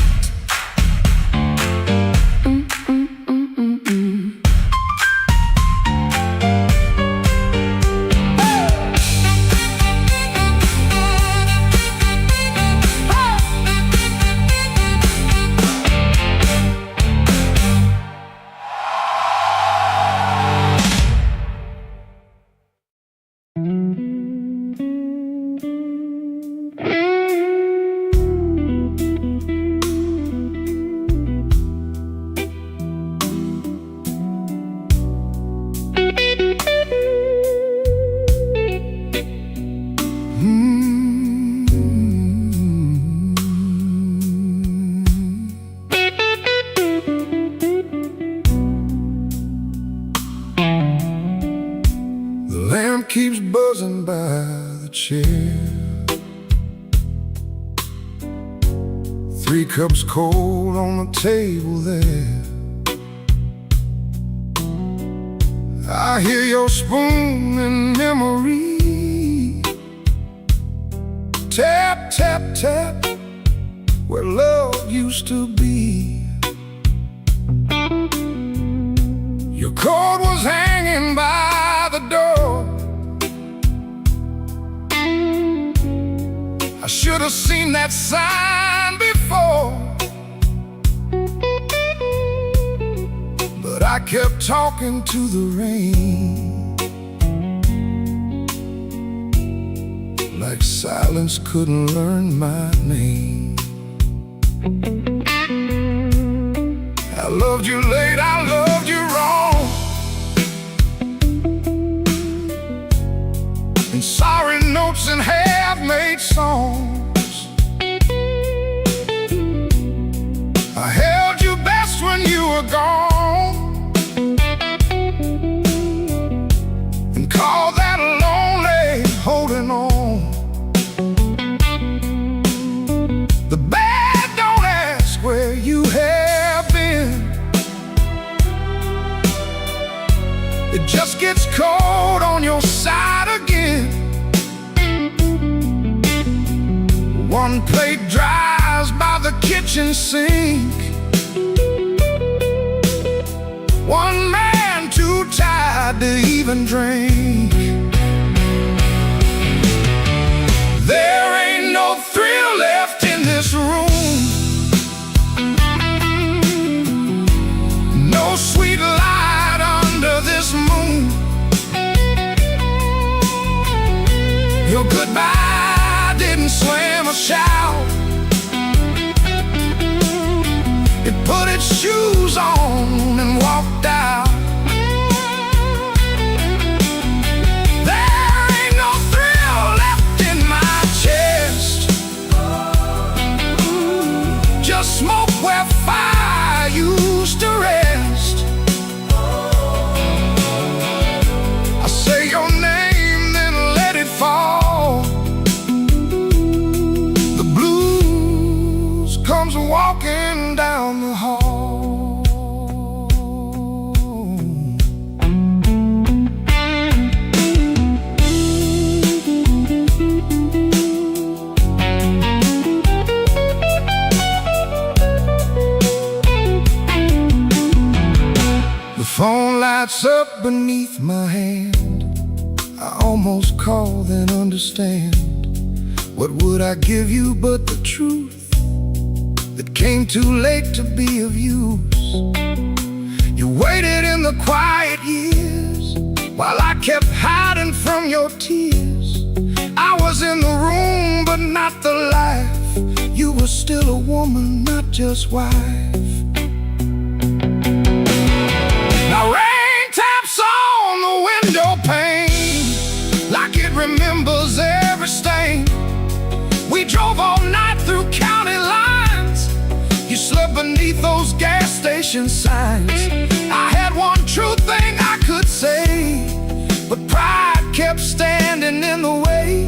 3 cups cold on the table there. I hear your spoon in memory. Tap, tap, tap, where love used to be. Your coat was hanging by the door. I should have seen that sign before, but I kept talking to the rain, like silence couldn't learn my name. I loved you late, I loved you wrong, and sorry notes and half-made songs. I held you best when you were gone, and called that lonely holding on. The bad don't ask where you have been. It just gets cold on your side again. One plate dries by the kitchen sink. One man too tired to even drink. There ain't no thrill left in this room, no sweet light under this moon. Your goodbye didn't slam a shout. It put its shoes on and walked out. There ain't no thrill left in my chest, just smoke where fire used to rest. I say your name, then let it fall. The blues comes walking down the hall. The phone lights up beneath my hand. I almost call, then understand. What would I give you but the truth that came too late to be of use? You waited in the quiet years while I kept hiding from your tears. I was in the room but not the life. You were still a woman, not just wife. Now rain taps on the window pane like it remembers every stain. We drove all night through county lines. You slept beneath those gas station signs. I had one true thing I could say, but pride kept standing in the way.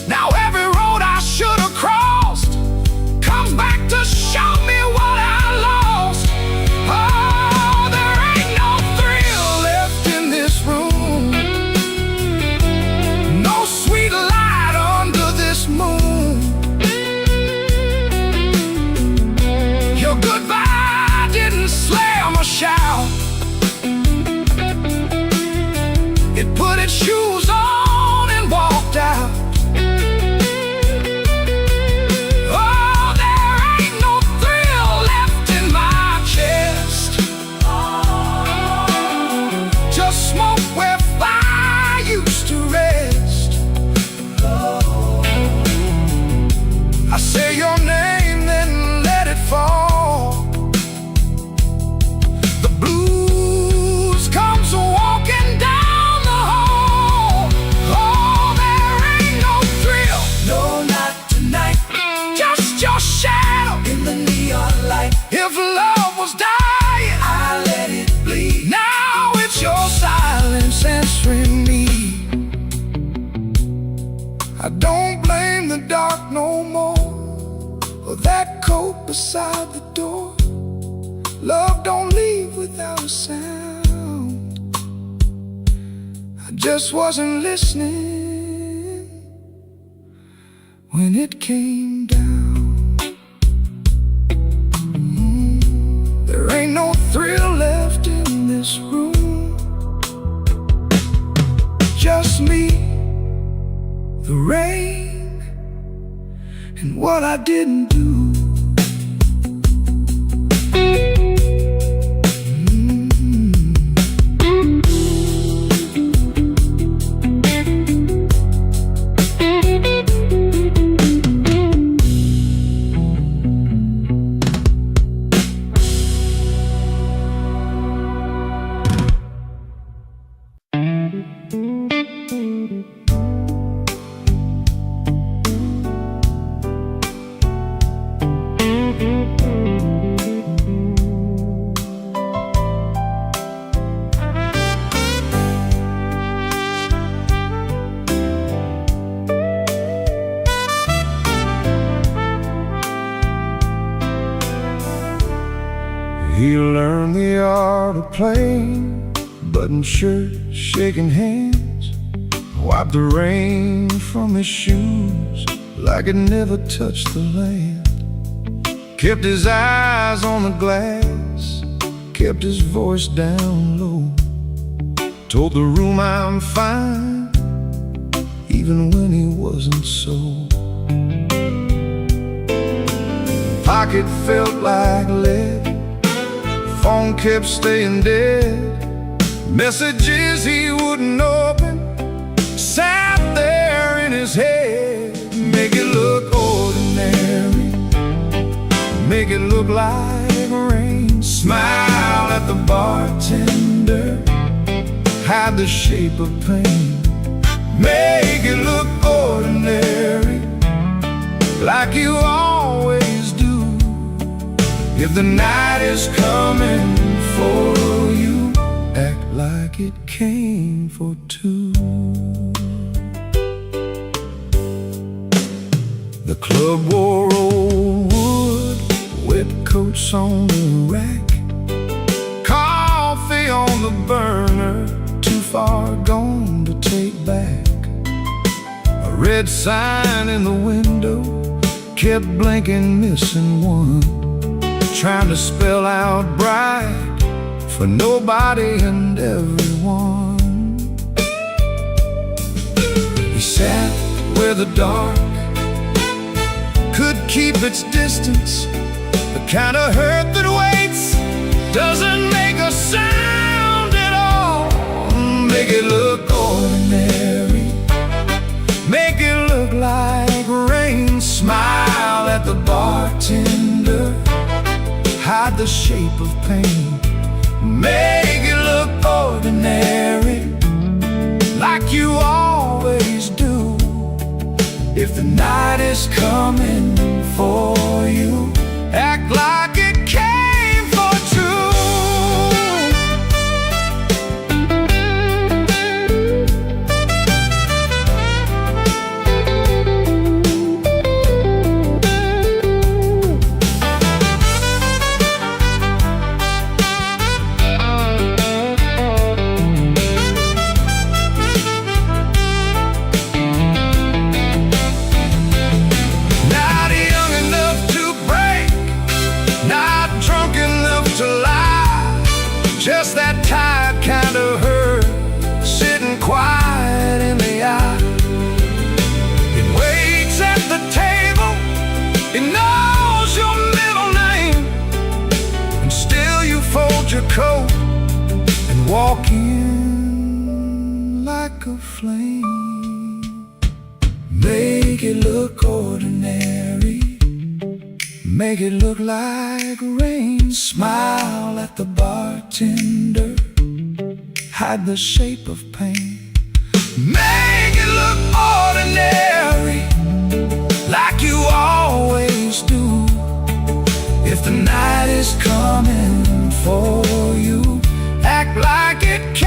Now every road I should have crossed comes back to show me what I lost. Oh, there ain't no thrill left in this room, no sweet light under this moon. Your goodbye didn't slam a shout. It put its shoes on and walked out. Oh, there ain't no thrill left in my chest, just smoke where fire used to rest. I say your name, then let it fall. The blues comes walking down the hall. Oh, there ain't no thrill, no, not tonight. Just your shadow in the neon light. If love was dying, I let it bleed. Now it's your silence answering me. I don't blame the dark no more. or that coat beside the door. Love don't leave without a sound. I just wasn't listening when it came down. There ain't no thrill left in this room. Just me, the rain, and what I didn't do. He learned the art of playing, button shirt, shaking hands, wiped the rain from his shoes like it never touched the land. Kept his eyes on the glass, kept his voice down low. Told the room I'm fine, even when he wasn't so. Pocket felt like lead, phone kept staying dead. Messages he wouldn't open sat there in his head. Make it look ordinary, make it look like rain. Smile at the bartender, hide the shape of pain. Make it look ordinary, like you always do. If the night is coming for you, act like it came for two. The club wore old wood, wet coats on the rack, coffee on the burner, too far gone to take back. A red sign in the window kept blinking, missing one, trying to spell out bright for nobody and everyone. He sat where the dark could keep its distance, the kind of hurt that waits, doesn't make a sound at all. Make it look ordinary, make it look like rain. Smile at the bartender, hide the shape of pain. Make it look ordinary, like you always do. If the night is coming for you, act like it came for two. Just that tired kind of hurt, sitting quiet in the eye. It waits at the table, it knows your middle name, and still you fold your coat and walk in like a flame. Make it look ordinary, make it look like rain. Smile at the bartender, hide the shape of pain. Make it look ordinary, like you always do. If the night is coming for you, act like it came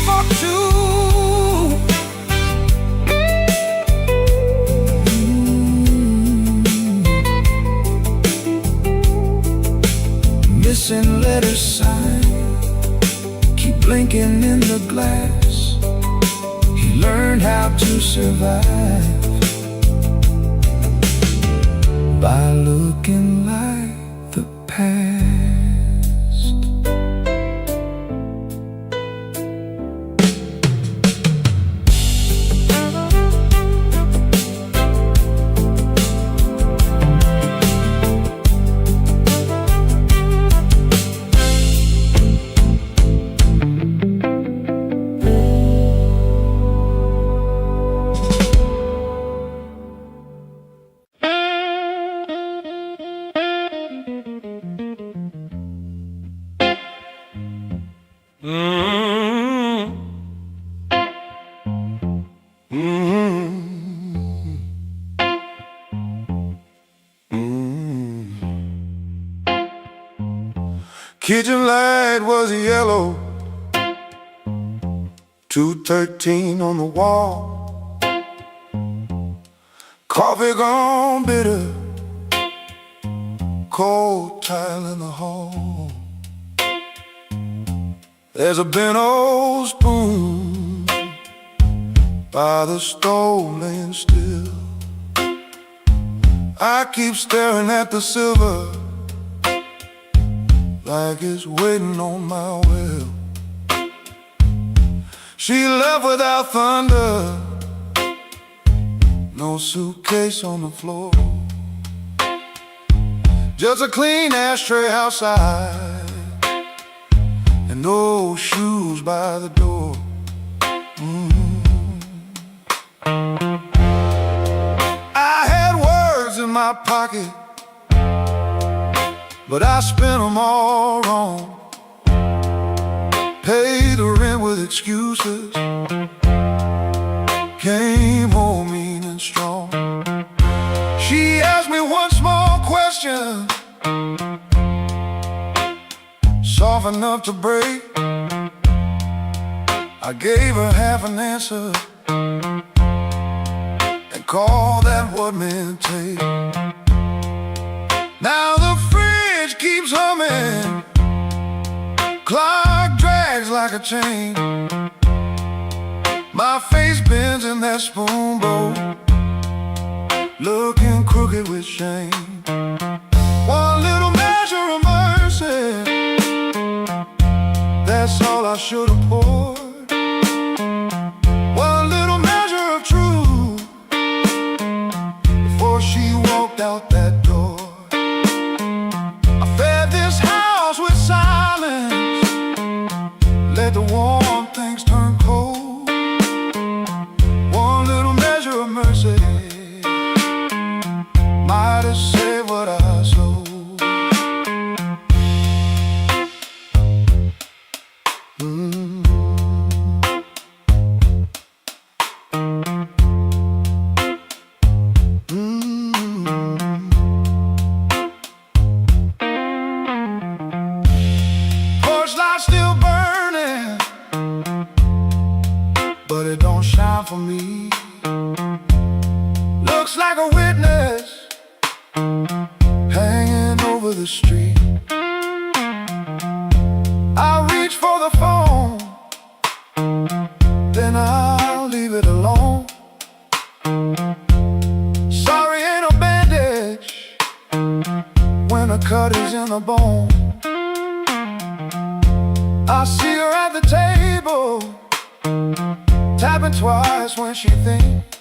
for two. let her sign, keep blinking in the glass. He learned how to survive by looking like the past. Kitchen light was yellow, 213 on the wall. Coffee gone bitter, cold tile in the hall. There's a bent old spoon by the stove laying still. I keep staring at the silver like it's waiting on my will. She left without thunder, no suitcase on the floor, just a clean ashtray outside and no shoes by the door. I had words in my pocket, but I spent them all wrong. Paid the rent with excuses, came home mean and strong. She asked me one small question, soft enough to break. I gave her half an answer and called that what men take. Now the fridge keeps humming, clock drags like a chain. My face bends in that spoon bowl, looking crooked with shame. One little measure of mercy, that's all I should have poured. One little measure of truth before she walked out that door. Let the warm things turn cold. One little measure of mercy might have saved what I sold. Porch light still burning, but it don't shine for me. Looks like a witness hanging over the street. I reach for the phone, then I'll leave it alone. Sorry, ain't a bandage when a cut is in the bone. I see her at the table, tapping twice when she thinks.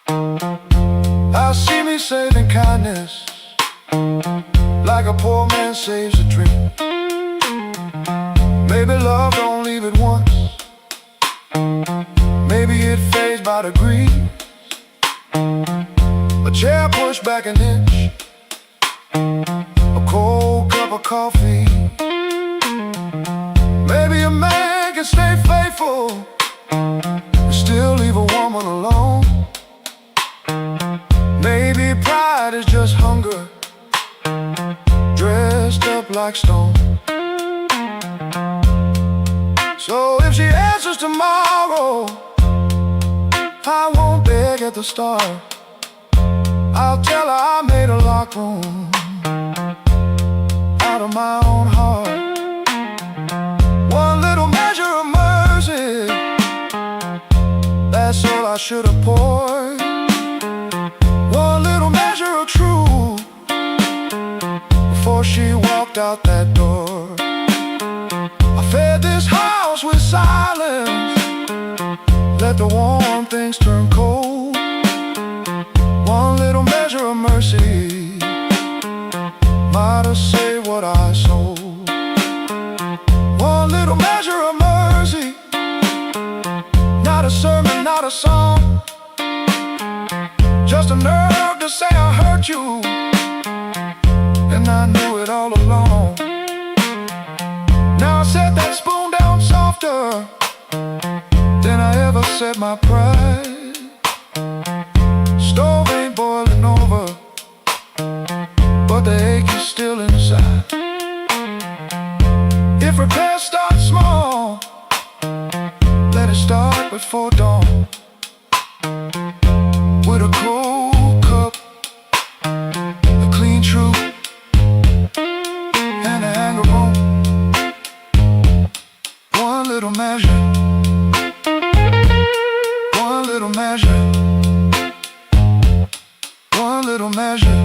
I see me saving kindness like a poor man saves a drink. Maybe love don't leave it once, maybe it fades by degrees. A chair pushed back an inch, a cold cup of coffee. Maybe a man can stay faithful and still leave a woman alone. Maybe pride is just hunger dressed up like stone. So if she answers tomorrow, I won't beg at the start. I'll tell her I made a locker room out of my own heart. I should have poured one little measure of truth before she walked out that door. I fed this house with silence, let the warm things turn cold. One little measure of mercy might have saved what I sold. One little measure of mercy, not a sermon, not a song, just a nerve to say I hurt you, and I knew it all along. Now I set that spoon down softer than I ever set my pride. Stove ain't boiling over, but the ache is still inside. If repairs start small, let it start before dawn. With a cold cup, a clean truth, and a anger bone. One little measure, one little measure, one little measure.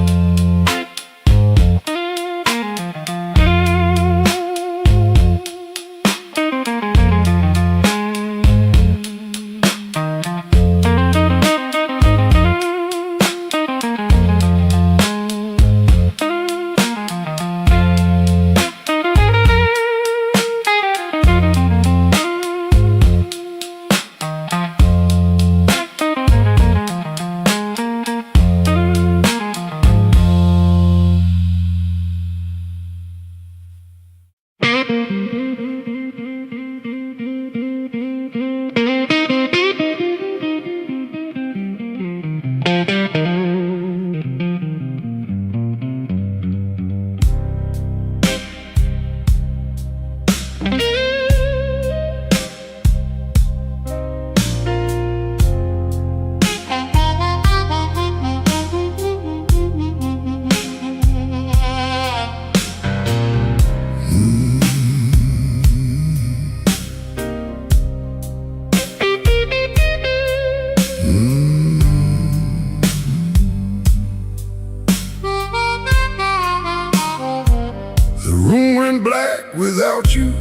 Black without you,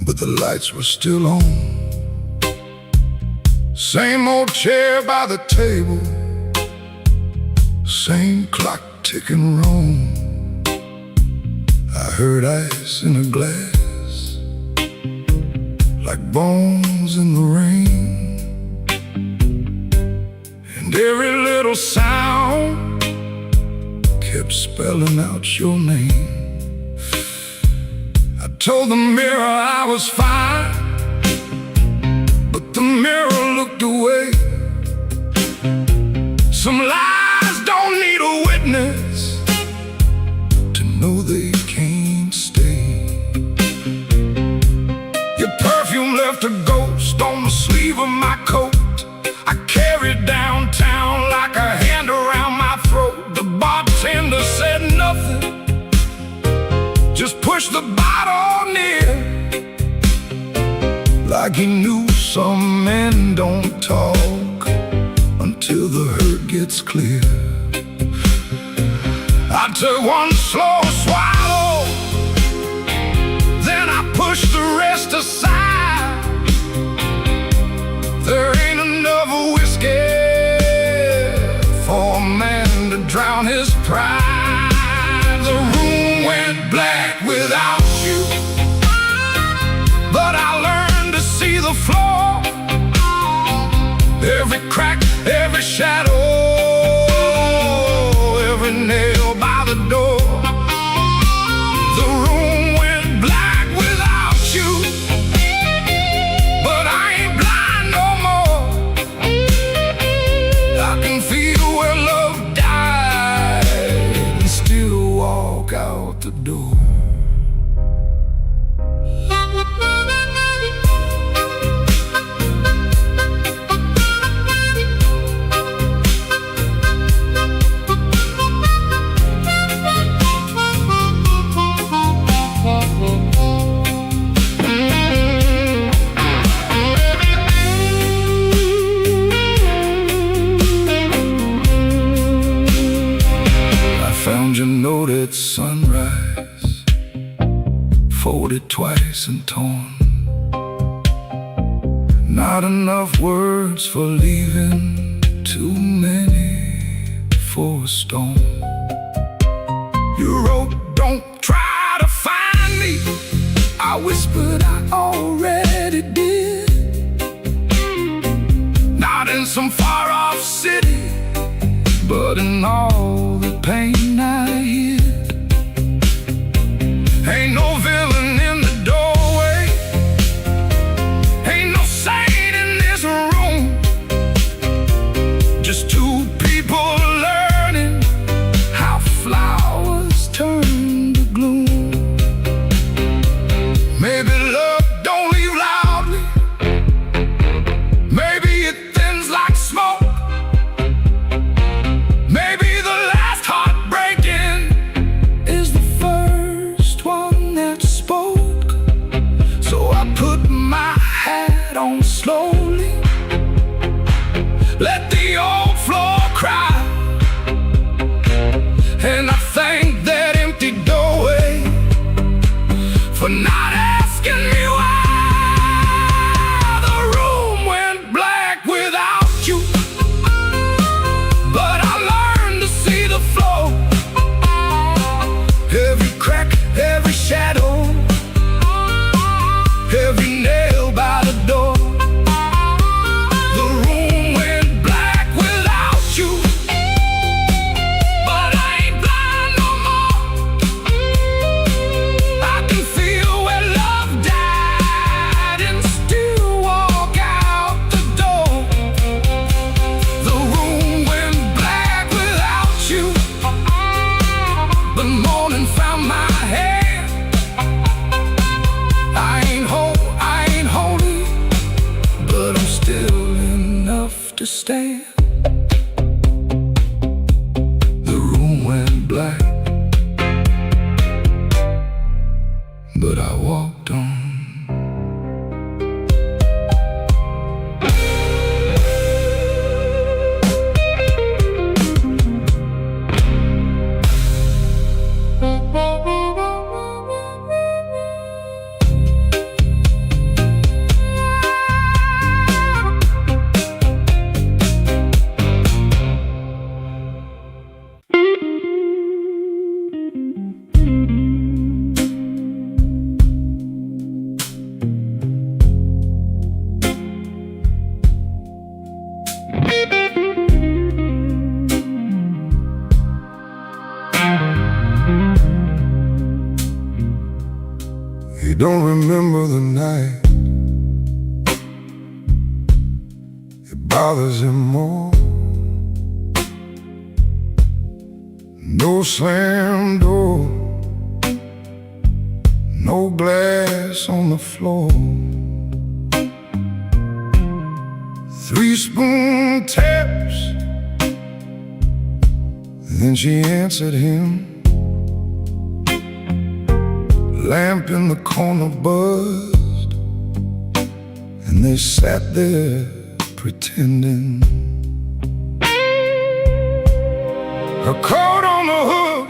but the lights were still on. Same old chair by the table, same clock ticking wrong. I heard ice in a glass, like bones in the rain, and every little sound kept spelling out your name. I told the mirror I was fine, but the mirror looked away. Some lies don't need a witness to know they can't stay. Your perfume left a ghost on the sleeve of my coat. I carried downtown like a hand around my throat. The bartender said nothing, just pushed the bottle near, like he knew some men don't talk until the hurt gets clear. I took one slow swallow, then I pushed the rest aside. There ain't enough whiskey for a man to drown his pride. The room went black without you, but I learned to see the floor, every crack, every shadow, every nail by the door. The room went black without you, but I ain't blind no more. I can feel where love died and still walk out the door. Don't you know that sunrise, folded twice and torn? Not enough words for leaving, too many for a storm. You wrote, don't try to find me. I whispered, I already did. Not in some far-off city, but in all the pain I hid. Ain't no villain in the doorway, ain't no saint in this room. Just two people learning how flowers turn to gloom. Maybe love don't leave loudly, maybe it thins like smoke. Maybe the last heartbreaking is the first one that spoke. So I put my hat on slowly, let the old floor cry, and I thank that empty doorway for not asking me why. The room went black without you, but I learned to see the flow. Every crack, every shadow, every nail by the door. The room went black without you, but I ain't blind no more. I can feel where love died and still walk out the door. The room went black without you, but morning found my hand. I ain't holy, but I'm still enough to stand. The room went black, but I walked on. He don't remember the night, it bothers him more. No slam door, no glass on the floor. 3-spoon taps, then she answered him. Lamp in the corner buzzed, and they sat there pretending. Her coat on the hook,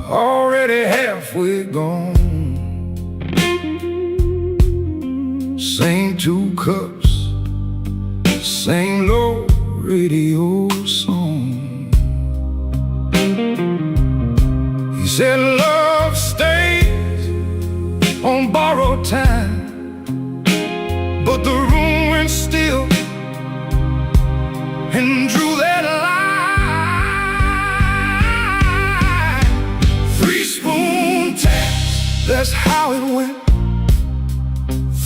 already halfway gone. Same 2 cups, same low radio song. He said love stays on borrowed time, but the room went still and drew that line. 3-spoon taps, that's how it went.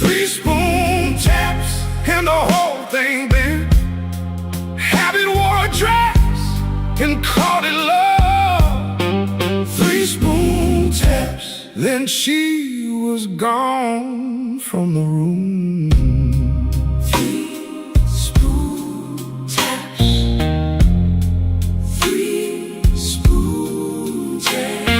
3-spoon taps and the whole thing bent. Habit wore a dress and called it love. 3-spoon taps, then she was gone from the room. 3-spoon taps, 3-spoon taps.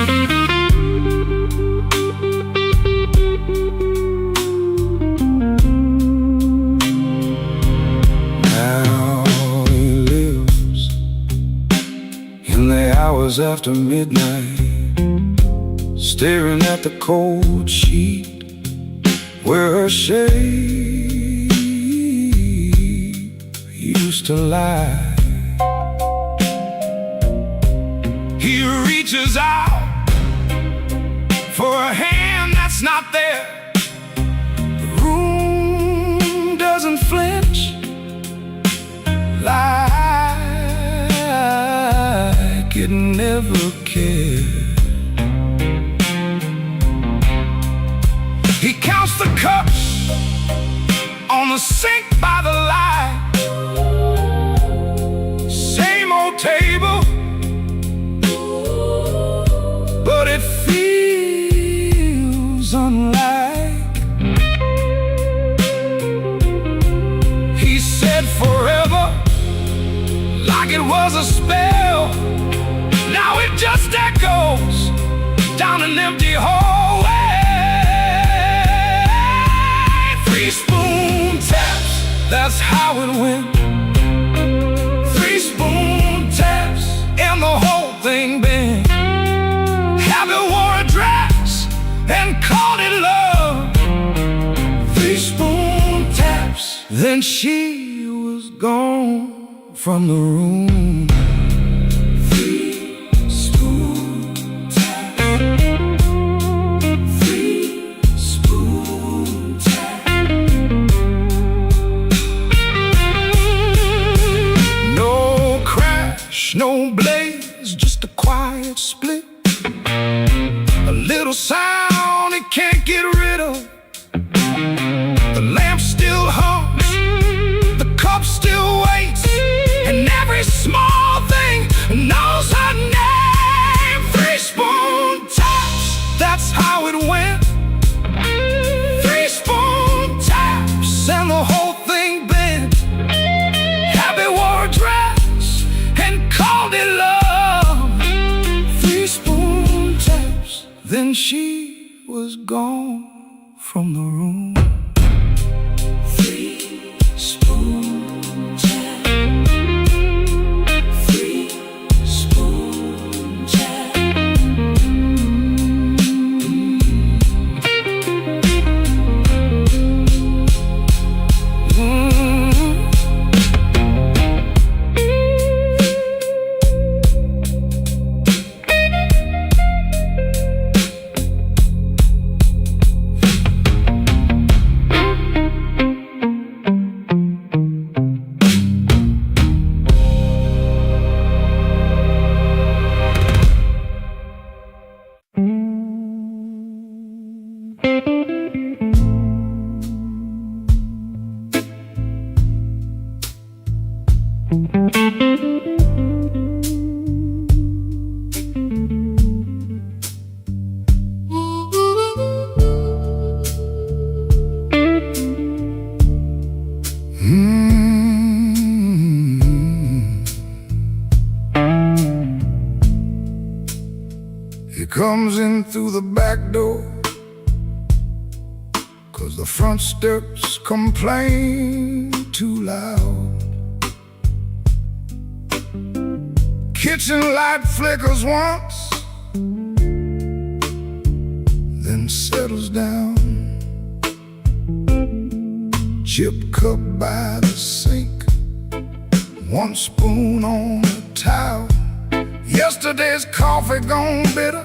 Now he lives hours after midnight, staring at the cold sheet where her shape used to lie. He reaches out for a hand that's not there. The room doesn't flinch like it never cared. He counts the cups on the sink by the light. Same old table, but it feels unlike. He said forever, like it was a spell. Now it just echoes down an empty hallway. 3 spoon taps, that's how it went. 3 spoon taps, and the whole thing bent. Habit wore a dress and called it love. 3 spoon taps, then she was gone from the room. 3 spoon taps. 3 spoon taps. No crash, no blaze, just a quiet split. A little sound it can't get rid of. The lamp still hums, the cup still waits, and every small thing knows her name. 3 spoon taps, that's how it went. 3 spoon taps, and the whole thing bent. Habit wore a dress and called it love. 3 spoon taps, then she was gone from the room. 3 spoon taps. 3 spoon taps. He comes in through the back door, 'cause the front steps complain too loud. Kitchen light flickers once, then settles down. Chip cup by the sink, 1 spoon on the towel. Yesterday's coffee gone bitter,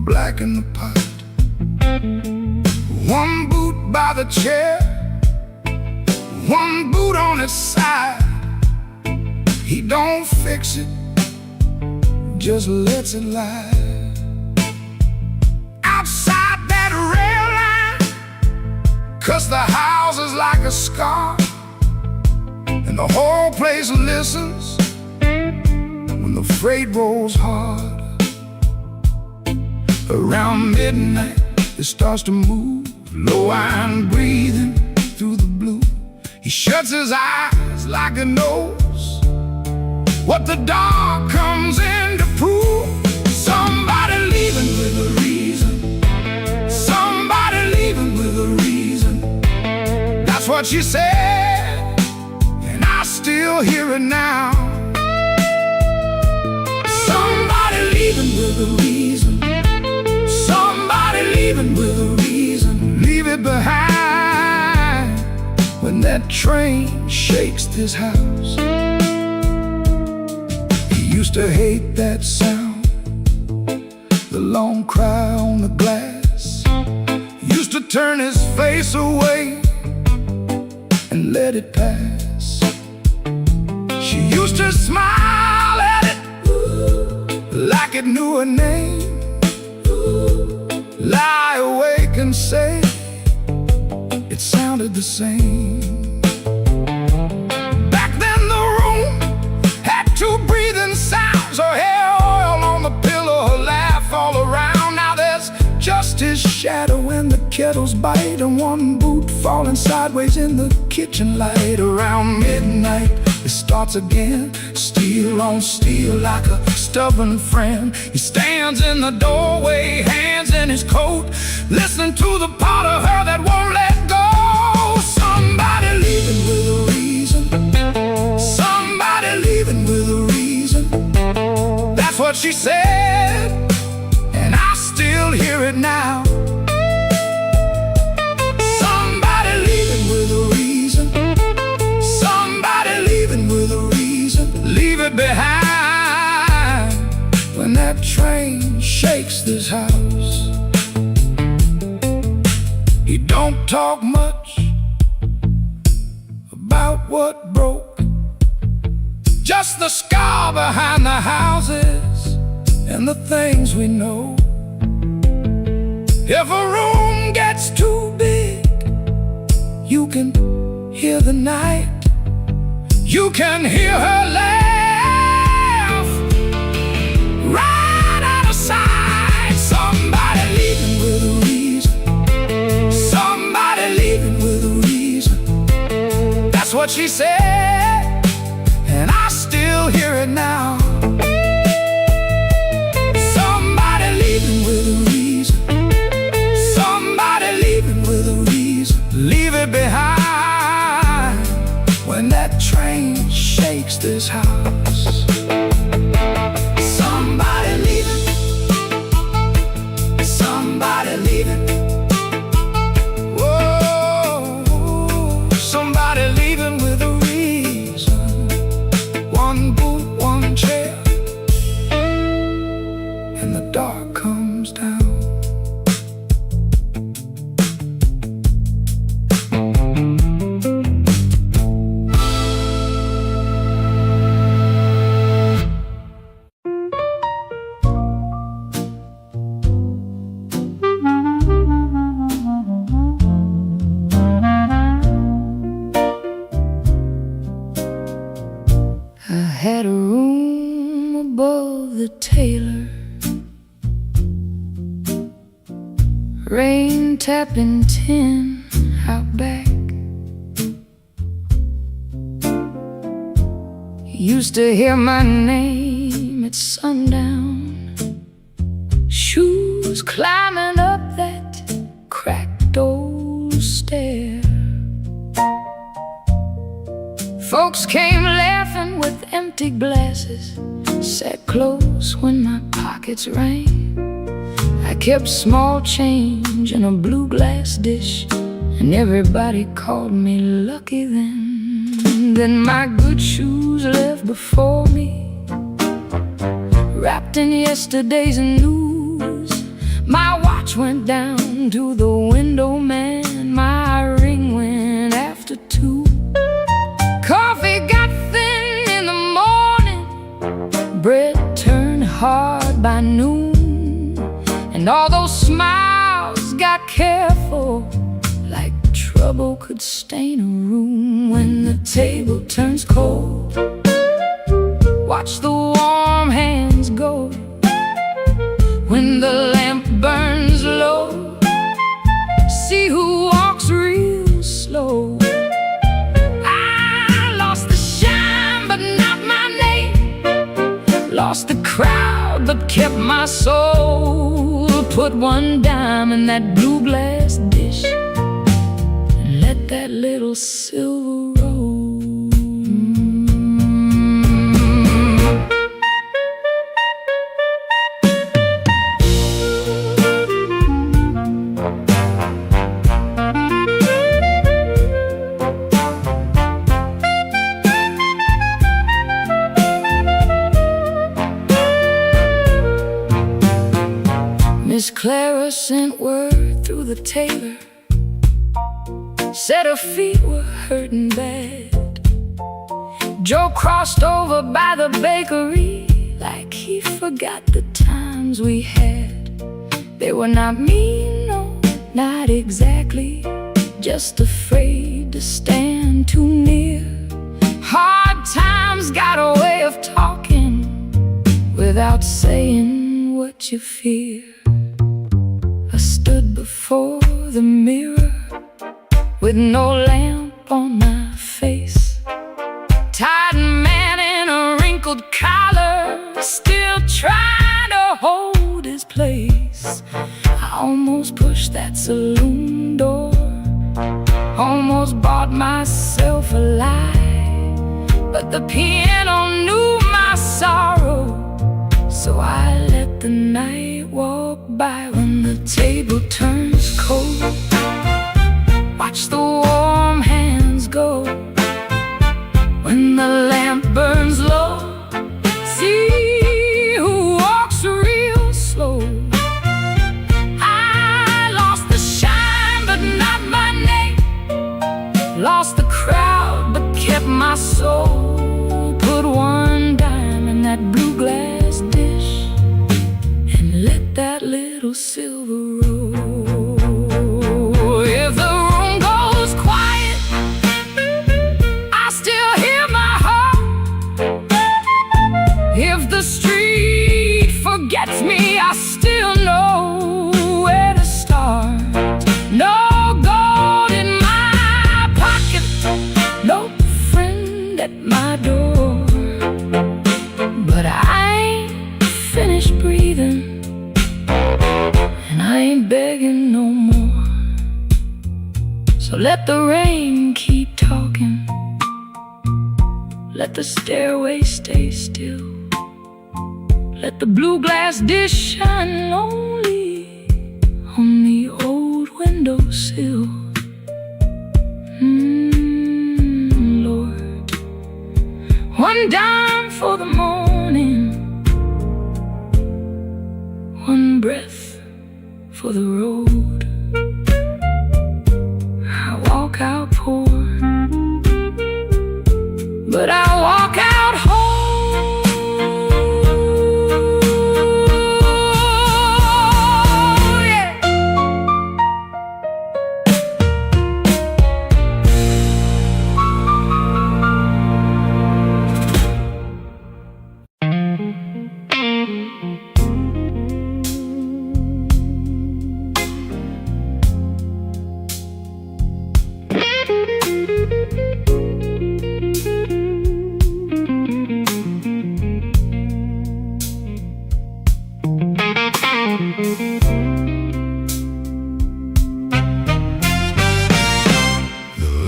black in the pot. 1 boot by the chair, 1 boot on its side. He don't fix it, just lets it lie. Outside that rail line, 'cause the house is like a scar, and the whole place listens when the freight rolls hard. Around midnight it starts to move, low iron breathing through the blue. He shuts his eyes like he knows what the dark comes in to prove. Somebody leaving with a reason, somebody leaving with a reason. That's what she said, and I still hear it now. with a reason. Somebody leaving with a reason. Leave it behind when that train shakes this house. He used to hate that sound, the long cry on the glass. Used to turn his face away and let it pass. She used to smile at it like it knew her name. Lie awake and say it sounded the same. Back then the room had two breathing sounds. Her hair oil on the pillow, her laugh all around. Now there's just his shadow and the kettle's bite, and one boot falling sideways in the kitchen light. Around midnight it starts again, steel on steel like a stubborn friend. He stands in the doorway, hands in his coat, listening to the part of her that won't let go. Somebody leaving with a reason. Somebody leaving with a reason. That's what she said, and I still hear it now. Somebody leaving with a reason. Somebody leaving with a reason. Leave it behind when that train shakes this house. He don't talk much about what broke, just the scar behind the houses and the things we know. If a room gets too big, you can hear the night. You can hear her laugh right out of sight. Somebody leaving with a reason. Somebody leaving with a reason. That's what she said, and I still hear it now. Somebody leaving with a reason. Somebody leaving with a reason. Leave it behind when that train shakes this house. Somebody leaving. Somebody leaving. Whoa, somebody leaving with a reason. One boot, one chair, and the dark comes down. I had a room above the tailor, rain tapping tin out back. Used to hear my name at sundown, shoes climbing up that cracked old stair. Folks came laughing with empty glasses, sat close when my pockets rang. I kept small change in a blue glass dish, and everybody called me lucky then. Then my good shoes left before me, wrapped in yesterday's news. My watch went down to the window man, my ring went after 2. Coffee got thin in the morning, bread turned hard by noon, and all those smiles got careful, like trouble could stain a room. When the table turns cold, watch the warm hands go. When the lamp burns low, see who walks real slow. Lost the crowd but kept my soul. Put one dime in that blue glass dish and let that little silver roll. Clara sent word through the tailor, said her feet were hurting bad. Joe crossed over by the bakery like he forgot the times we had. They were not mean, no, not exactly, just afraid to stand too near. Hard times got a way of talking without saying what you fear. I stood before the mirror with no lamp on my face, tired man in a wrinkled collar, still trying to hold his place. I almost pushed that saloon door, almost bought myself a lie, but the piano knew my sorrow, so I let the night walk by. When the table turns cold, watch the warm hands go. When the lamp burns low, see who walks real slow. I lost the shine but not my name, lost the crowd but kept my soul. Put one dime in that blue glass dish and let that little silver roll. If the room goes quiet, I still hear my heart. If the street forgets me, I still know where to start. No gold in my pocket, no friend at my door, but I ain't finished breathing, and I ain't begging no more. So let the rain keep talking, let the stairway stay still, let the blue glass dish shine lonely on the old windowsill. Lord, one dime for the morning, one breath for the road. I walk out poor, but I walk out whole. Yeah.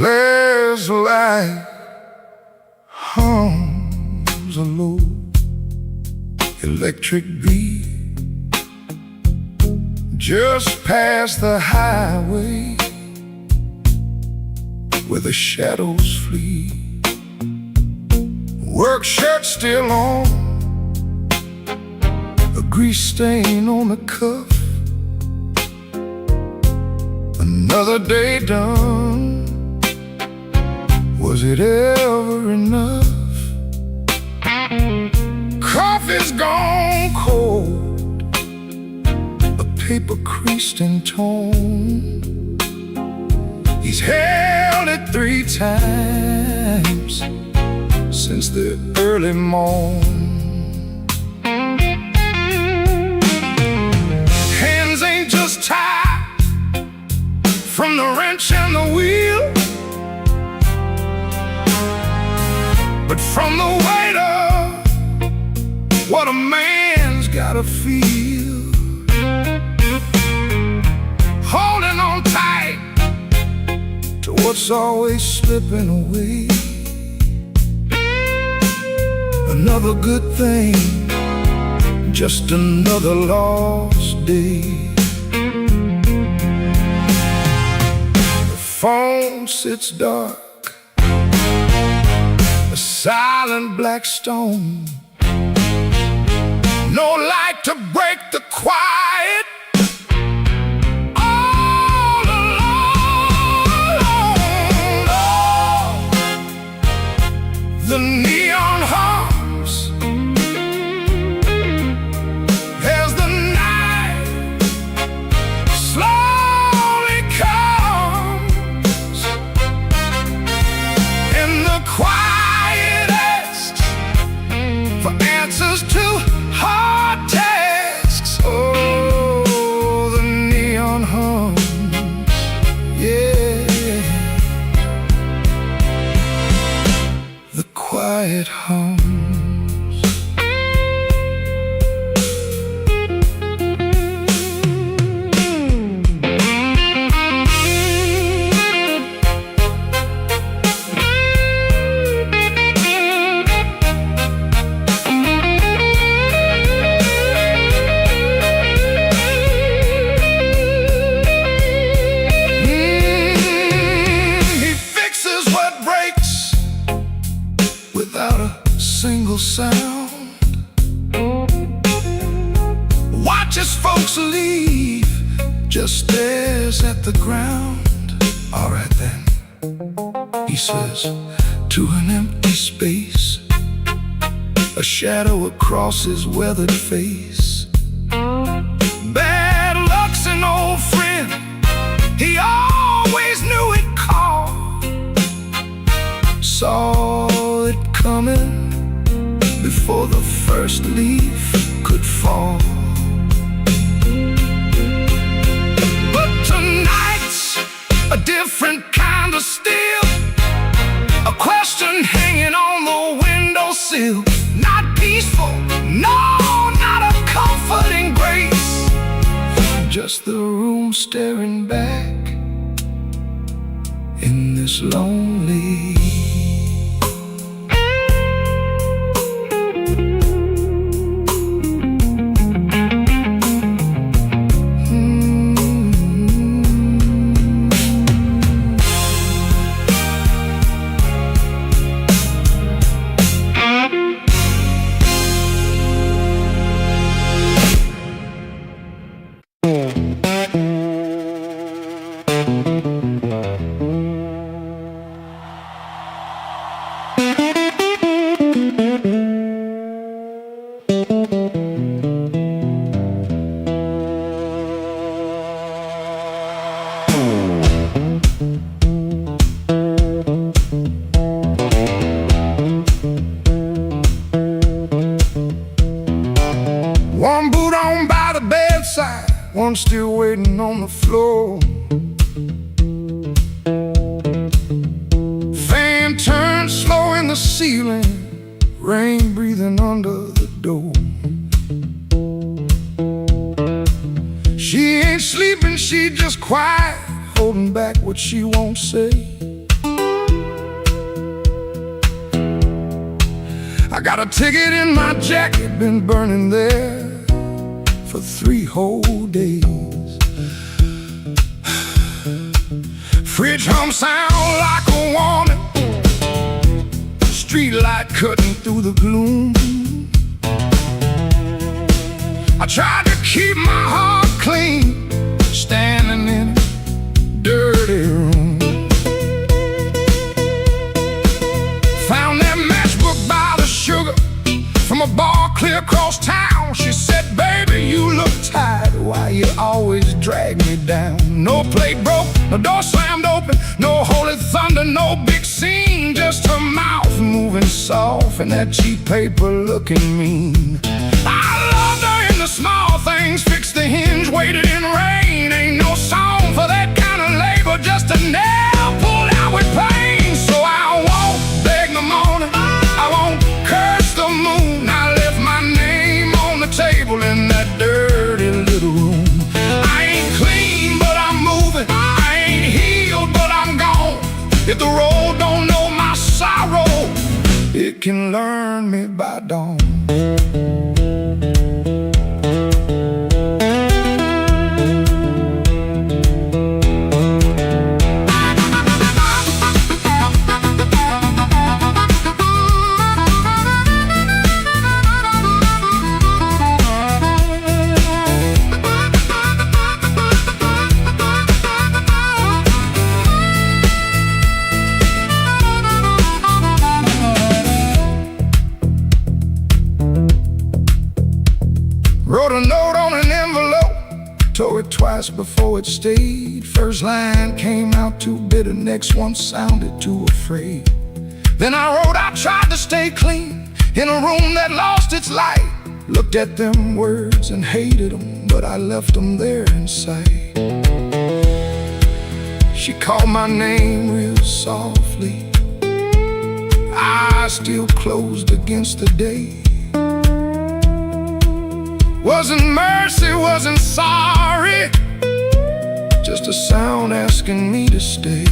Last light hums a low electric beat just past the highway where the shadows flee. Work shirt still on, a grease stain on the cuff. Another day done. Was it ever enough? Coffee's gone cold, a paper creased and torn. He's held it 3 times since the early morn. Hands ain't just tied from the wrench and the wheel, but from the weight of what a man's gotta feel. Holding on tight to what's always slipping away. Another good thing, just another lost day. The phone sits dark, a silent black stone. No light to break the quiet, The neon hums as the night slowly comes, and the quiet asks for answers to hard tasks. Oh, the neon hums, yeah, the quiet hums. He fixes what breaks without a single sound. Watches folks leave, just stares at the ground. All right then, he says to an empty space, a shadow across his weathered face. Bad luck's an old friend, he always knew it called. Saw it coming before the first leaf could fall. But tonight's a different kind of steel, a question hanging on the windowsill. Not peaceful, no, not a comforting grace, just the room staring back in this lonely. One boot on by the bedside, one still waiting on the floor. Fan turned slow in the ceiling, rain breathing under the door. She ain't sleeping, she just quiet, holding back what she won't say. I got a ticket in my jacket, been burning there for 3 whole days. Fridge hum sound like a warning, street light cutting through the gloom. I tried to keep my heart clean, standing in a dirty room. Found that matchbook by the sugar from a bar clear across town. She said, baby, you look tired, why you always drag me down? No plate broke, no door slammed open, no holy thunder, no big scene, just her mouth moving soft and that cheap paper looking mean. I loved her in the small things, fixed the hinge, waited in rain. Ain't no song for that kind of labor, just a nail pulled out with pain. So I won't beg the morning, I won't curse the moon. I left my name on the table in that dirty little room. I ain't clean, but I'm moving. I ain't healed, but I'm gone. If the road don't know my sorrow, it can learn me by dawn. twice before it stayed. First line came out too bitter, next one sounded too afraid. Then I wrote, I tried to stay clean in a room that lost its light. Looked at them words and hated them, but I left them there inside. She called my name real softly, eyes still closed against the day. Wasn't mercy, wasn't sorry, just a sound asking me to stay.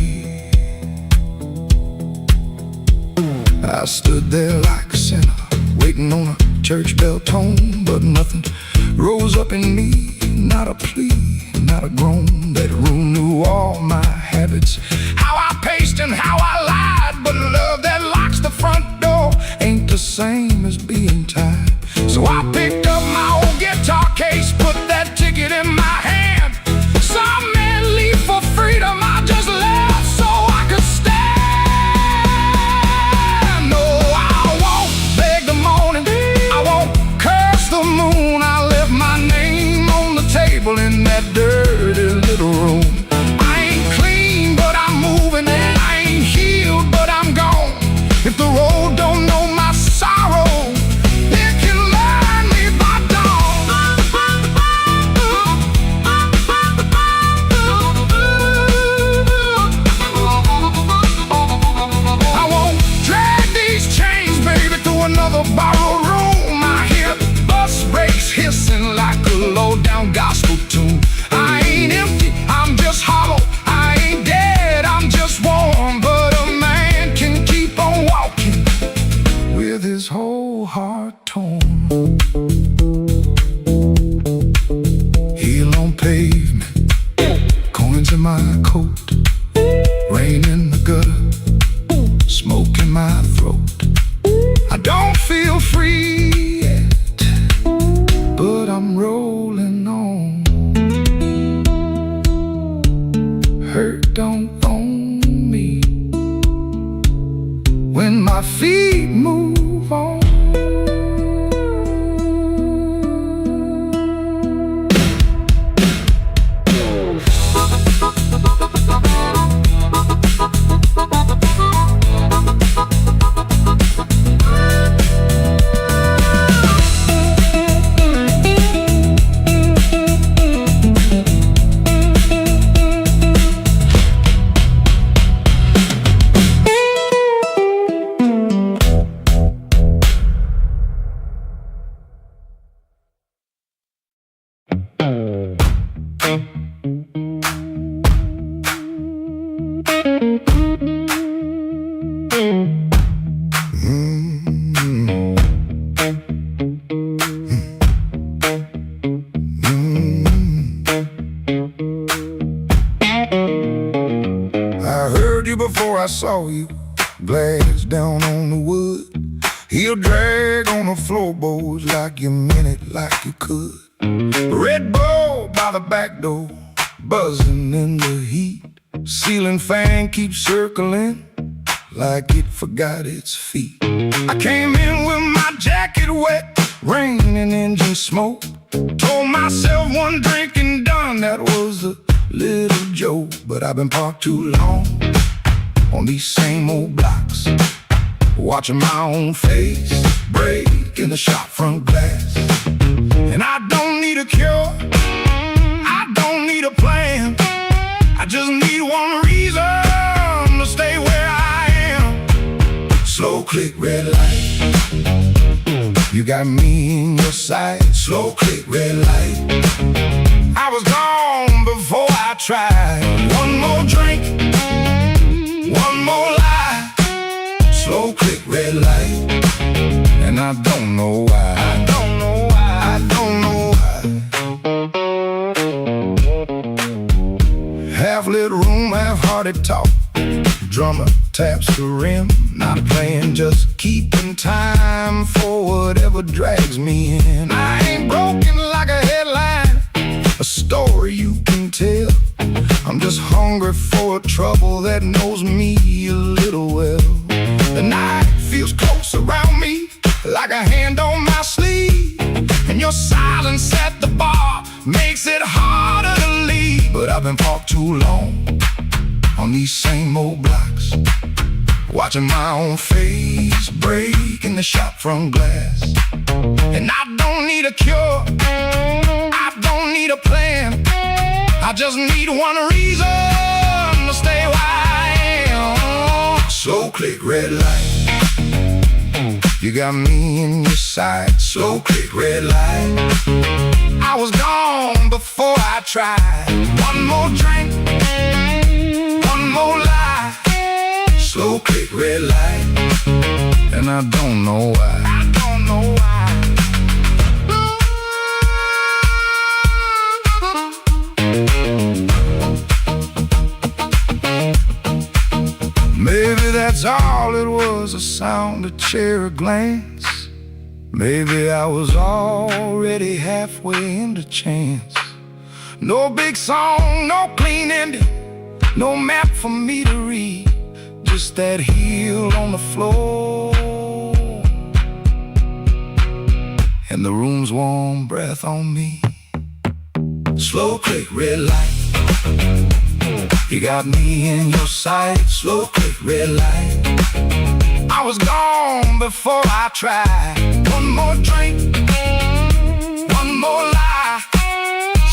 I stood there like a sinner, waiting on a church bell tone, but nothing rose up in me, not a plea, not a groan. That room knew all my habits, how I paced and how I lied, but love that locks the front door ain't the same as being tied. So I picked up my old guitar case, put that ticket in my hand. Some men leave for freedom, I just left so I could stand. No, I won't beg the morning, I won't curse the moon. I left my name on the table in that dirty little room. I ain't clean, but I'm moving. I ain't healed, but I'm gone. If the road don't know my sorrow, it can learn me by dawn. I won't drag these chains, baby, through another borrowed room. I hear bus brakes hissing like a low-down gospel tune. I ain't empty, I'm just hollow. I ain't dead, I'm just warm. But a man can keep on walking with his whole heart torn. Heel on pavement, coins in my coat, rain in the gutter, smoke in my throat. I don't feel free yet, but I'm rolling on. Hurt don't own me when my feet move on. Before I saw you, glass down on the wood, heel drag on the floorboards like you meant it, like you could. Red Bull by the back door, buzzing in the heat. Ceiling fan keeps circling like it forgot its feet. I came in with my jacket wet, rain and engine smoke. Told myself one drink and done, that was a little joke. But I've been parked too long on these same old blocks, watching my own face break in the shop front glass. And I don't need a cure, I don't need a plan, I just need one reason to stay where I am. Slow click, red light, you got me in your sight. Slow click, red light, I was gone before I tried. One more drink, one more lie. Slow click, red light, and I don't know why. I don't know why. I don't know why. Half lit room, half-hearted talk. Drummer taps the rim, not playing, just keeping time for whatever drags me in. I ain't broken like a headline, a story you can tell. I'm just hungry for a trouble that knows me a little well. The night feels close around me, like a hand on my sleeve, and your silence at the bar makes it harder to leave. I've been parked too long on these same old blocks, watching my own face break in the shop front glass. And I don't need a cure, I don't need a plan, I just need one reason to stay where I am. Slow click, red light, you got me in your sight. Slow click, red light, I was gone before I tried. One more drink, one more lie. Slow click, red light, and I don't know why. I don't know why. Maybe that's all it was, a sound, a chair, a glance. Maybe I was already halfway into chance. No big song, no clean ending, no map for me to read, just that heel on the floor and the room's warm breath on me. Slow click, red light, you got me in your sight. Slow click, red light, I was gone before I tried. One more drink, one more lie.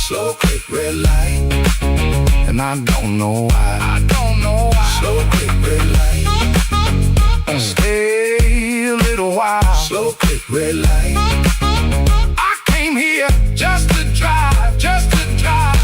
Slow click, red light, and I don't know why. I don't know why. Slow click, red light, stay a little while. Slow click, red light, I came here just to drive, just to drive.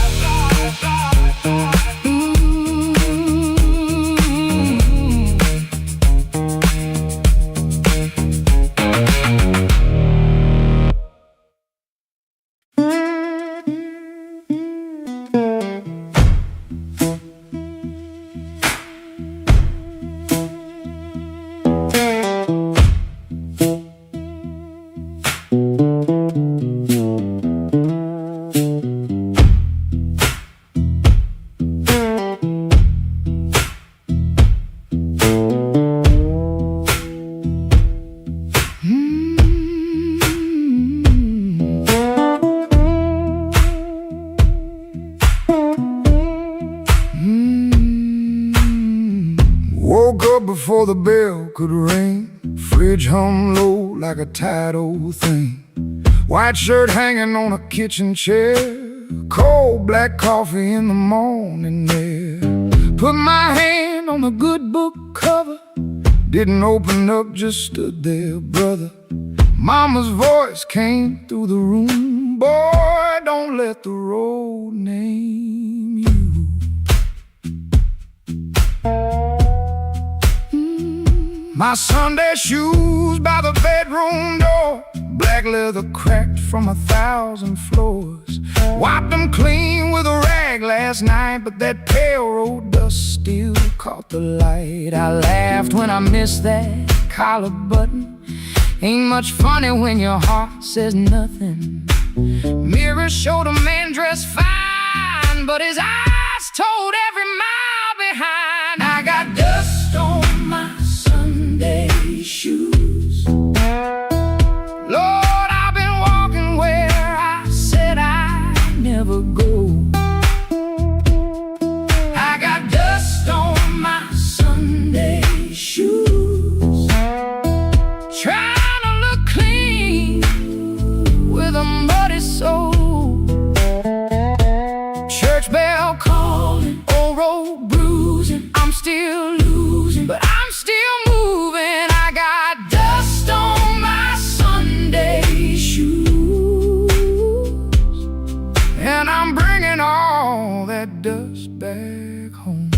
Woke up before the bell could ring, fridge hum low like a tired old thing. White shirt hanging on a kitchen chair, cold black coffee in the morning air. Put my hand on the good book cover, didn't open up, just stood there, brother. Mama's voice came through the room, boy, don't let the road name you. My Sunday shoes by the bedroom door, black leather cracked from 1,000 floors. Wiped them clean with a rag last night, but that pale road dust still caught the light. I laughed when I missed that collar button. Ain't much funny when your heart says nothing. Mirror showed a man dressed fine, but his eyes told every mile behind. I got dust on my Sunday shoes. Lord, I've been walking where I said I'd never go. I got dust on my Sunday shoes, trying to look clean with a muddy soul. Church bell calling, old road bruising. I'm still losing, but I'm still moving. I got dust on my Sunday shoes, and I'm bringing all that dust back home.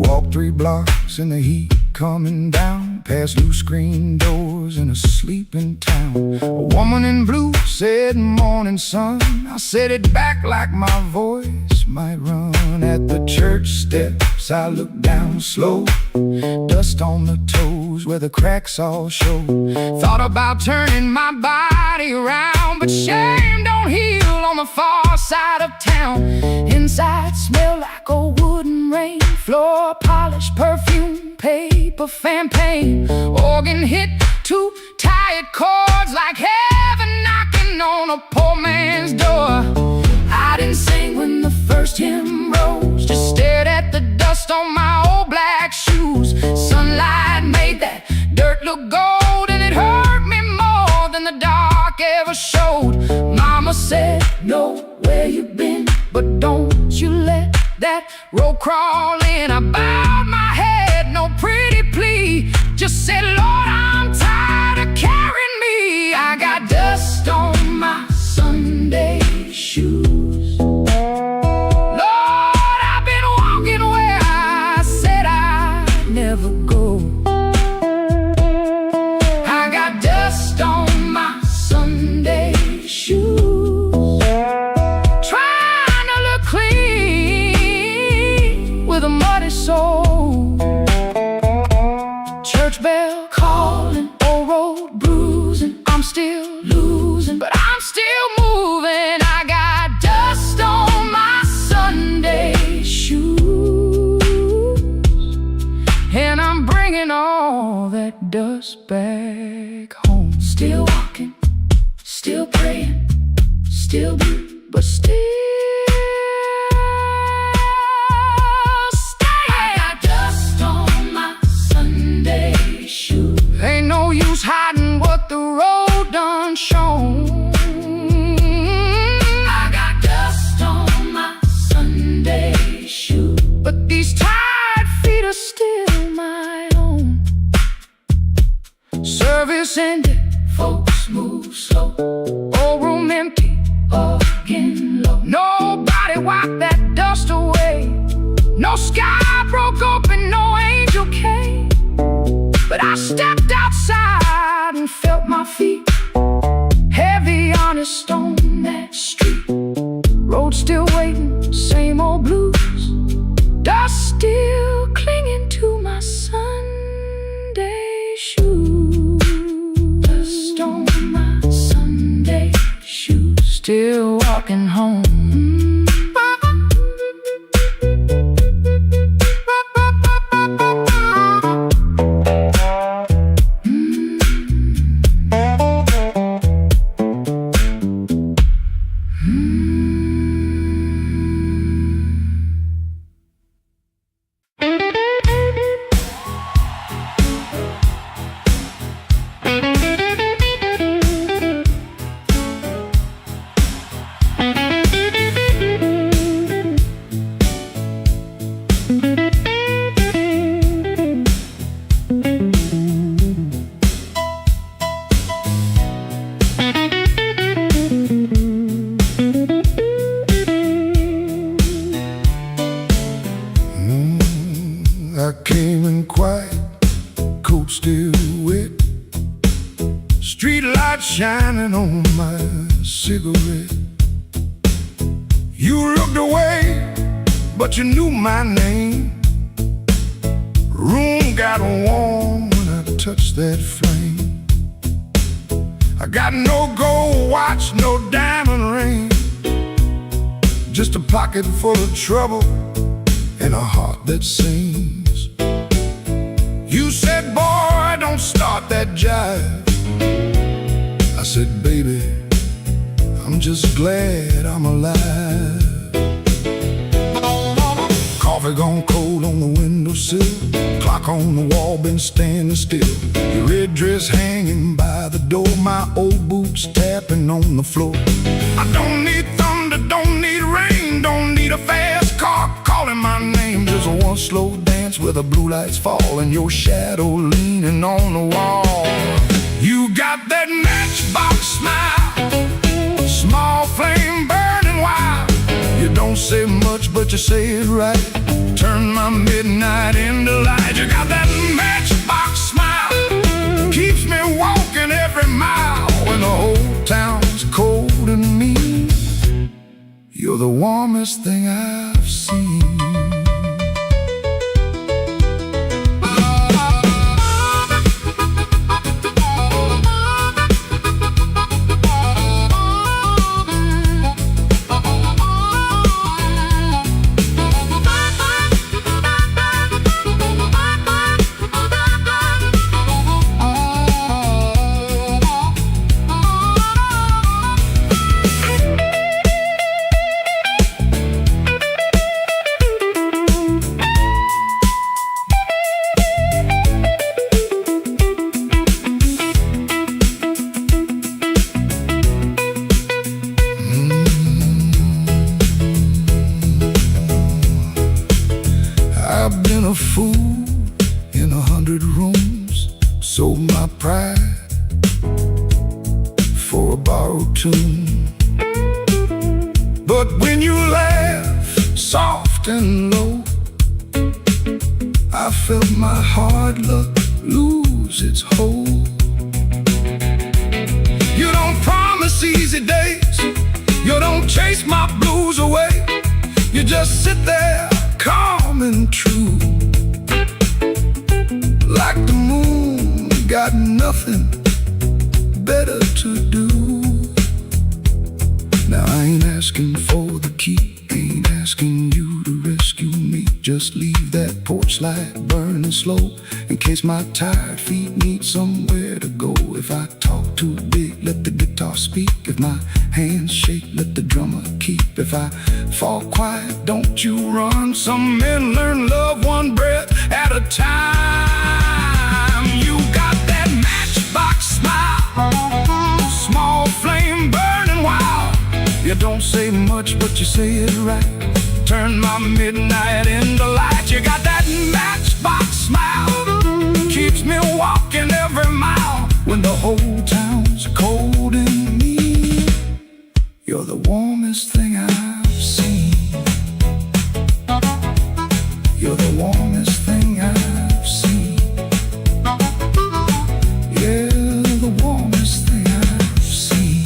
Walk 3 blocks in the heat coming down, past new screen doors in a sleeping town. A woman in blue said, "Morning, sun." I said it back like my voice might run. At the church steps I looked down slow, dust on the toes where the cracks all show. Thought about turning my body around, but shame don't heal on the far side of town. Inside smelled like a wooden rain, floor polish, perfume, paper, fan paint. Organ hit two tired chords like heaven knocking on a poor man's door. I didn't sing when the first hymn rose, just stared at the dust on my old black shoes. Sunlight made that dirt look gold, and it hurt me more than the dark ever showed. Mama said, know where you've been, but don't you let that road crawl in. I bowed my head, no pretty plea, just said, Lord, I'm tired of carrying me. I got dust on my Sunday shoes. Lord, I've been walking where I said I'd never go. I got dust on my Sunday shoes, trying to look clean with a muddy soul. Church bell calling, old road bruising. I'm still losing, but I'm still moving. I got dust on my Sunday shoes, and I'm bringing all that dust back home. Still walking, still praying, still blue, but still staying. I got dust on my Sunday shoes. Ain't no use hiding what the road done shown. I got dust on my Sunday shoes, but these tired feet are still my own. Service ended, folks move slow. Old room empty, organ low. Nobody wiped that dust away. No sky broke open, no angel came. But I stepped outside and felt my feet heavy on a stone that street. Road still waiting, same old blues. Dust still clinging to my Sunday shoes. Dust on my Sunday shoes, still walking home. I came in quiet, coat still wet, street light shining on my cigarette. You looked away, but you knew my name. Room got warm when I touched that flame. I got no gold watch, no diamond ring, just a pocket full of trouble and a heart that sings. You said, boy, don't start that jive. I said, baby, I'm just glad I'm alive. Coffee gone cold on the windowsill, clock on the wall been standing still. Your red dress hanging by the door, my old boots tapping on the floor. I don't need thunder, don't need rain, don't need a fast car calling my name. Just one slow dance where the blue lights fall and your shadow leaning on the wall. You got that matchbox smile, small flame burning wild. You don't say much, but you say it right. Turn my midnight into light. You got that matchbox smile, keeps me walking every mile. When the whole town's cold and mean, you're the warmest thing I've seen. fool in 100 rooms, sold my pride for a borrowed tune. But when you laugh soft and low, I felt my hard luck lose its hold. You don't promise easy days, you don't chase my blues away. You just sit there calm and true, like the moon got nothing better to do. Now I ain't asking for the key, ain't asking you to rescue me. Just leave that porch light burning slow, in case my tired feet need somewhere to go. If I talk too big, let the guitar speak. If my hands shake, let the drummer keep. If I fall quiet, don't you run. Some men learn love one breath at a time. You got that matchbox smile, small flame burning wild. You don't say much, but you say it right. Turn my midnight into light. You got that matchbox smile, keeps me walking every mile. When the whole town's cold in me, you're the warmest thing I've seen. You're the warmest thing I've seen. Yeah, the warmest thing I've seen.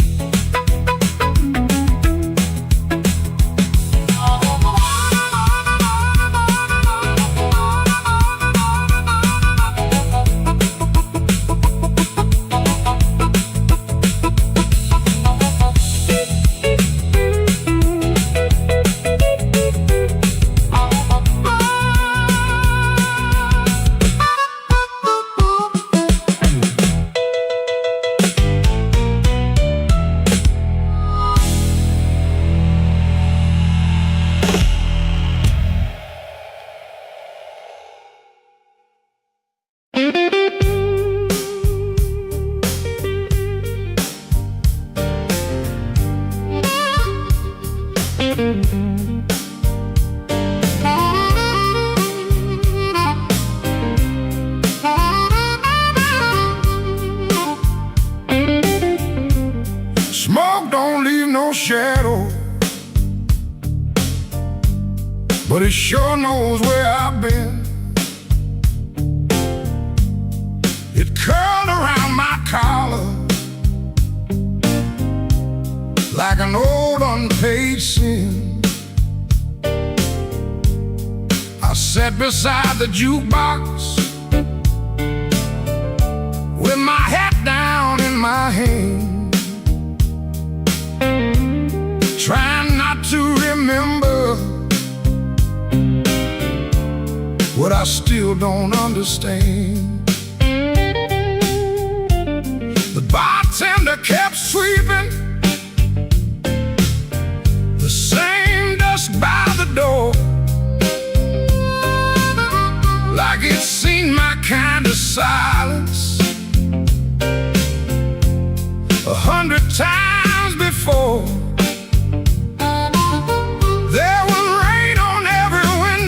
Smoke don't leave no shadow, but it sure knows where I've been. It curled around my collar like an old unpaid sin. I sat beside the jukebox with my hat down in my hand, trying not to remember what I still don't understand. The bartender kept sweeping the same dust by the door, like it's seen my kind of silence